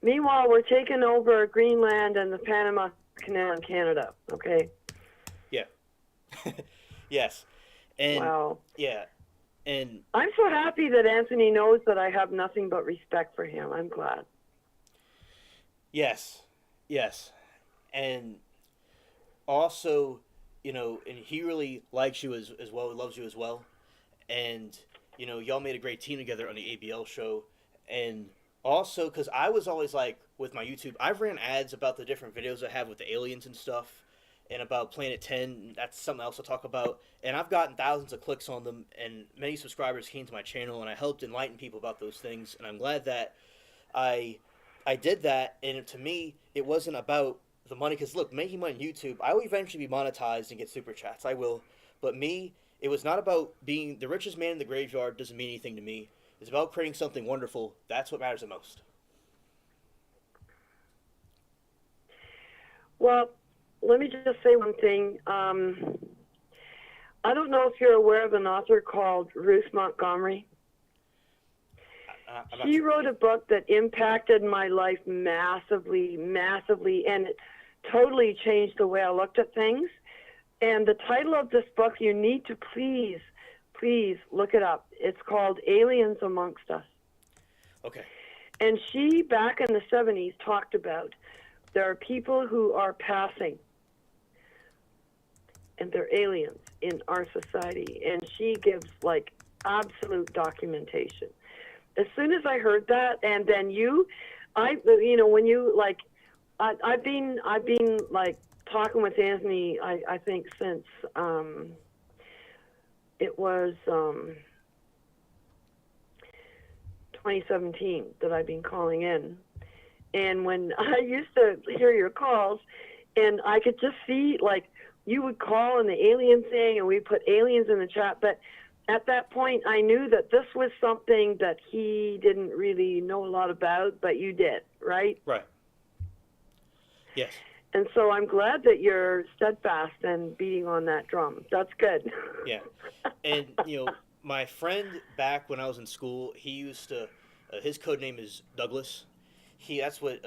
Meanwhile, we're taking over Greenland and the Panama Canal in Canada, okay? Yeah. Yes. And wow. Yeah. And I'm so happy that Anthony knows that I have nothing but respect for him. I'm glad. Yes. And also, and he really likes you as well. He loves you as well. And, y'all made a great team together on the ABL show. And also, because I was always like, with my YouTube, I've ran ads about the different videos I have with the aliens and stuff, and about Planet 10. That's something else I'll talk about. And I've gotten thousands of clicks on them, and many subscribers came to my channel, and I helped enlighten people about those things. And I'm glad that I did that. And to me, it wasn't about the money. Because look, making money on YouTube, I will eventually be monetized and get super chats. I will. But me, it was not about being the richest man in the graveyard. Doesn't mean anything to me. It's about creating something wonderful. That's what matters the most. Well, let me just say one thing. I don't know if you're aware of an author called Ruth Montgomery. She wrote a book that impacted my life massively, and it totally changed the way I looked at things. And the title of this book, you need to please look it up. It's called Aliens Amongst Us. Okay. And she, back in the 70s, talked about there are people who are passing, and they're aliens in our society. And she gives, like, absolute documentation. As soon as I heard that, and then when you, like, I've been like talking with Anthony, I think since it was 2017 that I've been calling in. And when I used to hear your calls, and I could just see, like, you would call in the alien thing, and we put aliens in the chat, but at that point, I knew that this was something that he didn't really know a lot about, but you did, right? Right. Yes. And so I'm glad that you're steadfast and beating on that drum. That's good. Yeah. And, my friend back when I was in school, he used to, his code name is Douglas. That's what,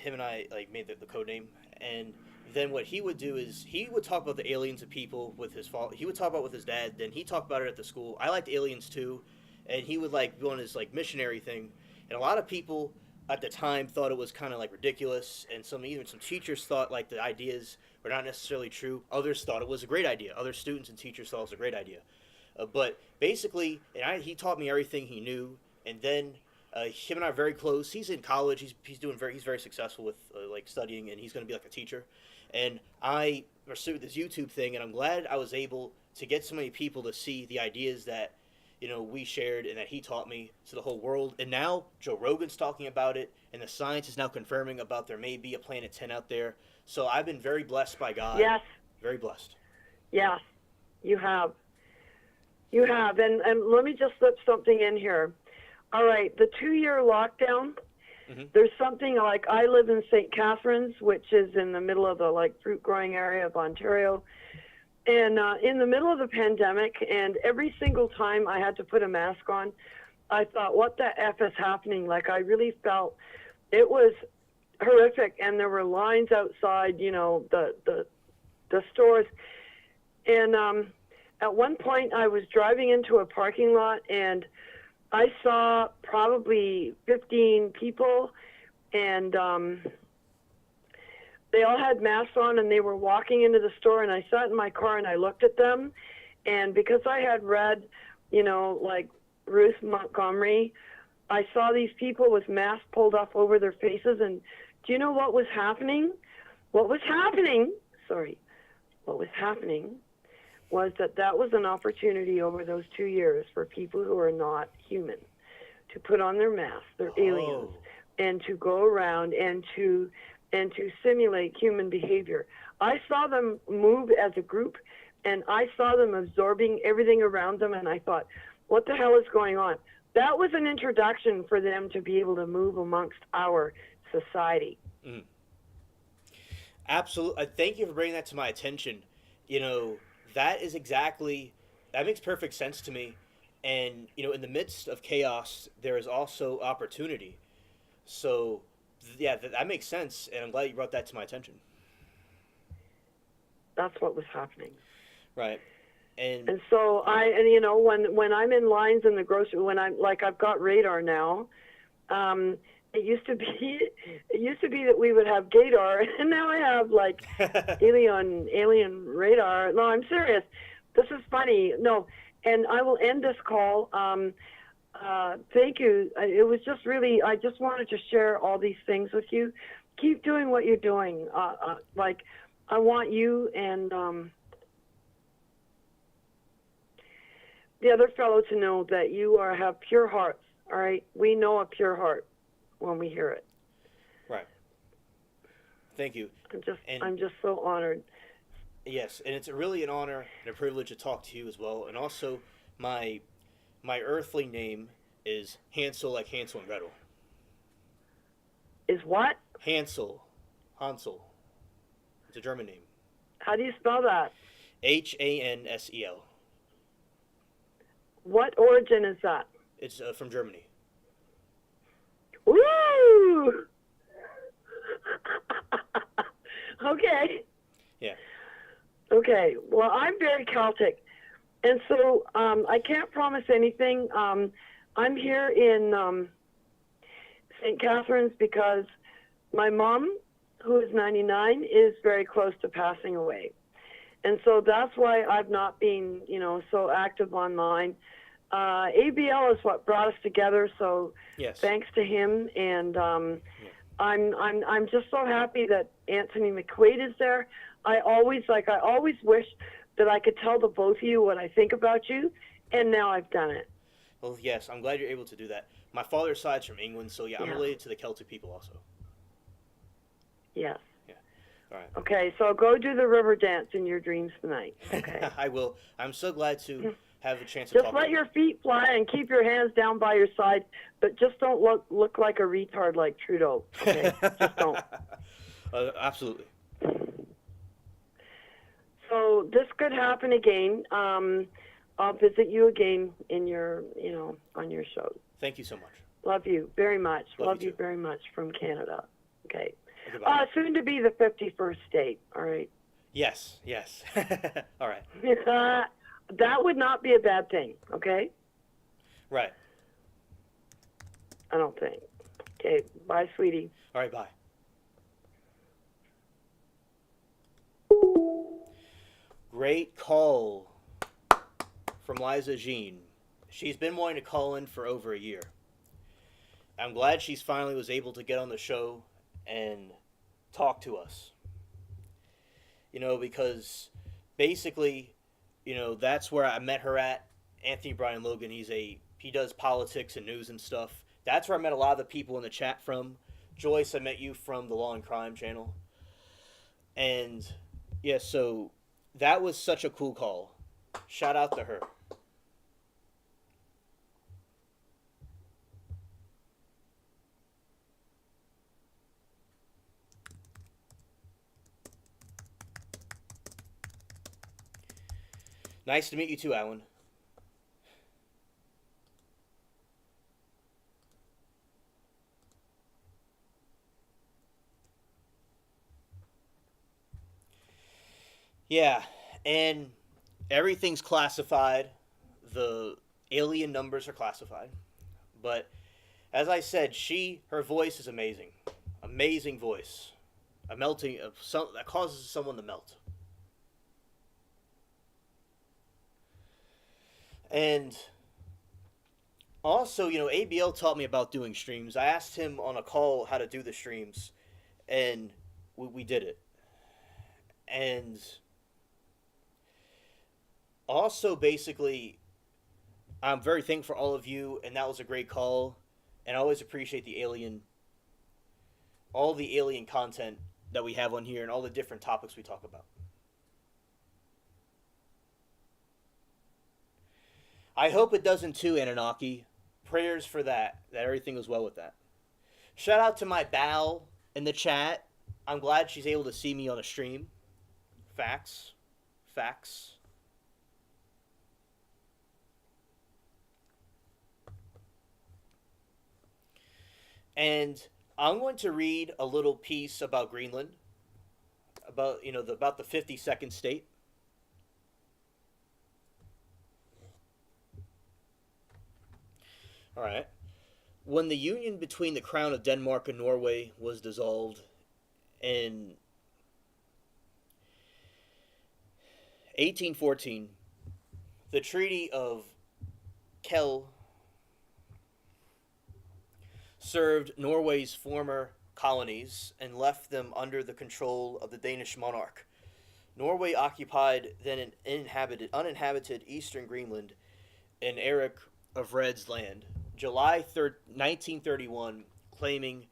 him and I, like, made the code name. And then what he would do is he would talk about the aliens and people with his father. He would talk about it with his dad. Then he talked about it at the school. I liked aliens too, and he would like go on his like missionary thing. And a lot of people at the time thought it was kind of like ridiculous, and even some teachers thought like the ideas were not necessarily true. Others thought it was a great idea. Other students and teachers thought it was a great idea. But basically, he taught me everything he knew, and then. Him and I are very close. He's in college. He's very successful with like studying, and he's going to be like a teacher. And I pursued this YouTube thing, and I'm glad I was able to get so many people to see the ideas that, we shared and that he taught me to the whole world. And now Joe Rogan's talking about it, and the science is now confirming about there may be a planet 10 out there. So I've been very blessed by God. Yes. Very blessed. Yes, you have. You have. And let me just slip something in here. All right, the 2-year lockdown, there's something like, I live in St. Catharines, which is in the middle of the fruit growing area of Ontario. And in the middle of the pandemic, and every single time I had to put a mask on, I thought, what the F is happening? Like, I really felt it was horrific. And there were lines outside, the stores. And at one point, I was driving into a parking lot, and I saw probably 15 people, and they all had masks on, and they were walking into the store, and I sat in my car, and I looked at them, and because I had read, like Ruth Montgomery, I saw these people with masks pulled up over their faces, and do you know what was happening? What was happening was that was an opportunity over those 2 years for people who are not human to put on their masks, they're aliens, and to go around and to simulate human behavior. I saw them move as a group, and I saw them absorbing everything around them, and I thought, what the hell is going on? That was an introduction for them to be able to move amongst our society. Absolutely. Thank you for bringing that to my attention. That makes perfect sense to me. And, in the midst of chaos, there is also opportunity. So, yeah, that makes sense. And I'm glad you brought that to my attention. That's what was happening. Right. And so when I'm in lines in the grocery, when I've got radar now, it used to be that we would have Gator, and now I have alien radar. No, I'm serious. This is funny. No, and I will end this call. Thank you. It was just really, I just wanted to share all these things with you. Keep doing what you're doing. I want you and the other fellow to know that you have pure hearts. All right, we know a pure heart when we hear it. Right. Thank you. I'm just so honored. Yes, and it's really an honor and a privilege to talk to you as well. And also, my earthly name is Hansel, like Hansel and Gretel. Is what? Hansel. It's a German name. How do you spell that? Hansel. What origin is that? It's from Germany. Woo! Okay. Yeah. Okay. Well, I'm very Celtic, and so I can't promise anything. I'm here in St. Catharines because my mom, who is 99, is very close to passing away. And so that's why I've not been, so active online. ABL is what brought us together, so yes. Thanks to him. And I'm just so happy that Anthony McQuaid is there. I always wish that I could tell the both of you what I think about you, and now I've done it. Well, yes, I'm glad you're able to do that. My father's side's from England, so yeah, I'm related to the Celtic people also. Yes. Yeah. All right. Okay, so go do the river dance in your dreams tonight. Okay. I will. I'm so glad to have a chance to talk. Just let your feet fly and keep your hands down by your side, but just don't look like a retard like Trudeau. Okay, just don't. Absolutely. So this could happen again. I'll visit you again in your, on your show. Thank you so much. Love you very much. Love you very much from Canada. Okay. Goodbye. Soon to be the 51st state. All right. Yes. All right. That would not be a bad thing. Okay. Right. I don't think. Okay. Bye, sweetie. All right. Bye. Great call from Liza Jean. She's been wanting to call in for over a year. I'm glad she's finally was able to get on the show and talk to us. Because basically, that's where I met her at, Anthony Brian Logan. He does politics and news and stuff. That's where I met a lot of the people in the chat from. Joyce, I met you from the Law and Crime channel. And yeah, so that was such a cool call. Shout out to her. Nice to meet you too, Alan. Yeah, and everything's classified. The alien numbers are classified. But as I said, her voice is amazing. Amazing voice. A melting of some that causes someone to melt. And also, ABL taught me about doing streams. I asked him on a call how to do the streams, and we did it. And also, basically, I'm very thankful for all of you, and that was a great call. And I always appreciate all the alien content that we have on here, and all the different topics we talk about. I hope it doesn't too, Anunnaki. Prayers for that everything goes well with that. Shout out to my Bal in the chat. I'm glad she's able to see me on a stream. Facts. Facts. And I'm going to read a little piece about Greenland, about about the 52nd state. All right. When the union between the Crown of Denmark and Norway was dissolved in 1814, the Treaty of Kiel served Norway's former colonies and left them under the control of the Danish monarch. Norway occupied then an uninhabited eastern Greenland and Eric of Red's land, July 3rd, 1931, claiming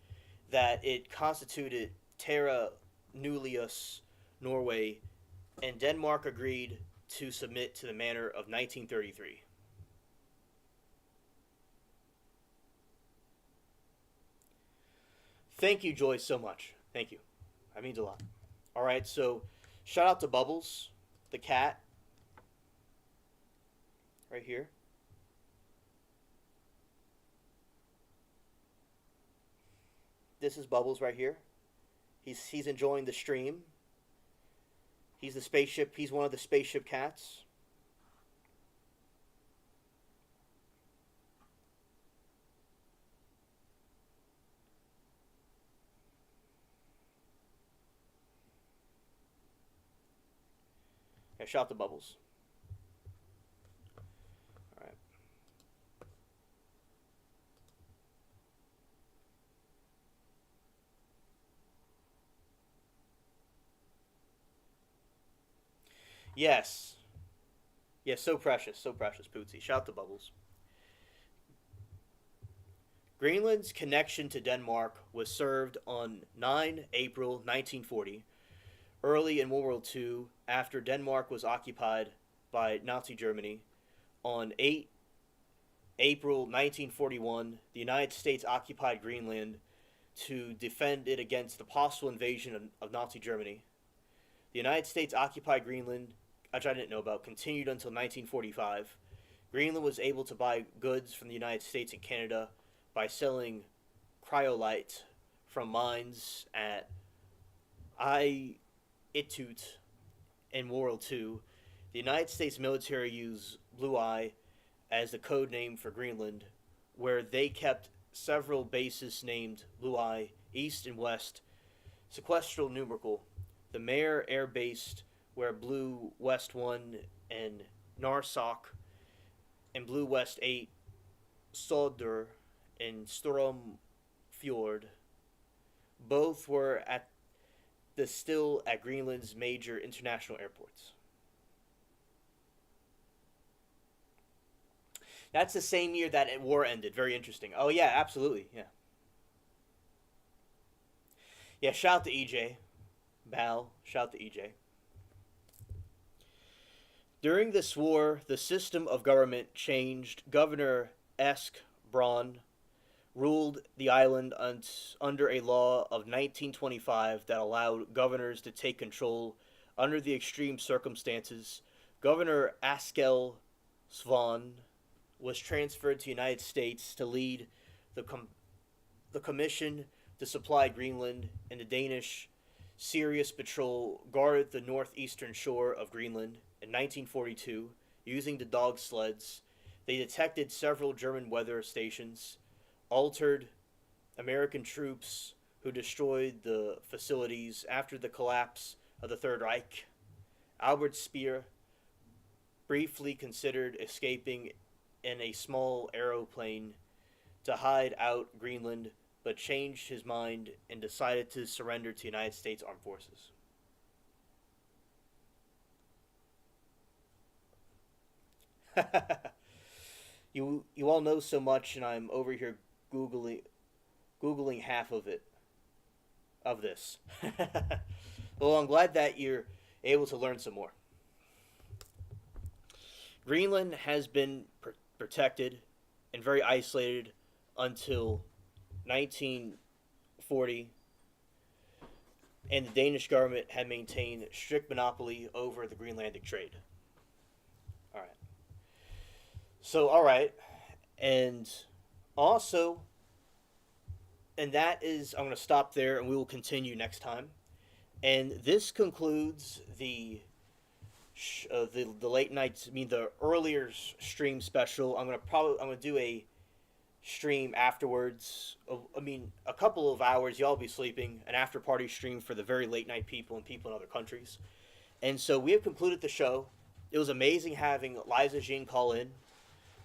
that it constituted Terra Nullius Norway, and Denmark agreed to submit to the manner of 1933. Thank you, Joyce, so much. Thank you. That means a lot. All right, so shout out to Bubbles, the cat, right here. This is Bubbles right here. He's enjoying the stream. He's the spaceship. He's one of the spaceship cats. Yeah, shout out to Bubbles. All right. Yes. Yes, so precious, Pootsy. Shout out to Bubbles. Greenland's connection to Denmark was served on 9 April 1940, early in World War II, after Denmark was occupied by Nazi Germany. On 8 April 1941, the United States occupied Greenland to defend it against the possible invasion of Nazi Germany. The United States occupied Greenland, which I didn't know about, continued until 1945. Greenland was able to buy goods from the United States and Canada by selling cryolite from mines at Itut in World War II. The United States military used Blue Eye as the code name for Greenland, where they kept several bases named Blue Eye, East and West, sequestral numerical. The Mare Air Base, where Blue West 1 and Narsok, and Blue West 8, Solder, and Storm Fjord. Both were still at Greenland's major international airports. That's the same year that war ended. Very interesting. Oh yeah, absolutely. Yeah. Yeah. Shout out to EJ. Bal. Shout out to EJ. During this war, the system of government changed. Governor Esk Braun ruled the island under a law of 1925 that allowed governors to take control under the extreme circumstances. Governor Askel Svan was transferred to the United States to lead the, the commission to supply Greenland, and the Danish Sirius Patrol guarded the northeastern shore of Greenland. In 1942, using the dog sleds, they detected several German weather stations, altered American troops who destroyed the facilities after the collapse of the Third Reich. Albert Speer briefly considered escaping in a small aeroplane to hide out Greenland, but changed his mind and decided to surrender to United States Armed Forces. You all know so much, and I'm over here googling half of it of this. Well, I'm glad that you're able to learn some more. Greenland has been protected and very isolated until 1940, and the Danish government had maintained strict monopoly over the Greenlandic trade. All right. So, all right. And also, and that is, I'm going to stop there and we will continue next time. And this concludes the late nights, the earlier stream special. I'm gonna do a stream afterwards. A couple of hours. Y'all be sleeping. An after party stream for the very late night people and people in other countries. And so we have concluded the show. It was amazing having Liza Jean call in.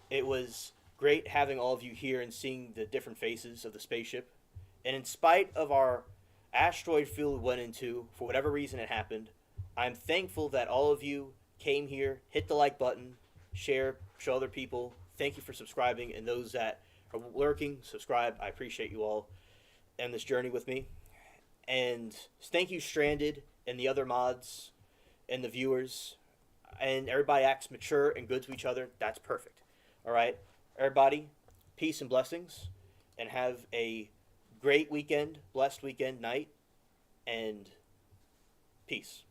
It was great having all of you here and seeing the different faces of the spaceship. And in spite of our asteroid field we went into, for whatever reason it happened, I'm thankful that all of you came here, hit the like button, share, show other people. Thank you for subscribing, and those that are lurking, subscribe. I appreciate you all and this journey with me. And thank you, Stranded, and the other mods, and the viewers. And everybody acts mature and good to each other. That's perfect. All right? Everybody, peace and blessings, and have a great weekend, blessed weekend, night, and peace.